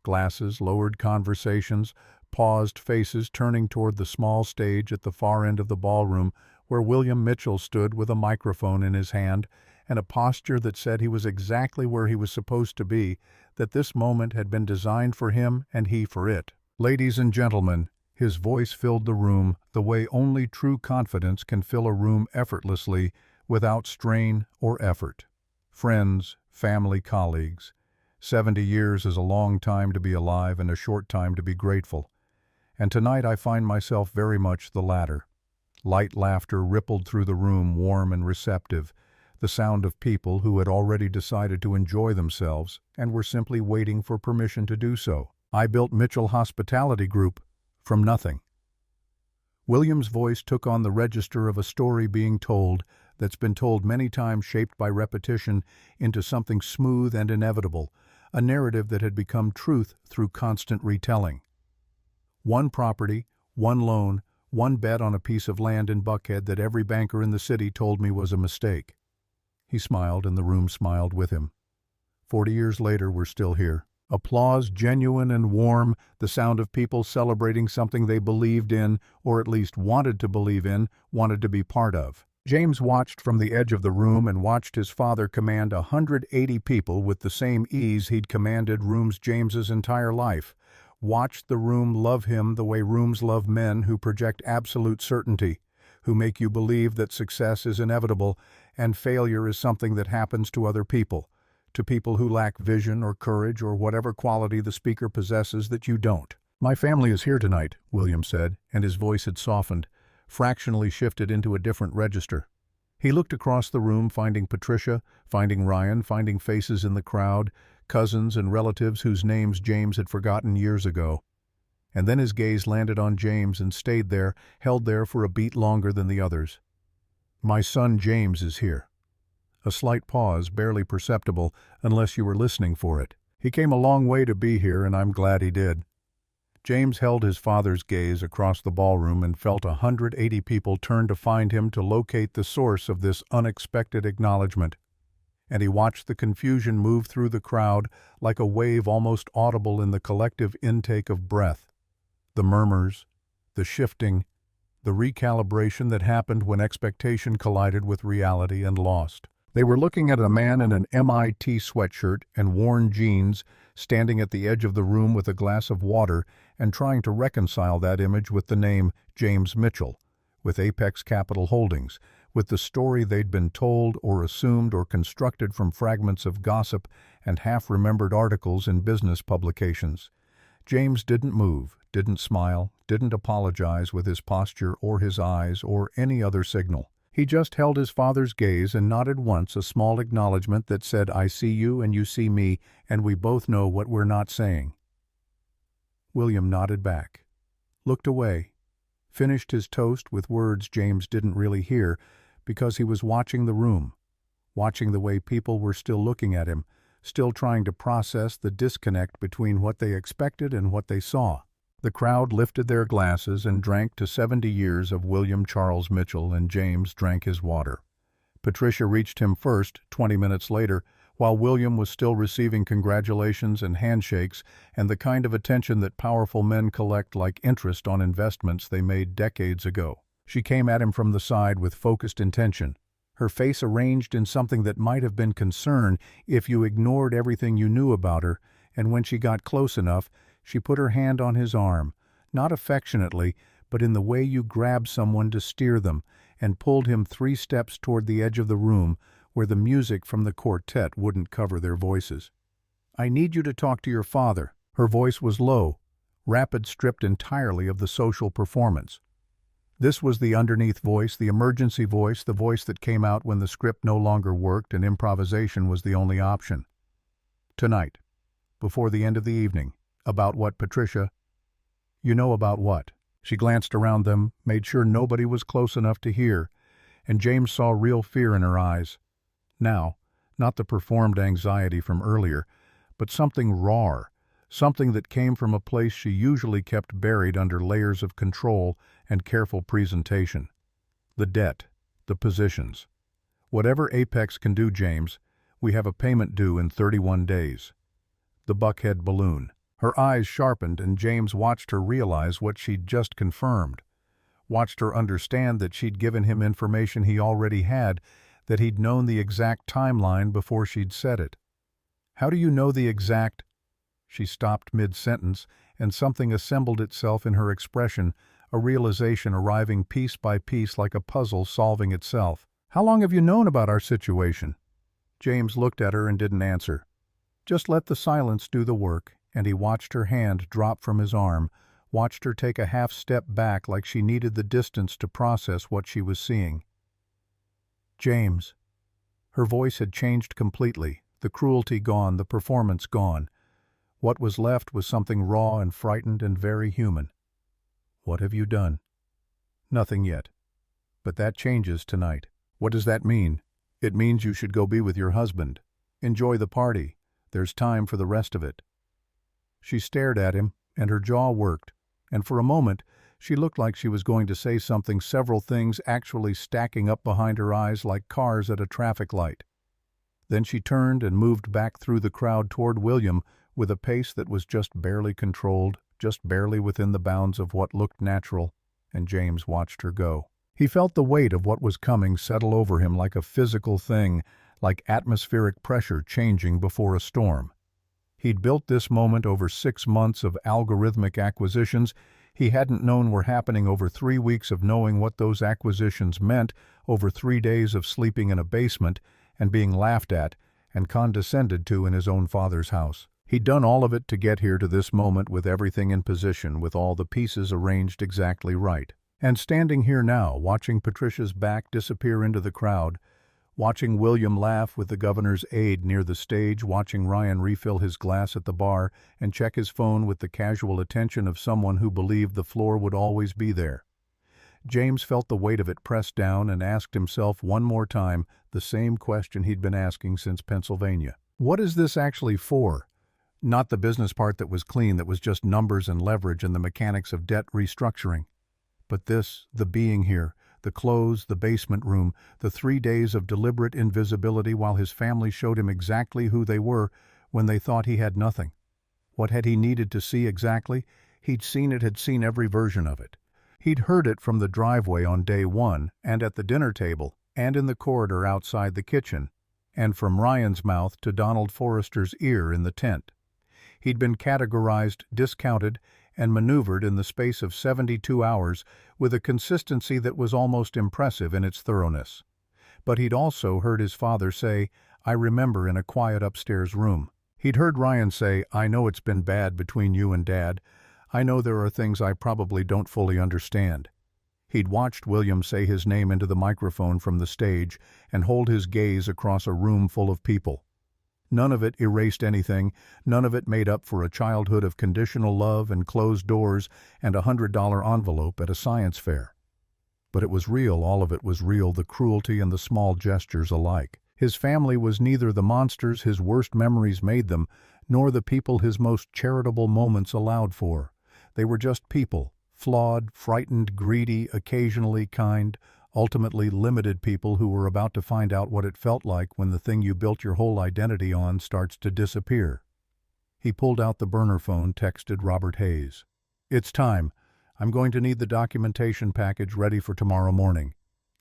Glasses, lowered conversations, paused faces turning toward the small stage at the far end of the ballroom where William Mitchell stood with a microphone in his hand and a posture that said he was exactly where he was supposed to be, that this moment had been designed for him and he for it. "Ladies and gentlemen," his voice filled the room the way only true confidence can fill a room effortlessly, without strain or effort. "Friends, family, colleagues, 70 years is a long time to be alive and a short time to be grateful. And tonight I find myself very much the latter." Light laughter rippled through the room, warm and receptive, the sound of people who had already decided to enjoy themselves and were simply waiting for permission to do so. "I built Mitchell Hospitality Group from nothing." William's voice took on the register of a story being told, that's been told many times, shaped by repetition, into something smooth and inevitable, a narrative that had become truth through constant retelling. One property, one loan, one bet on a piece of land in Buckhead that every banker in the city told me was a mistake. He smiled, and the room smiled with him. 40 years later, we're still here. Applause, genuine and warm, the sound of people celebrating something they believed in, or at least wanted to believe in, wanted to be part of. James watched from the edge of the room and watched his father command 180 people with the same ease he'd commanded rooms James's entire life. Watched the room love him the way rooms love men who project absolute certainty, who make you believe that success is inevitable and failure is something that happens to other people, to people who lack vision or courage or whatever quality the speaker possesses that you don't. "My family is here tonight," William said, and his voice had softened, fractionally shifted into a different register. He looked across the room, finding Patricia, finding Ryan, finding faces in the crowd, cousins and relatives whose names James had forgotten years ago. And then his gaze landed on James and stayed there, held there for a beat longer than the others. "My son James is here." A slight pause, barely perceptible, unless you were listening for it. "He came a long way to be here, and I'm glad he did." James held his father's gaze across the ballroom and felt 180 people turn to find him, to locate the source of this unexpected acknowledgement. And he watched the confusion move through the crowd like a wave almost audible in the collective intake of breath. The murmurs, the shifting, the recalibration that happened when expectation collided with reality and lost. They were looking at a man in an MIT sweatshirt and worn jeans, standing at the edge of the room with a glass of water and trying to reconcile that image with the name James Mitchell, with Apex Capital Holdings, with the story they'd been told or assumed or constructed from fragments of gossip and half-remembered articles in business publications. James didn't move, didn't smile, didn't apologize with his posture or his eyes or any other signal. He just held his father's gaze and nodded once, a small acknowledgement that said, "I see you and you see me, and we both know what we're not saying." William nodded back, looked away, finished his toast with words James didn't really hear because he was watching the room, watching the way people were still looking at him, still trying to process the disconnect between what they expected and what they saw. The crowd lifted their glasses and drank to 70 years of William Charles Mitchell, and James drank his water. Patricia reached him first, 20 minutes later, while William was still receiving congratulations and handshakes and the kind of attention that powerful men collect like interest on investments they made decades ago. She came at him from the side with focused intention, her face arranged in something that might have been concern if you ignored everything you knew about her, and when she got close enough, she put her hand on his arm, not affectionately, but in the way you grab someone to steer them, and pulled him 3 steps toward the edge of the room where the music from the quartet wouldn't cover their voices. "I need you to talk to your father." Her voice was low, rapid, stripped entirely of the social performance. This was the underneath voice, the emergency voice, the voice that came out when the script no longer worked and improvisation was the only option. "Tonight, before the end of the evening." "About what, Patricia?" "You know about what?" She glanced around them, made sure nobody was close enough to hear, and James saw real fear in her eyes. Now, not the performed anxiety from earlier, but something raw, something that came from a place she usually kept buried under layers of control and careful presentation. The debt, the positions. "Whatever Apex can do, James, we have a payment due in 31 days. The Buckhead balloon." Her eyes sharpened, and James watched her realize what she'd just confirmed. Watched her understand that she'd given him information he already had, that he'd known the exact timeline before she'd said it. "How do you know the exact—" She stopped mid-sentence, and something assembled itself in her expression, a realization arriving piece by piece like a puzzle solving itself. "How long have you known about our situation?" James looked at her and didn't answer. Just let the silence do the work, and he watched her hand drop from his arm, watched her take a half step back like she needed the distance to process what she was seeing. "James." Her voice had changed completely, the cruelty gone, the performance gone. What was left was something raw and frightened and very human. "What have you done?" "Nothing yet. But that changes tonight." "What does that mean?" "It means you should go be with your husband. Enjoy the party. There's time for the rest of it." She stared at him, and her jaw worked, and for a moment she looked like she was going to say something, several things actually stacking up behind her eyes like cars at a traffic light. Then she turned and moved back through the crowd toward William with a pace that was just barely controlled, just barely within the bounds of what looked natural, and James watched her go. He felt the weight of what was coming settle over him like a physical thing, like atmospheric pressure changing before a storm. He'd built this moment over 6 months of algorithmic acquisitions he hadn't known were happening, over 3 weeks of knowing what those acquisitions meant, over 3 days of sleeping in a basement and being laughed at and condescended to in his own father's house. He'd done all of it to get here to this moment with everything in position, with all the pieces arranged exactly right. And standing here now, watching Patricia's back disappear into the crowd, watching William laugh with the governor's aide near the stage, watching Ryan refill his glass at the bar and check his phone with the casual attention of someone who believed the floor would always be there. James felt the weight of it pressed down and asked himself one more time the same question he'd been asking since Pennsylvania. What is this actually for? Not the business part that was clean, that was just numbers and leverage and the mechanics of debt restructuring. But this, the being here, the clothes, the basement room, the 3 days of deliberate invisibility while his family showed him exactly who they were when they thought he had nothing. What had he needed to see exactly? He'd seen it, had seen every version of it. He'd heard it from the driveway on day 1, and at the dinner table, and in the corridor outside the kitchen, and from Ryan's mouth to Donald Forrester's ear in the tent. He'd been categorized, discounted, and maneuvered in the space of 72 hours with a consistency that was almost impressive in its thoroughness. But he'd also heard his father say, "I remember," in a quiet upstairs room. He'd heard Ryan say, "I know it's been bad between you and Dad. I know there are things I probably don't fully understand." He'd watched William say his name into the microphone from the stage and hold his gaze across a room full of people. None of it erased anything, none of it made up for a childhood of conditional love and closed doors and a $100 envelope at a science fair. But it was real, all of it was real, the cruelty and the small gestures alike. His family was neither the monsters his worst memories made them, nor the people his most charitable moments allowed for. They were just people, flawed, frightened, greedy, occasionally kind, ultimately limited people who were about to find out what it felt like when the thing you built your whole identity on starts to disappear. He pulled out the burner phone, texted Robert Hayes. "It's time. I'm going to need the documentation package ready for tomorrow morning.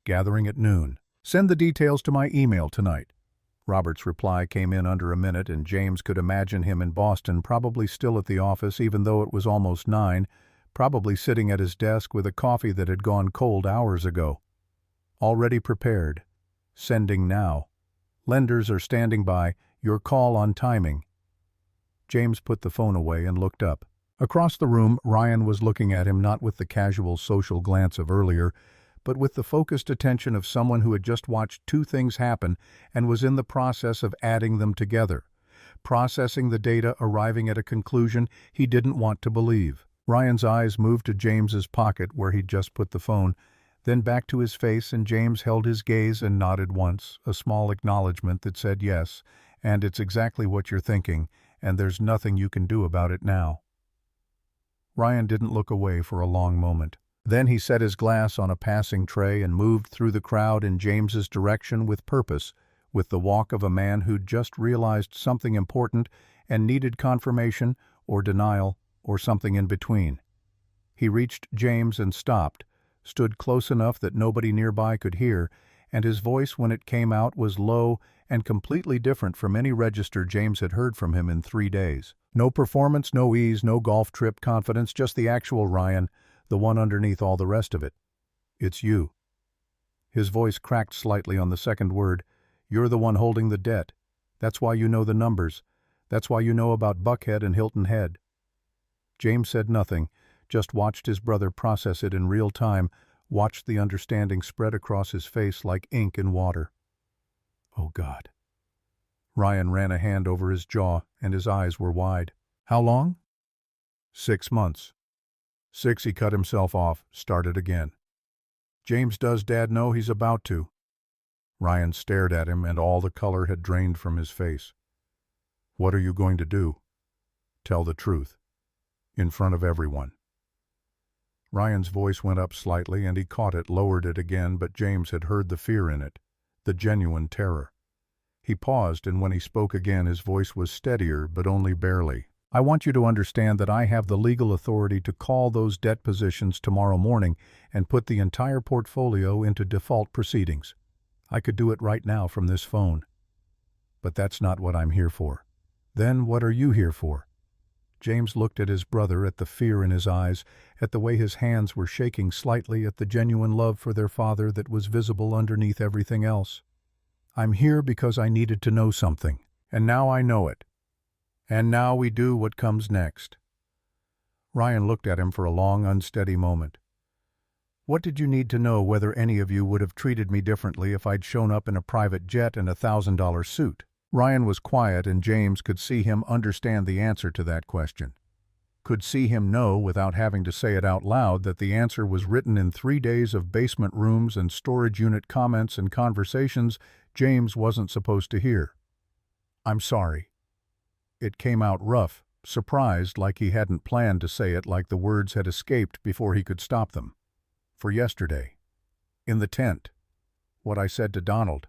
Gathering at noon. Send the details to my email tonight." Robert's reply came in under a minute, and James could imagine him in Boston, probably still at the office even though it was almost 9, probably sitting at his desk with a coffee that had gone cold hours ago. Already prepared. Sending now. Lenders are standing by. Your call on timing. James put the phone away and looked up. Across the room, Ryan was looking at him, not with the casual social glance of earlier, but with the focused attention of someone who had just watched two things happen and was in the process of adding them together, processing the data, arriving at a conclusion he didn't want to believe. Ryan's eyes moved to James's pocket where he'd just put the phone, then back to his face, and James held his gaze and nodded once, a small acknowledgement that said yes, and it's exactly what you're thinking, and there's nothing you can do about it now. Ryan didn't look away for a long moment. Then he set his glass on a passing tray and moved through the crowd in James's direction with purpose, with the walk of a man who'd just realized something important and needed confirmation or denial or something in between. He reached James and stopped, stood close enough that nobody nearby could hear, and his voice when it came out was low and completely different from any register James had heard from him in 3 days. No performance, no ease, no golf trip confidence, just the actual Ryan, the one underneath all the rest of it. "It's you." His voice cracked slightly on the second word. "You're the one holding the debt. That's why you know the numbers. That's why you know about Buckhead and Hilton Head." James said nothing, just watched his brother process it in real time, watched the understanding spread across his face like ink in water. "Oh, God." Ryan ran a hand over his jaw, and his eyes were wide. "How long?" 6 months. 6, he cut himself off, started again. "James, does Dad know he's about to?" Ryan stared at him, and all the color had drained from his face. "What are you going to do?" "Tell the truth. In front of everyone." Ryan's voice went up slightly, and he caught it, lowered it again, but James had heard the fear in it, the genuine terror. He paused, and when he spoke again his voice was steadier, but only barely. "I want you to understand that I have the legal authority to call those debt positions tomorrow morning and put the entire portfolio into default proceedings. I could do it right now from this phone. But that's not what I'm here for." "Then what are you here for?" James looked at his brother, at the fear in his eyes, at the way his hands were shaking slightly, at the genuine love for their father that was visible underneath everything else. "I'm here because I needed to know something, and now I know it. And now we do what comes next." Ryan looked at him for a long, unsteady moment. "What did you need to know? Whether any of you would have treated me differently if I'd shown up in a private jet and a $1,000 suit?" Ryan was quiet, and James could see him understand the answer to that question. Could see him know, without having to say it out loud, that the answer was written in 3 days of basement rooms and storage unit comments and conversations James wasn't supposed to hear. "I'm sorry." It came out rough, surprised, like he hadn't planned to say it, like the words had escaped before he could stop them. "For yesterday. In the tent. What I said to Donald.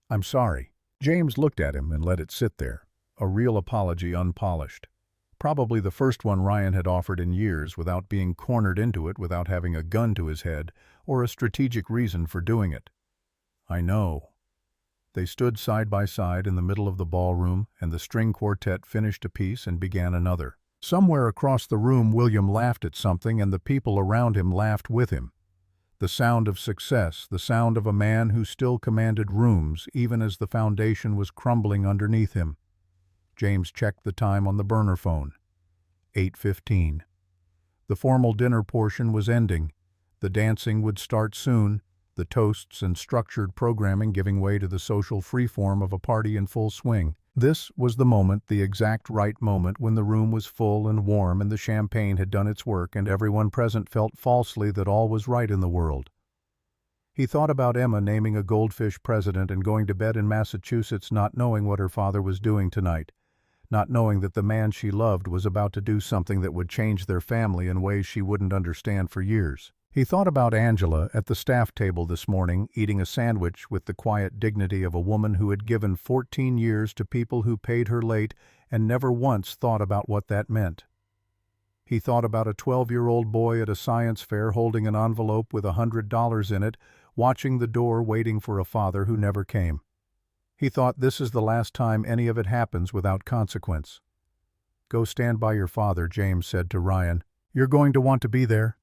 I'm sorry." James looked at him and let it sit there, a real apology unpolished. Probably the first one Ryan had offered in years, without being cornered into it, without having a gun to his head, or a strategic reason for doing it. "I know." They stood side by side in the middle of the ballroom, and the string quartet finished a piece and began another. Somewhere across the room, William laughed at something, and the people around him laughed with him. The sound of success, the sound of a man who still commanded rooms, even as the foundation was crumbling underneath him. James checked the time on the burner phone. 8:15. The formal dinner portion was ending. The dancing would start soon, the toasts and structured programming giving way to the social freeform of a party in full swing. This was the moment, the exact right moment, when the room was full and warm and the champagne had done its work and everyone present felt falsely that all was right in the world. He thought about Emma naming a goldfish president and going to bed in Massachusetts not knowing what her father was doing tonight, not knowing that the man she loved was about to do something that would change their family in ways she wouldn't understand for years. He thought about Angela at the staff table this morning, eating a sandwich with the quiet dignity of a woman who had given 14 years to people who paid her late and never once thought about what that meant. He thought about a 12-year-old boy at a science fair holding an envelope with $100 in it, watching the door waiting for a father who never came. He thought, this is the last time any of it happens without consequence. "Go stand by your father," James said to Ryan. "You're going to want to be there."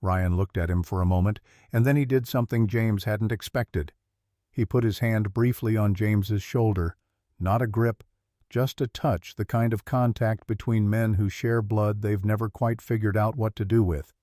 Ryan looked at him for a moment, and then he did something James hadn't expected. He put his hand briefly on James's shoulder. Not a grip, just a touch, the kind of contact between men who share blood they've never quite figured out what to do with.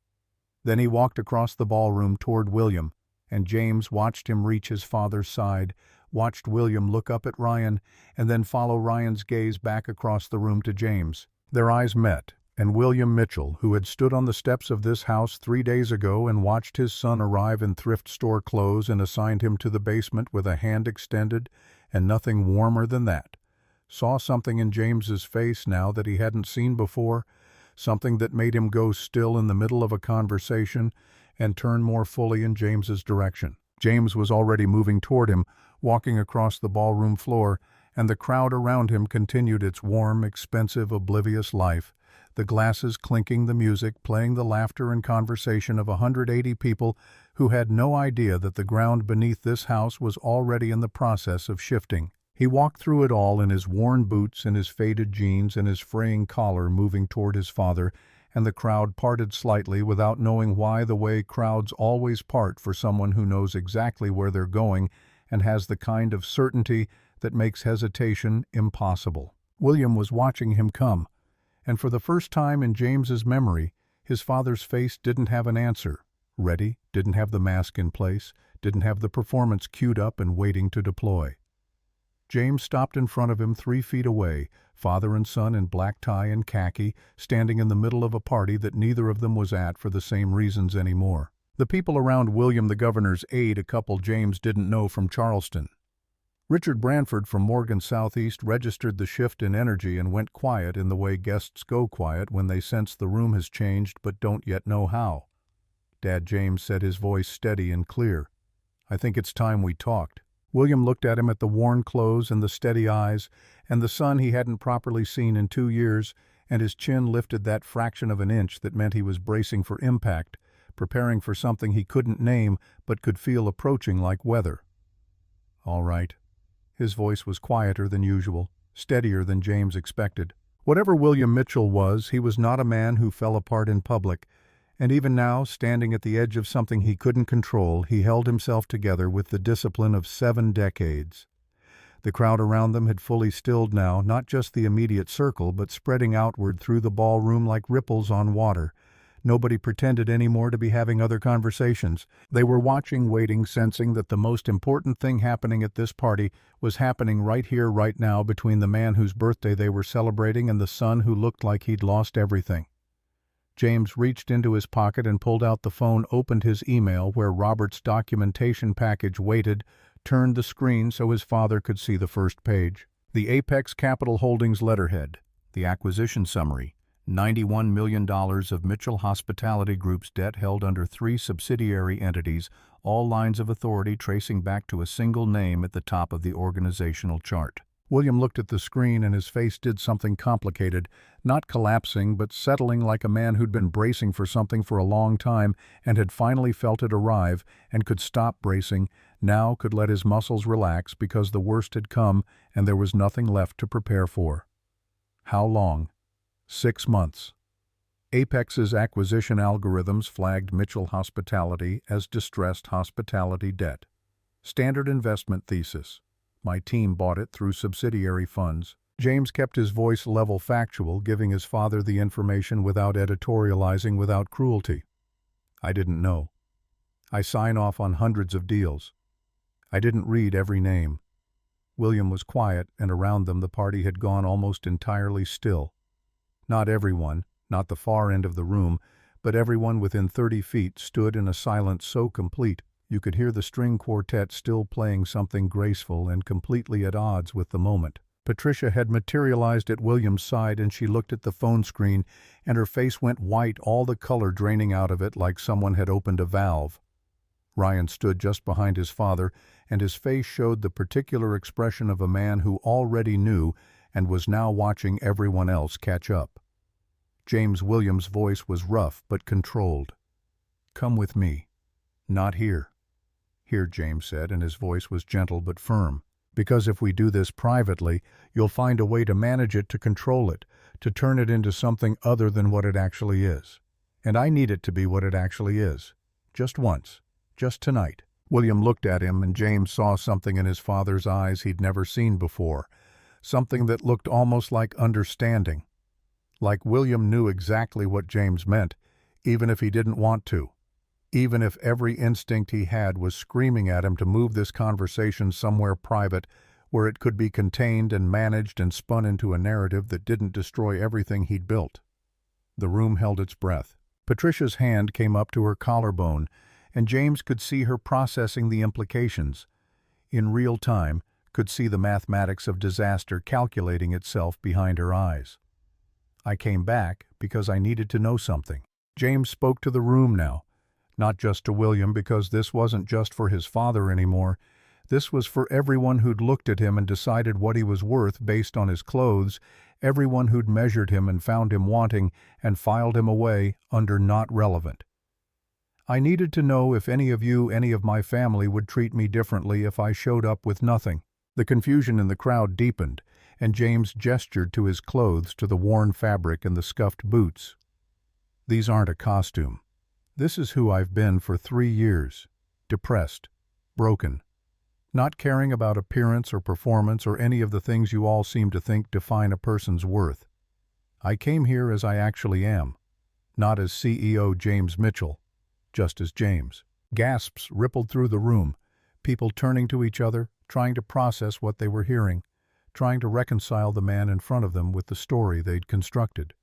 Then he walked across the ballroom toward William, and James watched him reach his father's side, watched William look up at Ryan, and then follow Ryan's gaze back across the room to James. Their eyes met, and William Mitchell, who had stood on the steps of this house 3 days ago and watched his son arrive in thrift store clothes and assigned him to the basement with a hand extended and nothing warmer than that, saw something in James's face now that he hadn't seen before, something that made him go still in the middle of a conversation and turn more fully in James's direction. James was already moving toward him, walking across the ballroom floor, and the crowd around him continued its warm, expensive, oblivious life, the glasses clinking, the music, playing, the laughter and conversation of 180 people who had no idea that the ground beneath this house was already in the process of shifting. He walked through it all in his worn boots and his faded jeans and his fraying collar, moving toward his father, and the crowd parted slightly without knowing why, the way crowds always part for someone who knows exactly where they're going and has the kind of certainty that makes hesitation impossible. William was watching him come, and for the first time in James's memory, his father's face didn't have an answer. Ready, didn't have the mask in place, didn't have the performance queued up and waiting to deploy. James stopped in front of him 3 feet away, father and son in black tie and khaki, standing in the middle of a party that neither of them was at for the same reasons anymore. The people around William, the governor's aide, a couple James didn't know from Charleston. Richard Branford from Morgan Southeast registered the shift in energy and went quiet in the way guests go quiet when they sense the room has changed but don't yet know how. Dad James said, his voice steady and clear. "I think it's time we talked." William looked at him, at the worn clothes and the steady eyes, and the son he hadn't properly seen in 2 years, and his chin lifted that fraction of an inch that meant he was bracing for impact, preparing for something he couldn't name but could feel approaching like weather. "All right." His voice was quieter than usual, steadier than James expected. Whatever William Mitchell was, he was not a man who fell apart in public, and even now, standing at the edge of something he couldn't control, he held himself together with the discipline of 7 decades. The crowd around them had fully stilled now, not just the immediate circle, but spreading outward through the ballroom like ripples on water. Nobody pretended anymore to be having other conversations. They were watching, waiting, sensing that the most important thing happening at this party was happening right here, right now, between the man whose birthday they were celebrating and the son who looked like he'd lost everything. James reached into his pocket and pulled out the phone, opened his email where Robert's documentation package waited, turned the screen so his father could see the first page. The Apex Capital Holdings letterhead, the acquisition summary, $91 million of Mitchell Hospitality Group's debt held under 3 subsidiary entities, all lines of authority tracing back to a single name at the top of the organizational chart. William looked at the screen and his face did something complicated, not collapsing but settling like a man who'd been bracing for something for a long time and had finally felt it arrive and could stop bracing, now could let his muscles relax because the worst had come and there was nothing left to prepare for. How long? 6 months. Apex's acquisition algorithms flagged Mitchell Hospitality as distressed hospitality debt. Standard investment thesis. My team bought it through subsidiary funds. James kept his voice level factual, giving his father the information without editorializing, without cruelty. I didn't know. I sign off on hundreds of deals. I didn't read every name. William was quiet, and around them the party had gone almost entirely still. Not everyone, not the far end of the room, but everyone within 30 feet stood in a silence so complete you could hear the string quartet still playing something graceful and completely at odds with the moment. Patricia had materialized at William's side, and she looked at the phone screen, and her face went white, all the color draining out of it like someone had opened a valve. Ryan stood just behind his father, and his face showed the particular expression of a man who already knew and was now watching everyone else catch up. James Williams' voice was rough but controlled. "Come with me." "Not here." "Here," James said, and his voice was gentle but firm. "Because if we do this privately, you'll find a way to manage it, to control it, to turn it into something other than what it actually is. And I need it to be what it actually is. Just once. Just tonight." William looked at him, and James saw something in his father's eyes he'd never seen before. Something that looked almost like understanding. Like William knew exactly what James meant, even if he didn't want to. Even if every instinct he had was screaming at him to move this conversation somewhere private, where it could be contained and managed and spun into a narrative that didn't destroy everything he'd built. The room held its breath. Patricia's hand came up to her collarbone, and James could see her processing the implications. In real time, could see the mathematics of disaster calculating itself behind her eyes. "I came back because I needed to know something." James spoke to the room now. Not just to William, because this wasn't just for his father anymore. This was for everyone who'd looked at him and decided what he was worth based on his clothes, everyone who'd measured him and found him wanting and filed him away under not relevant. "I needed to know if any of you, any of my family, would treat me differently if I showed up with nothing." The confusion in the crowd deepened, and James gestured to his clothes, to the worn fabric and the scuffed boots. "These aren't a costume. This is who I've been for 3 years. Depressed. Broken. Not caring about appearance or performance or any of the things you all seem to think define a person's worth. I came here as I actually am. Not as CEO James Mitchell. Just as James." Gasps rippled through the room, people turning to each other, trying to process what they were hearing, trying to reconcile the man in front of them with the story they'd constructed.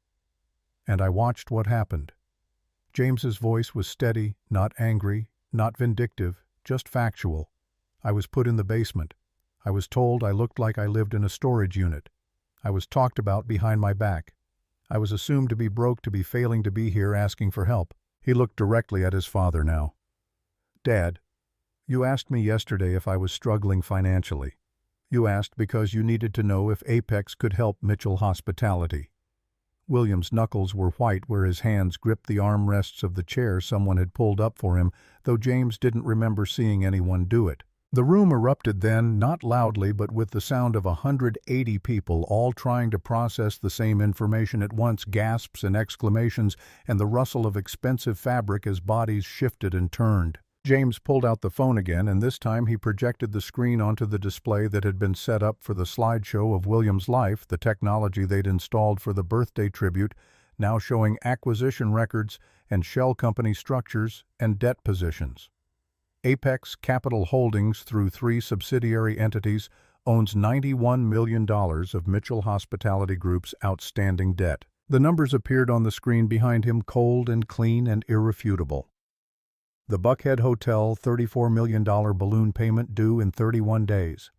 And I watched what happened. James's voice was steady, not angry, not vindictive, just factual. "I was put in the basement. I was told I looked like I lived in a storage unit. I was talked about behind my back. I was assumed to be broke, to be failing to be here asking for help." He looked directly at his father now. "Dad, you asked me yesterday if I was struggling financially. You asked because you needed to know if Apex could help Mitchell Hospitality." William's knuckles were white where his hands gripped the armrests of the chair someone had pulled up for him, though James didn't remember seeing anyone do it. The room erupted then, not loudly, but with the sound of 180 people all trying to process the same information at once, gasps and exclamations, and the rustle of expensive fabric as bodies shifted and turned. James pulled out the phone again, and this time he projected the screen onto the display that had been set up for the slideshow of William's life, the technology they'd installed for the birthday tribute, now showing acquisition records and shell company structures and debt positions. Apex Capital Holdings, through 3 subsidiary entities, owns $91 million of Mitchell Hospitality Group's outstanding debt. The numbers appeared on the screen behind him, cold and clean and irrefutable. The Buckhead Hotel, $34 million balloon payment due in 31 days.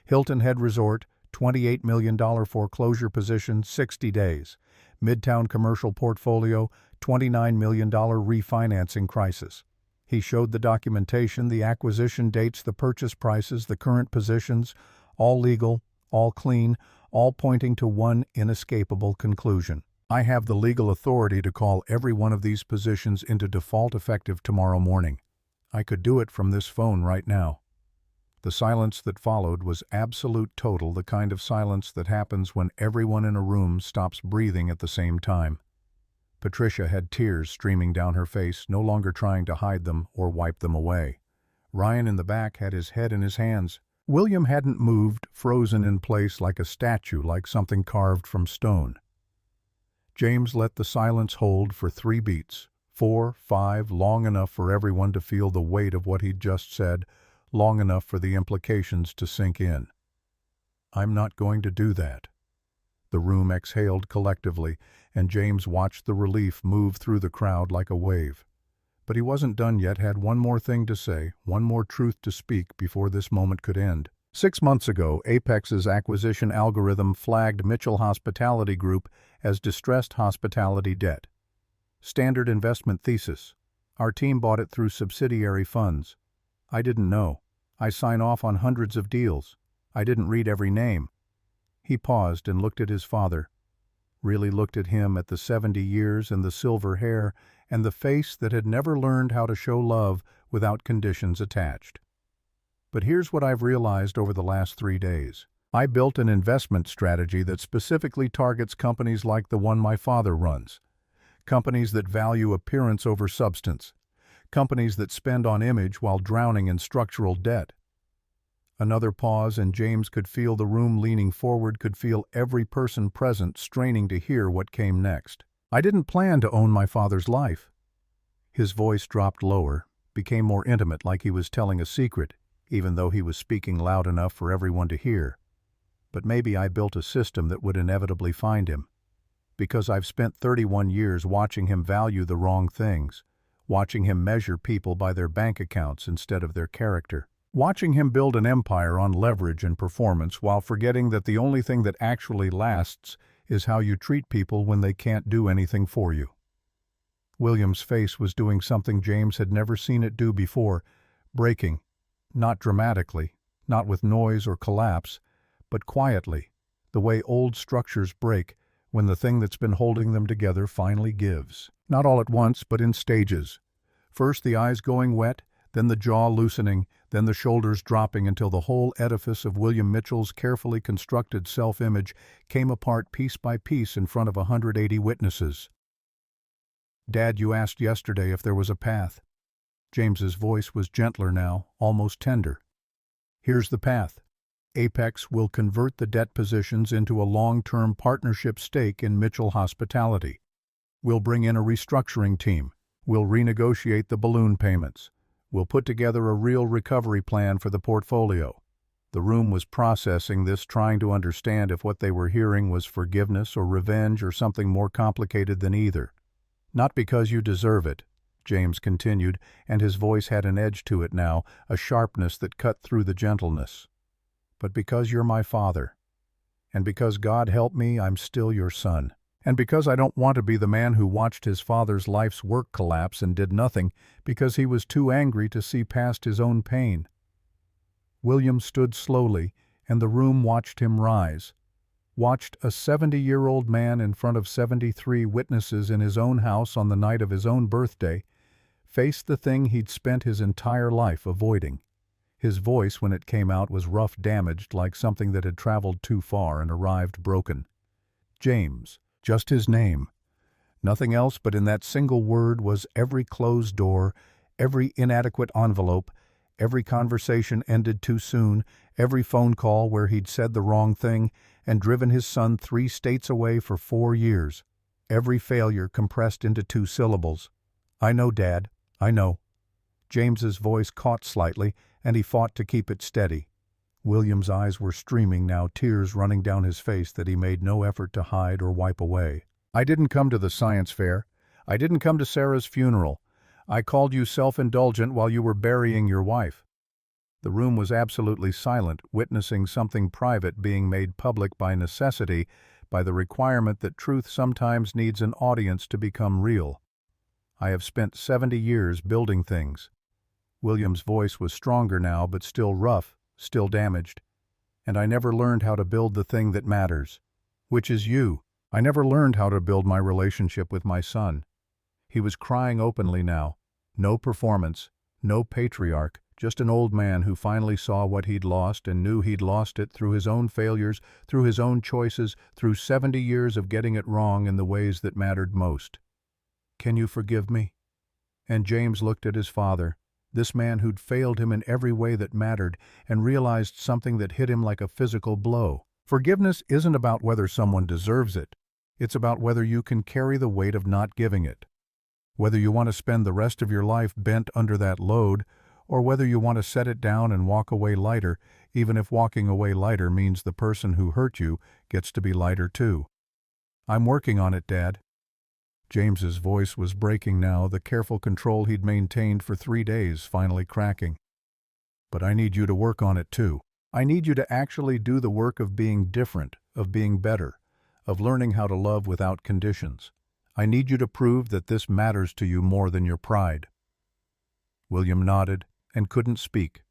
Hilton Head Resort, $28 million foreclosure position, 60 days. Midtown Commercial Portfolio, $29 million refinancing crisis. He showed the documentation, the acquisition dates, the purchase prices, the current positions, all legal, all clean, all pointing to one inescapable conclusion. "I have the legal authority to call every one of these positions into default effective tomorrow morning. I could do it from this phone right now." The silence that followed was absolute total, the kind of silence that happens when everyone in a room stops breathing at the same time. Patricia had tears streaming down her face, no longer trying to hide them or wipe them away. Ryan in the back had his head in his hands. William hadn't moved, frozen in place like a statue, like something carved from stone. James let the silence hold for 3 beats, 4, 5, long enough for everyone to feel the weight of what he'd just said, long enough for the implications to sink in. "I'm not going to do that." The room exhaled collectively, and James watched the relief move through the crowd like a wave. But he wasn't done yet, had one more thing to say, one more truth to speak before this moment could end. 6 months ago, Apex's acquisition algorithm flagged Mitchell Hospitality Group as distressed hospitality debt. Standard investment thesis. Our team bought it through subsidiary funds. I didn't know. I sign off on hundreds of deals. I didn't read every name. He paused and looked at his father. Really looked at him, at the 70 years and the silver hair and the face that had never learned how to show love without conditions attached. But here's what I've realized over the last 3 days. I built an investment strategy that specifically targets companies like the one my father runs. Companies that value appearance over substance. Companies that spend on image while drowning in structural debt. Another pause, and James could feel the room leaning forward, could feel every person present straining to hear what came next. I didn't plan to own my father's life. His voice dropped lower, became more intimate, like he was telling a secret, even though he was speaking loud enough for everyone to hear. But maybe I built a system that would inevitably find him. Because I've spent 31 years watching him value the wrong things, watching him measure people by their bank accounts instead of their character. Watching him build an empire on leverage and performance while forgetting that the only thing that actually lasts is how you treat people when they can't do anything for you. William's face was doing something James had never seen it do before, breaking, not dramatically, not with noise or collapse, but quietly, the way old structures break when the thing that's been holding them together finally gives. Not all at once, but in stages. First the eyes going wet, then the jaw loosening, then the shoulders dropping until the whole edifice of William Mitchell's carefully constructed self-image came apart piece by piece in front of 180 witnesses. "Dad, you asked yesterday if there was a path." James's voice was gentler now, almost tender. "Here's the path. Apex will convert the debt positions into a long-term partnership stake in Mitchell Hospitality. We'll bring in a restructuring team. We'll renegotiate the balloon payments. We'll put together a real recovery plan for the portfolio." The room was processing this, trying to understand if what they were hearing was forgiveness or revenge or something more complicated than either. "Not because you deserve it," James continued, and his voice had an edge to it now, a sharpness that cut through the gentleness. "But because you're my father. And because, God help me, I'm still your son. And because I don't want to be the man who watched his father's life's work collapse and did nothing because he was too angry to see past his own pain." William stood slowly, and the room watched him rise. Watched a 70-year-old man in front of 73 witnesses in his own house on the night of his own birthday face the thing he'd spent his entire life avoiding. His voice, when it came out, was rough, damaged, like something that had traveled too far and arrived broken. James. Just his name. Nothing else, but in that single word was every closed door, every inadequate envelope, every conversation ended too soon, every phone call where he'd said the wrong thing and driven his son 3 states away for 4 years, every failure compressed into 2 syllables. "I know, Dad, I know." James's voice caught slightly, and he fought to keep it steady. William's eyes were streaming now, tears running down his face that he made no effort to hide or wipe away. "I didn't come to the science fair. I didn't come to Sarah's funeral. I called you self-indulgent while you were burying your wife." The room was absolutely silent, witnessing something private being made public by necessity, by the requirement that truth sometimes needs an audience to become real. "I have spent 70 years building things." William's voice was stronger now, but still rough, still damaged. "And I never learned how to build the thing that matters, which is you. I never learned how to build my relationship with my son." He was crying openly now. No performance, no patriarch, just an old man who finally saw what he'd lost and knew he'd lost it through his own failures, through his own choices, through 70 years of getting it wrong in the ways that mattered most. "Can you forgive me?" And James looked at his father, this man who'd failed him in every way that mattered, and realized something that hit him like a physical blow. Forgiveness isn't about whether someone deserves it. It's about whether you can carry the weight of not giving it. Whether you want to spend the rest of your life bent under that load, or whether you want to set it down and walk away lighter, even if walking away lighter means the person who hurt you gets to be lighter too. "I'm working on it, Dad." James's voice was breaking now, the careful control he'd maintained for 3 days finally cracking. "But I need you to work on it too. I need you to actually do the work of being different, of being better, of learning how to love without conditions. I need you to prove that this matters to you more than your pride." William nodded and couldn't speak,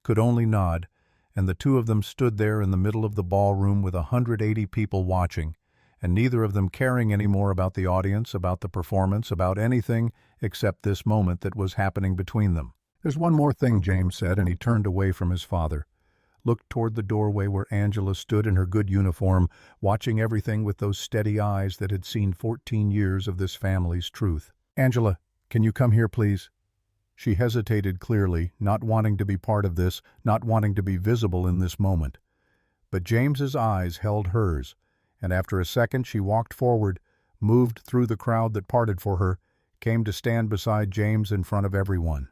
could only nod, and the two of them stood there in the middle of the ballroom with 180 people watching, and neither of them caring any more about the audience, about the performance, about anything except this moment that was happening between them. "There's one more thing," James said, and he turned away from his father, looked toward the doorway where Angela stood in her good uniform, watching everything with those steady eyes that had seen 14 years of this family's truth. "Angela, can you come here, please?" She hesitated clearly, not wanting to be part of this, not wanting to be visible in this moment. But James's eyes held hers, and after a second she walked forward, moved through the crowd that parted for her, came to stand beside James in front of everyone.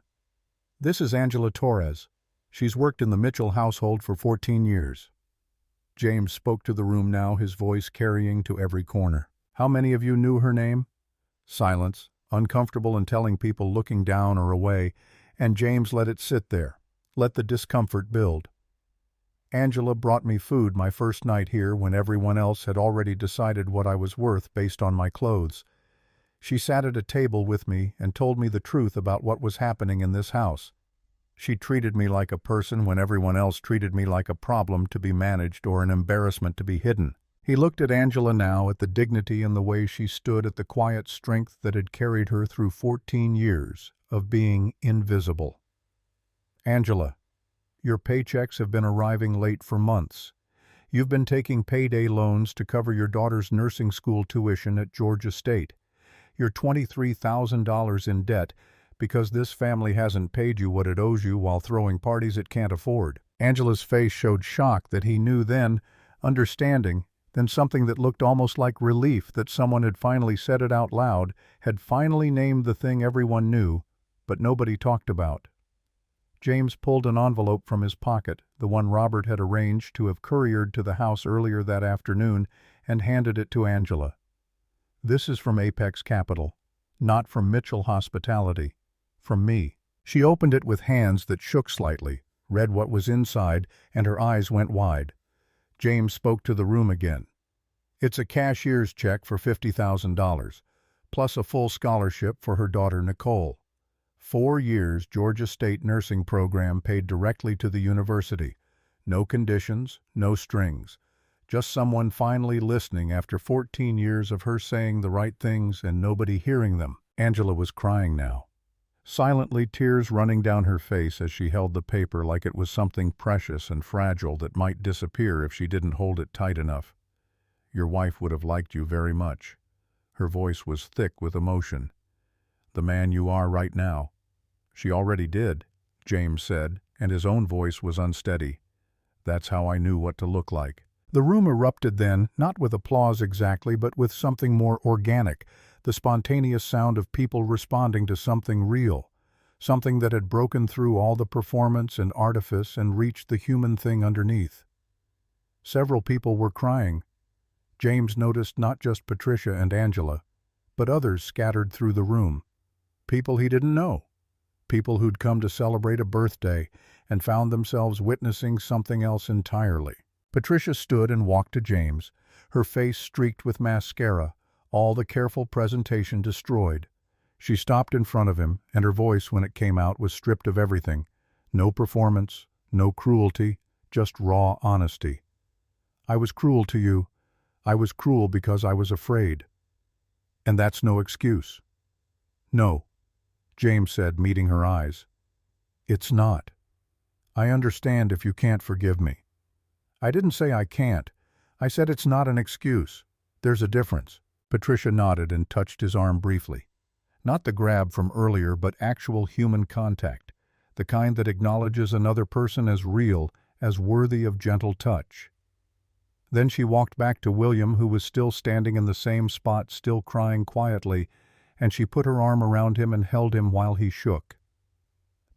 "This is Angela Torres. She's worked in the Mitchell household for 14 years. James spoke to the room now, his voice carrying to every corner. "How many of you knew her name?" Silence, uncomfortable and telling people looking down or away, and James let it sit there, let the discomfort build. "Angela brought me food my first night here when everyone else had already decided what I was worth based on my clothes. She sat at a table with me and told me the truth about what was happening in this house. She treated me like a person when everyone else treated me like a problem to be managed or an embarrassment to be hidden." He looked at Angela now, at the dignity and the way she stood, at the quiet strength that had carried her through 14 years of being invisible. "Angela, your paychecks have been arriving late for months. You've been taking payday loans to cover your daughter's nursing school tuition at Georgia State. You're $23,000 in debt because this family hasn't paid you what it owes you while throwing parties it can't afford." Angela's face showed shock that he knew then, understanding, then something that looked almost like relief that someone had finally said it out loud, had finally named the thing everyone knew, but nobody talked about. James pulled an envelope from his pocket, the one Robert had arranged to have couriered to the house earlier that afternoon, and handed it to Angela. "This is from Apex Capital, not from Mitchell Hospitality, from me." She opened it with hands that shook slightly, read what was inside, and her eyes went wide. James spoke to the room again. "It's a cashier's check for $50,000, plus a full scholarship for her daughter Nicole. 4 years Georgia State nursing program paid directly to the university. No conditions, no strings. Just someone finally listening after 14 years of her saying the right things and nobody hearing them." Angela was crying now, silently, tears running down her face as she held the paper like it was something precious and fragile that might disappear if she didn't hold it tight enough. "Your wife would have liked you very much." Her voice was thick with emotion. "The man you are right now." "She already did," James said, and his own voice was unsteady. "That's how I knew what to look like." The room erupted then, not with applause exactly, but with something more organic, the spontaneous sound of people responding to something real, something that had broken through all the performance and artifice and reached the human thing underneath. Several people were crying. James noticed not just Patricia and Angela, but others scattered through the room. People he didn't know. People who'd come to celebrate a birthday and found themselves witnessing something else entirely. Patricia stood and walked to James, her face streaked with mascara, all the careful presentation destroyed. She stopped in front of him, and her voice, when it came out, was stripped of everything. No performance, no cruelty, just raw honesty. "I was cruel to you. I was cruel because I was afraid. And that's no excuse." "No," James said, meeting her eyes. "It's not." I understand if you can't forgive me. I didn't say I can't. I said it's not an excuse. There's a difference. Patricia nodded and touched his arm briefly. Not the grab from earlier, but actual human contact, the kind that acknowledges another person as real, as worthy of gentle touch. Then she walked back to William, who was still standing in the same spot, still crying quietly, and she put her arm around him and held him while he shook.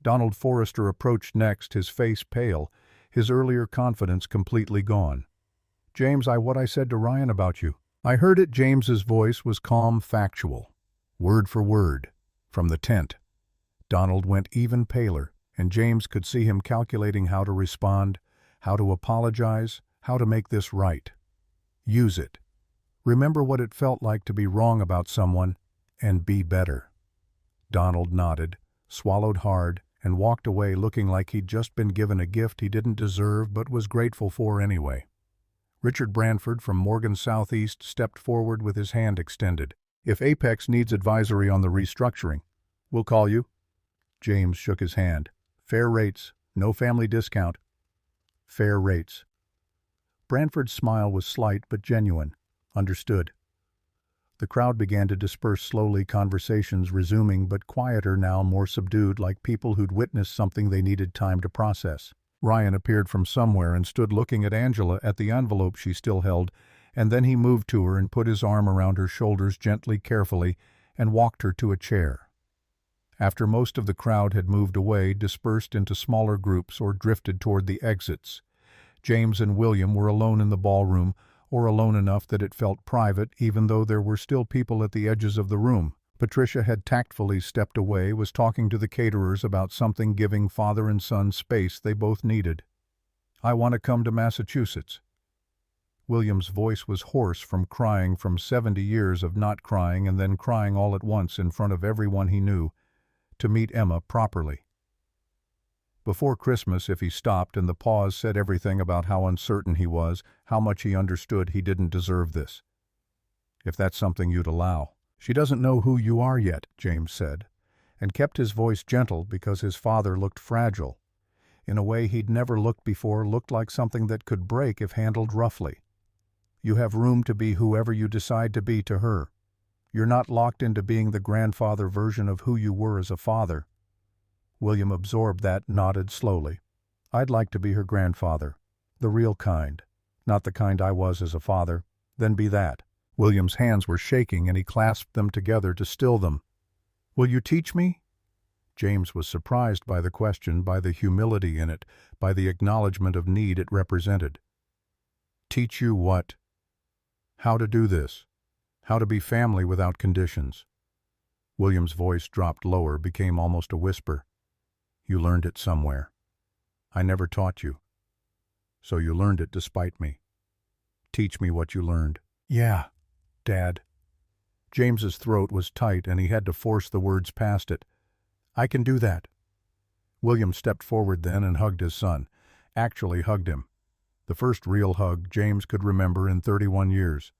Donald Forrester approached next, his face pale, his earlier confidence completely gone. James, what I said to Ryan about you. I heard it. James's voice was calm, factual. Word for word. From the tent. Donald went even paler, and James could see him calculating how to respond, how to apologize, how to make this right. Use it. Remember what it felt like to be wrong about someone, and be better. Donald nodded, swallowed hard, and walked away looking like he'd just been given a gift he didn't deserve but was grateful for anyway. Richard Branford from Morgan Southeast stepped forward with his hand extended. If Apex needs advisory on the restructuring, we'll call you. James shook his hand. Fair rates, no family discount. Fair rates. Branford's smile was slight but genuine. Understood. The crowd began to disperse slowly, conversations resuming, but quieter now, more subdued, like people who'd witnessed something they needed time to process. Ryan appeared from somewhere and stood looking at Angela at the envelope she still held, and then he moved to her and put his arm around her shoulders gently, carefully, and walked her to a chair. After most of the crowd had moved away, dispersed into smaller groups, or drifted toward the exits, James and William were alone in the ballroom, or alone enough that it felt private, even though there were still people at the edges of the room. Patricia had tactfully stepped away, was talking to the caterers about something, giving father and son space they both needed. I want to come to Massachusetts. William's voice was hoarse from crying, from 70 years of not crying and then crying all at once in front of everyone he knew, to meet Emma properly. Before Christmas, if he stopped, and the pause said everything about how uncertain he was, how much he understood he didn't deserve this. If that's something you'd allow. She doesn't know who you are yet, James said, and kept his voice gentle because his father looked fragile. In a way he'd never looked before, looked like something that could break if handled roughly. You have room to be whoever you decide to be to her. You're not locked into being the grandfather version of who you were as a father. William absorbed that, nodded slowly. I'd like to be her grandfather. The real kind. Not the kind I was as a father. Then be that. William's hands were shaking and he clasped them together to still them. Will you teach me? James was surprised by the question, by the humility in it, by the acknowledgement of need it represented. Teach you what? How to do this. How to be family without conditions. William's voice dropped lower, became almost a whisper. You learned it somewhere. I never taught you. So you learned it despite me. Teach me what you learned. Yeah, Dad. James's throat was tight and he had to force the words past it. I can do that. William stepped forward then and hugged his son. Actually hugged him. The first real hug James could remember in 31 years.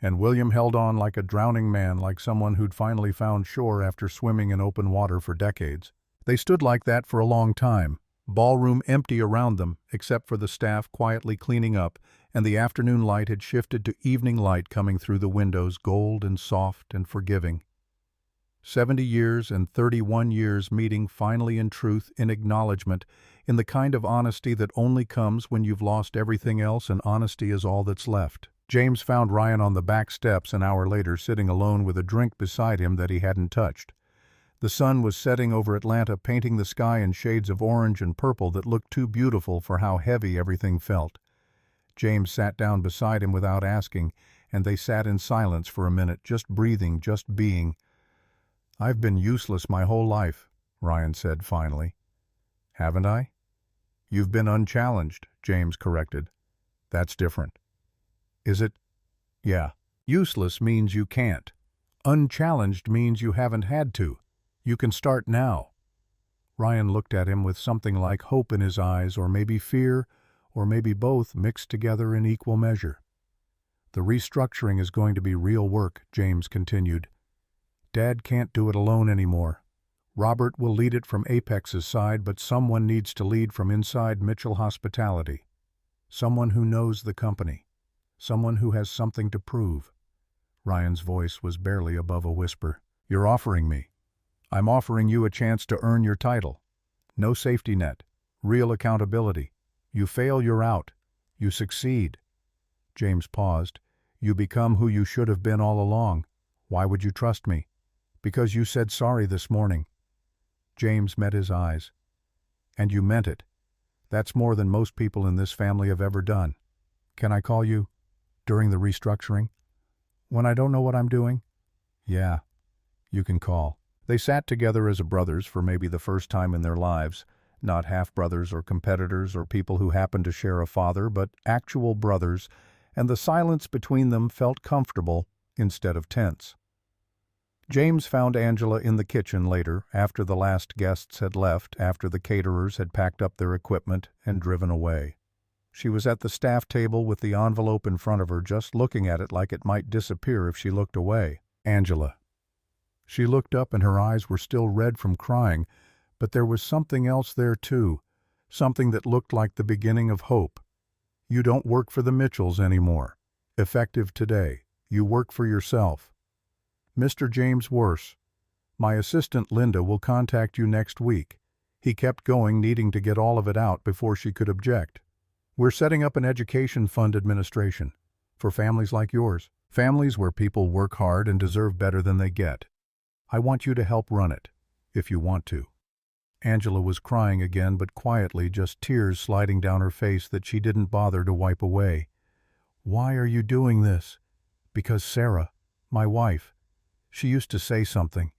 And William held on like a drowning man, like someone who'd finally found shore after swimming in open water for decades. They stood like that for a long time, ballroom empty around them, except for the staff quietly cleaning up, and the afternoon light had shifted to evening light coming through the windows, gold and soft and forgiving. 70 years and 31 years meeting finally in truth, in acknowledgement, in the kind of honesty that only comes when you've lost everything else and honesty is all that's left. James found Ryan on the back steps an hour later, sitting alone with a drink beside him that he hadn't touched. The sun was setting over Atlanta, painting the sky in shades of orange and purple that looked too beautiful for how heavy everything felt. James sat down beside him without asking, and they sat in silence for a minute, just breathing, just being. I've been useless my whole life, Ryan said finally. Haven't I? You've been unchallenged, James corrected. That's different. Is it? Yeah. Useless means you can't. Unchallenged means you haven't had to. You can start now. Ryan looked at him with something like hope in his eyes, or maybe fear, or maybe both mixed together in equal measure. The restructuring is going to be real work, James continued. Dad can't do it alone anymore. Robert will lead it from Apex's side, but someone needs to lead from inside Mitchell Hospitality. Someone who knows the company. Someone who has something to prove. Ryan's voice was barely above a whisper. You're offering me. I'm offering you a chance to earn your title. No safety net. Real accountability. You fail, you're out. You succeed. James paused. You become who you should have been all along. Why would you trust me? Because you said sorry this morning. James met his eyes. And you meant it. That's more than most people in this family have ever done. Can I call you? During the restructuring? When I don't know what I'm doing? Yeah, you can call. They sat together as brothers for maybe the first time in their lives, not half-brothers or competitors or people who happened to share a father, but actual brothers, and the silence between them felt comfortable instead of tense. James found Angela in the kitchen later, after the last guests had left, after the caterers had packed up their equipment and driven away. She was at the staff table with the envelope in front of her, just looking at it like it might disappear if she looked away. Angela. She looked up and her eyes were still red from crying, but there was something else there too, something that looked like the beginning of hope. You don't work for the Mitchells anymore. Effective today. You work for yourself. Mr. James Worse. My assistant Linda will contact you next week. He kept going, needing to get all of it out before she could object. We're setting up an education fund administration for families like yours, families where people work hard and deserve better than they get. I want you to help run it, if you want to. Angela was crying again, but quietly, just tears sliding down her face that she didn't bother to wipe away. Why are you doing this? Because Sarah, my wife, she used to say something.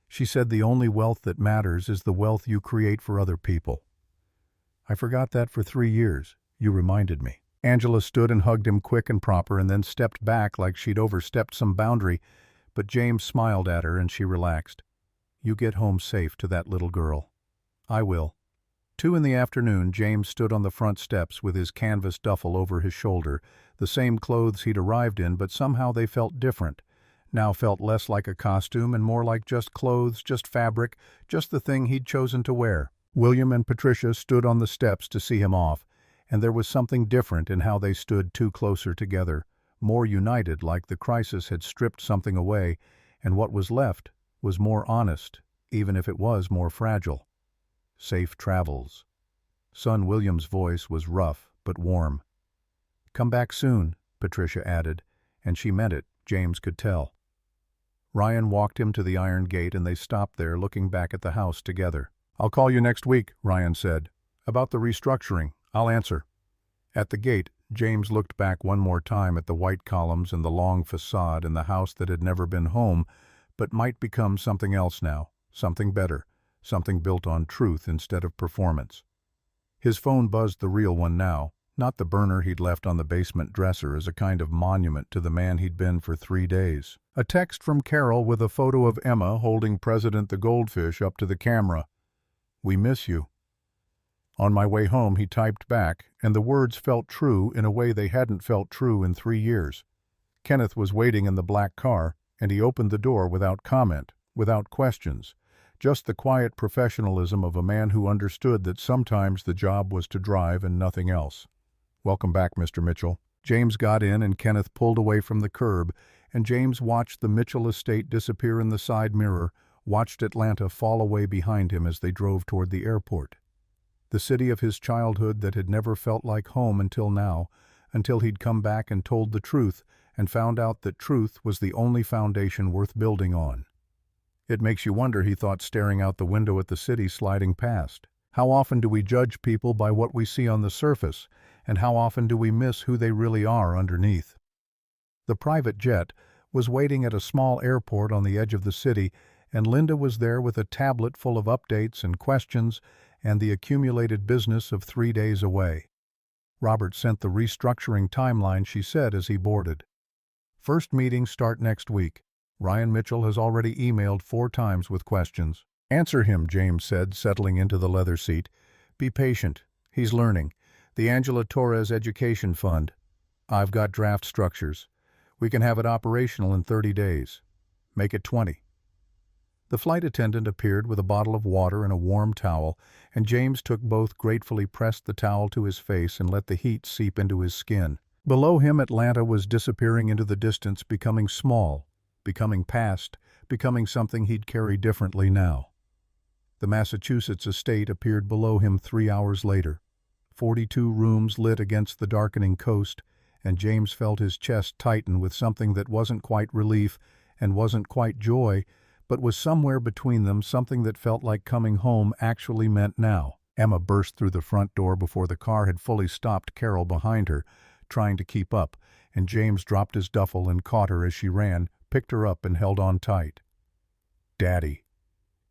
She said the only wealth that matters is the wealth you create for other people. I forgot that for 3 years. You reminded me. Angela stood and hugged him quick and proper and then stepped back like she'd overstepped some boundary, but James smiled at her and she relaxed. You get home safe to that little girl. I will. 2 in the afternoon, James stood on the front steps with his canvas duffel over his shoulder, the same clothes he'd arrived in, but somehow they felt different. Now felt less like a costume and more like just clothes, just fabric, just the thing he'd chosen to wear. William and Patricia stood on the steps to see him off, and there was something different in how they stood 2 closer together, more united, like the crisis had stripped something away, and what was left was more honest, even if it was more fragile. Safe travels. Son William's voice was rough but warm. Come back soon, Patricia added, and she meant it, James could tell. Ryan walked him to the iron gate and they stopped there, looking back at the house together. I'll call you next week, Ryan said. About the restructuring, I'll answer. At the gate, James looked back one more time at the white columns and the long facade and the house that had never been home, but might become something else now, something better, something built on truth instead of performance. His phone buzzed, the real one now, not the burner he'd left on the basement dresser as a kind of monument to the man he'd been for 3 days. A text from Carol with a photo of Emma holding President the Goldfish up to the camera. We miss you. On my way home, he typed back, and the words felt true in a way they hadn't felt true in 3 years. Kenneth was waiting in the black car, and he opened the door without comment, without questions. Just the quiet professionalism of a man who understood that sometimes the job was to drive and nothing else. Welcome back, Mr. Mitchell. James got in and Kenneth pulled away from the curb, and James watched the Mitchell estate disappear in the side mirror, watched Atlanta fall away behind him as they drove toward the airport. The city of his childhood that had never felt like home until now, until he'd come back and told the truth and found out that truth was the only foundation worth building on. It makes you wonder, he thought, staring out the window at the city sliding past. How often do we judge people by what we see on the surface, and how often do we miss who they really are underneath? The private jet was waiting at a small airport on the edge of the city, and Linda was there with a tablet full of updates and questions and the accumulated business of 3 days away. Robert sent the restructuring timeline, she said as he boarded. First meetings start next week. Ryan Mitchell has already emailed 4 times with questions. Answer him, James said, settling into the leather seat. Be patient. He's learning. The Angela Torres Education Fund. I've got draft structures. We can have it operational in 30 days. Make it 20. The flight attendant appeared with a bottle of water and a warm towel, and James took both, gratefully pressed the towel to his face and let the heat seep into his skin. Below him, Atlanta was disappearing into the distance, becoming small, becoming past, becoming something he'd carry differently now. The Massachusetts estate appeared below him 3 hours later. 42 rooms lit against the darkening coast, and James felt his chest tighten with something that wasn't quite relief and wasn't quite joy, but was somewhere between them, something that felt like coming home actually meant now. Emma burst through the front door before the car had fully stopped, Carol behind her, trying to keep up, and James dropped his duffel and caught her as she ran, picked her up and held on tight. "Daddy,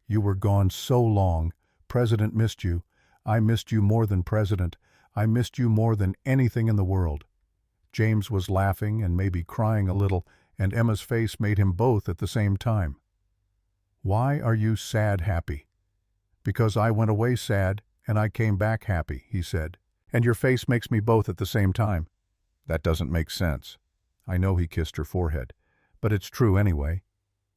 you were gone so long. President missed you. I missed you more than President. I missed you more than anything in the world." James was laughing and maybe crying a little, and Emma's face made him both at the same time. "Why are you sad happy?" "Because I went away sad, and I came back happy," he said. "And your face makes me both at the same time." "That doesn't make sense." I know, he kissed her forehead. "But it's true anyway."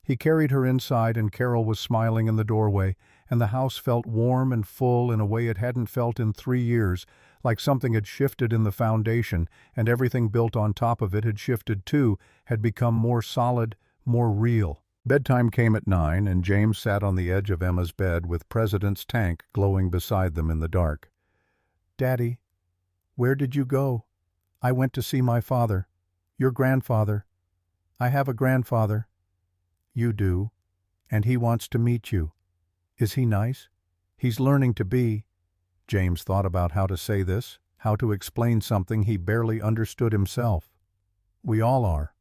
He carried her inside, and Carol was smiling in the doorway, and the house felt warm and full in a way it hadn't felt in 3 years, like something had shifted in the foundation, and everything built on top of it had shifted too, had become more solid, more real. Bedtime came at 9, and James sat on the edge of Emma's bed with President's tank glowing beside them in the dark. "Daddy, where did you go?" "I went to see my father." "Your grandfather." "I have a grandfather." "You do, and he wants to meet you." "Is he nice?" "He's learning to be." James thought about how to say this, how to explain something he barely understood himself. "We all are."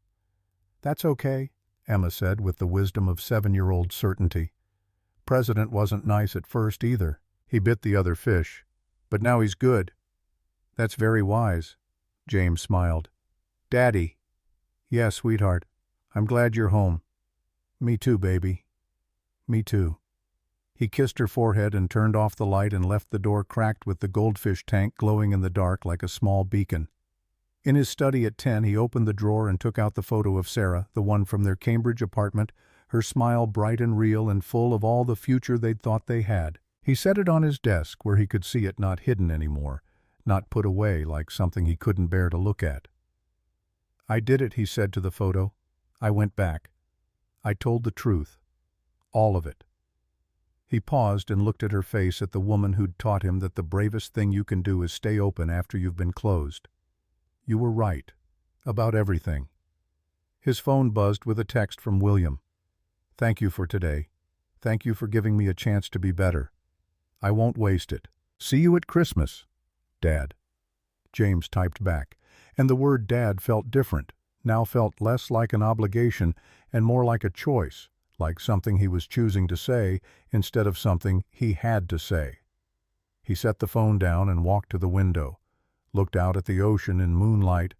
"That's okay," Emma said with the wisdom of 7-year-old certainty. "President wasn't nice at first either. He bit the other fish. But now he's good." "That's very wise." James smiled. "Daddy." "Yeah, sweetheart. I'm glad you're home." "Me too, baby." "Me too." He kissed her forehead and turned off the light and left the door cracked with the goldfish tank glowing in the dark like a small beacon. In his study at 10, he opened the drawer and took out the photo of Sarah, the one from their Cambridge apartment, her smile bright and real and full of all the future they'd thought they had. He set it on his desk where he could see it, not hidden anymore, not put away like something he couldn't bear to look at. "I did it," he said to the photo. "I went back. I told the truth. All of it." He paused and looked at her face, at the woman who'd taught him that the bravest thing you can do is stay open after you've been closed. "You were right. About everything." His phone buzzed with a text from William. "Thank you for today. Thank you for giving me a chance to be better. I won't waste it. See you at Christmas, Dad." James typed back, and the word Dad felt different, now felt less like an obligation and more like a choice, like something he was choosing to say instead of something he had to say. He set the phone down and walked to the window, looked out at the ocean in moonlight,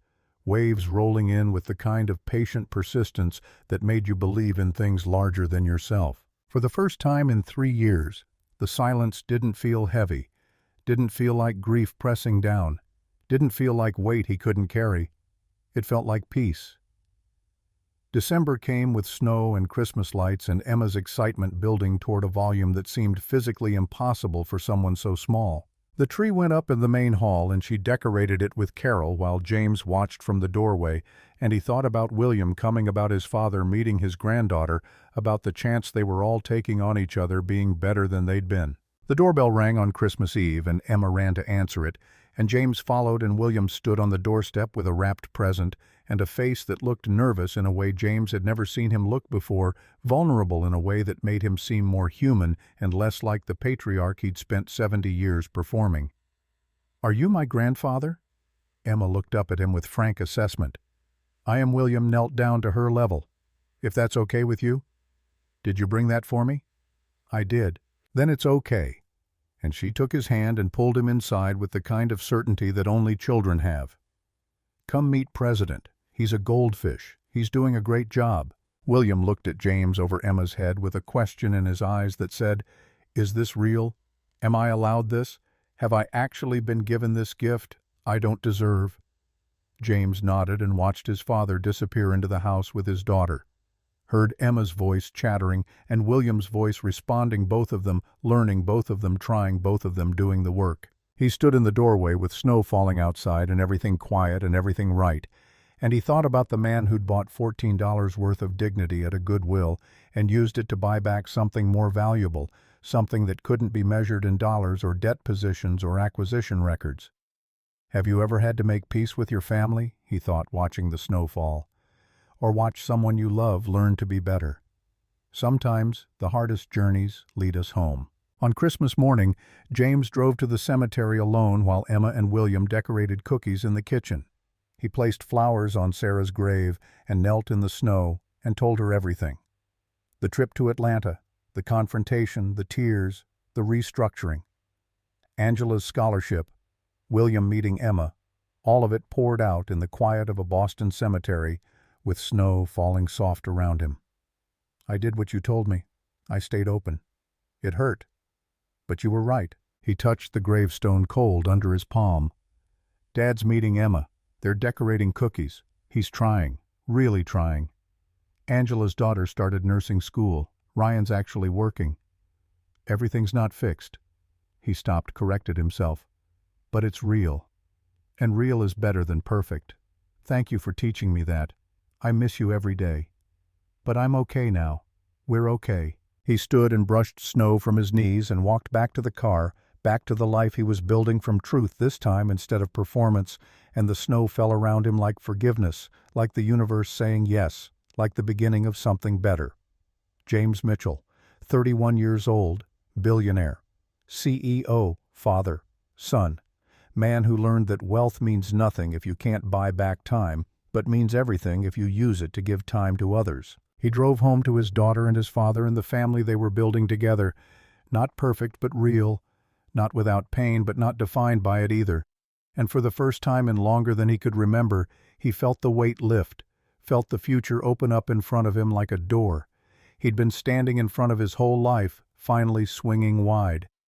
waves rolling in with the kind of patient persistence that made you believe in things larger than yourself. For the first time in 3 years, the silence didn't feel heavy, didn't feel like grief pressing down, didn't feel like weight he couldn't carry. It felt like peace. December came with snow and Christmas lights, and Emma's excitement building toward a volume that seemed physically impossible for someone so small. The tree went up in the main hall, and she decorated it with Carol while James watched from the doorway, and he thought about William coming, about his father meeting his granddaughter, about the chance they were all taking on each other being better than they'd been. The doorbell rang on Christmas Eve, and Emma ran to answer it, and James followed, and William stood on the doorstep with a wrapped present and a face that looked nervous in a way James had never seen him look before, vulnerable in a way that made him seem more human and less like the patriarch he'd spent 70 years performing. "Are you my grandfather?" Emma looked up at him with frank assessment. "I am." William knelt down to her level. "If that's okay with you?" "Did you bring that for me?" "I did." "Then it's okay." And she took his hand and pulled him inside with the kind of certainty that only children have. "Come meet President. He's a goldfish. He's doing a great job." William looked at James over Emma's head with a question in his eyes that said, "Is this real? Am I allowed this? Have I actually been given this gift I don't deserve?" James nodded and watched his father disappear into the house with his daughter. heard Emma's voice chattering and William's voice responding, both of them learning, both of them trying, both of them doing the work. He stood in the doorway with snow falling outside and everything quiet and everything right, and he thought about the man who'd bought $14 worth of dignity at a Goodwill and used it to buy back something more valuable, something that couldn't be measured in dollars or debt positions or acquisition records. Have you ever had to make peace with your family? He thought, watching the snow fall. Or watch someone you love learn to be better. Sometimes the hardest journeys lead us home. On Christmas morning, James drove to the cemetery alone while Emma and William decorated cookies in the kitchen. He placed flowers on Sarah's grave and knelt in the snow and told her everything. The trip to Atlanta, the confrontation, the tears, the restructuring. Angela's scholarship, William meeting Emma, all of it poured out in the quiet of a Boston cemetery with snow falling soft around him. I did what you told me. I stayed open. It hurt. But you were right. He touched the gravestone cold under his palm. Dad's meeting Emma. They're decorating cookies. He's trying, really trying. Angela's daughter started nursing school. Ryan's actually working. Everything's not fixed. He stopped, corrected himself. But it's real. And real is better than perfect. Thank you for teaching me that. I miss you every day. But I'm okay now. We're okay. He stood and brushed snow from his knees and walked back to the car, back to the life he was building from truth this time instead of performance, and the snow fell around him like forgiveness, like the universe saying yes, like the beginning of something better. James Mitchell, 31 years old, billionaire, CEO, father, son, man who learned that wealth means nothing if you can't buy back time, but means everything if you use it to give time to others. He drove home to his daughter and his father and the family they were building together, not perfect but real, not without pain but not defined by it either. And for the first time in longer than he could remember, he felt the weight lift, felt the future open up in front of him like a door. He'd been standing in front of his whole life, finally swinging wide.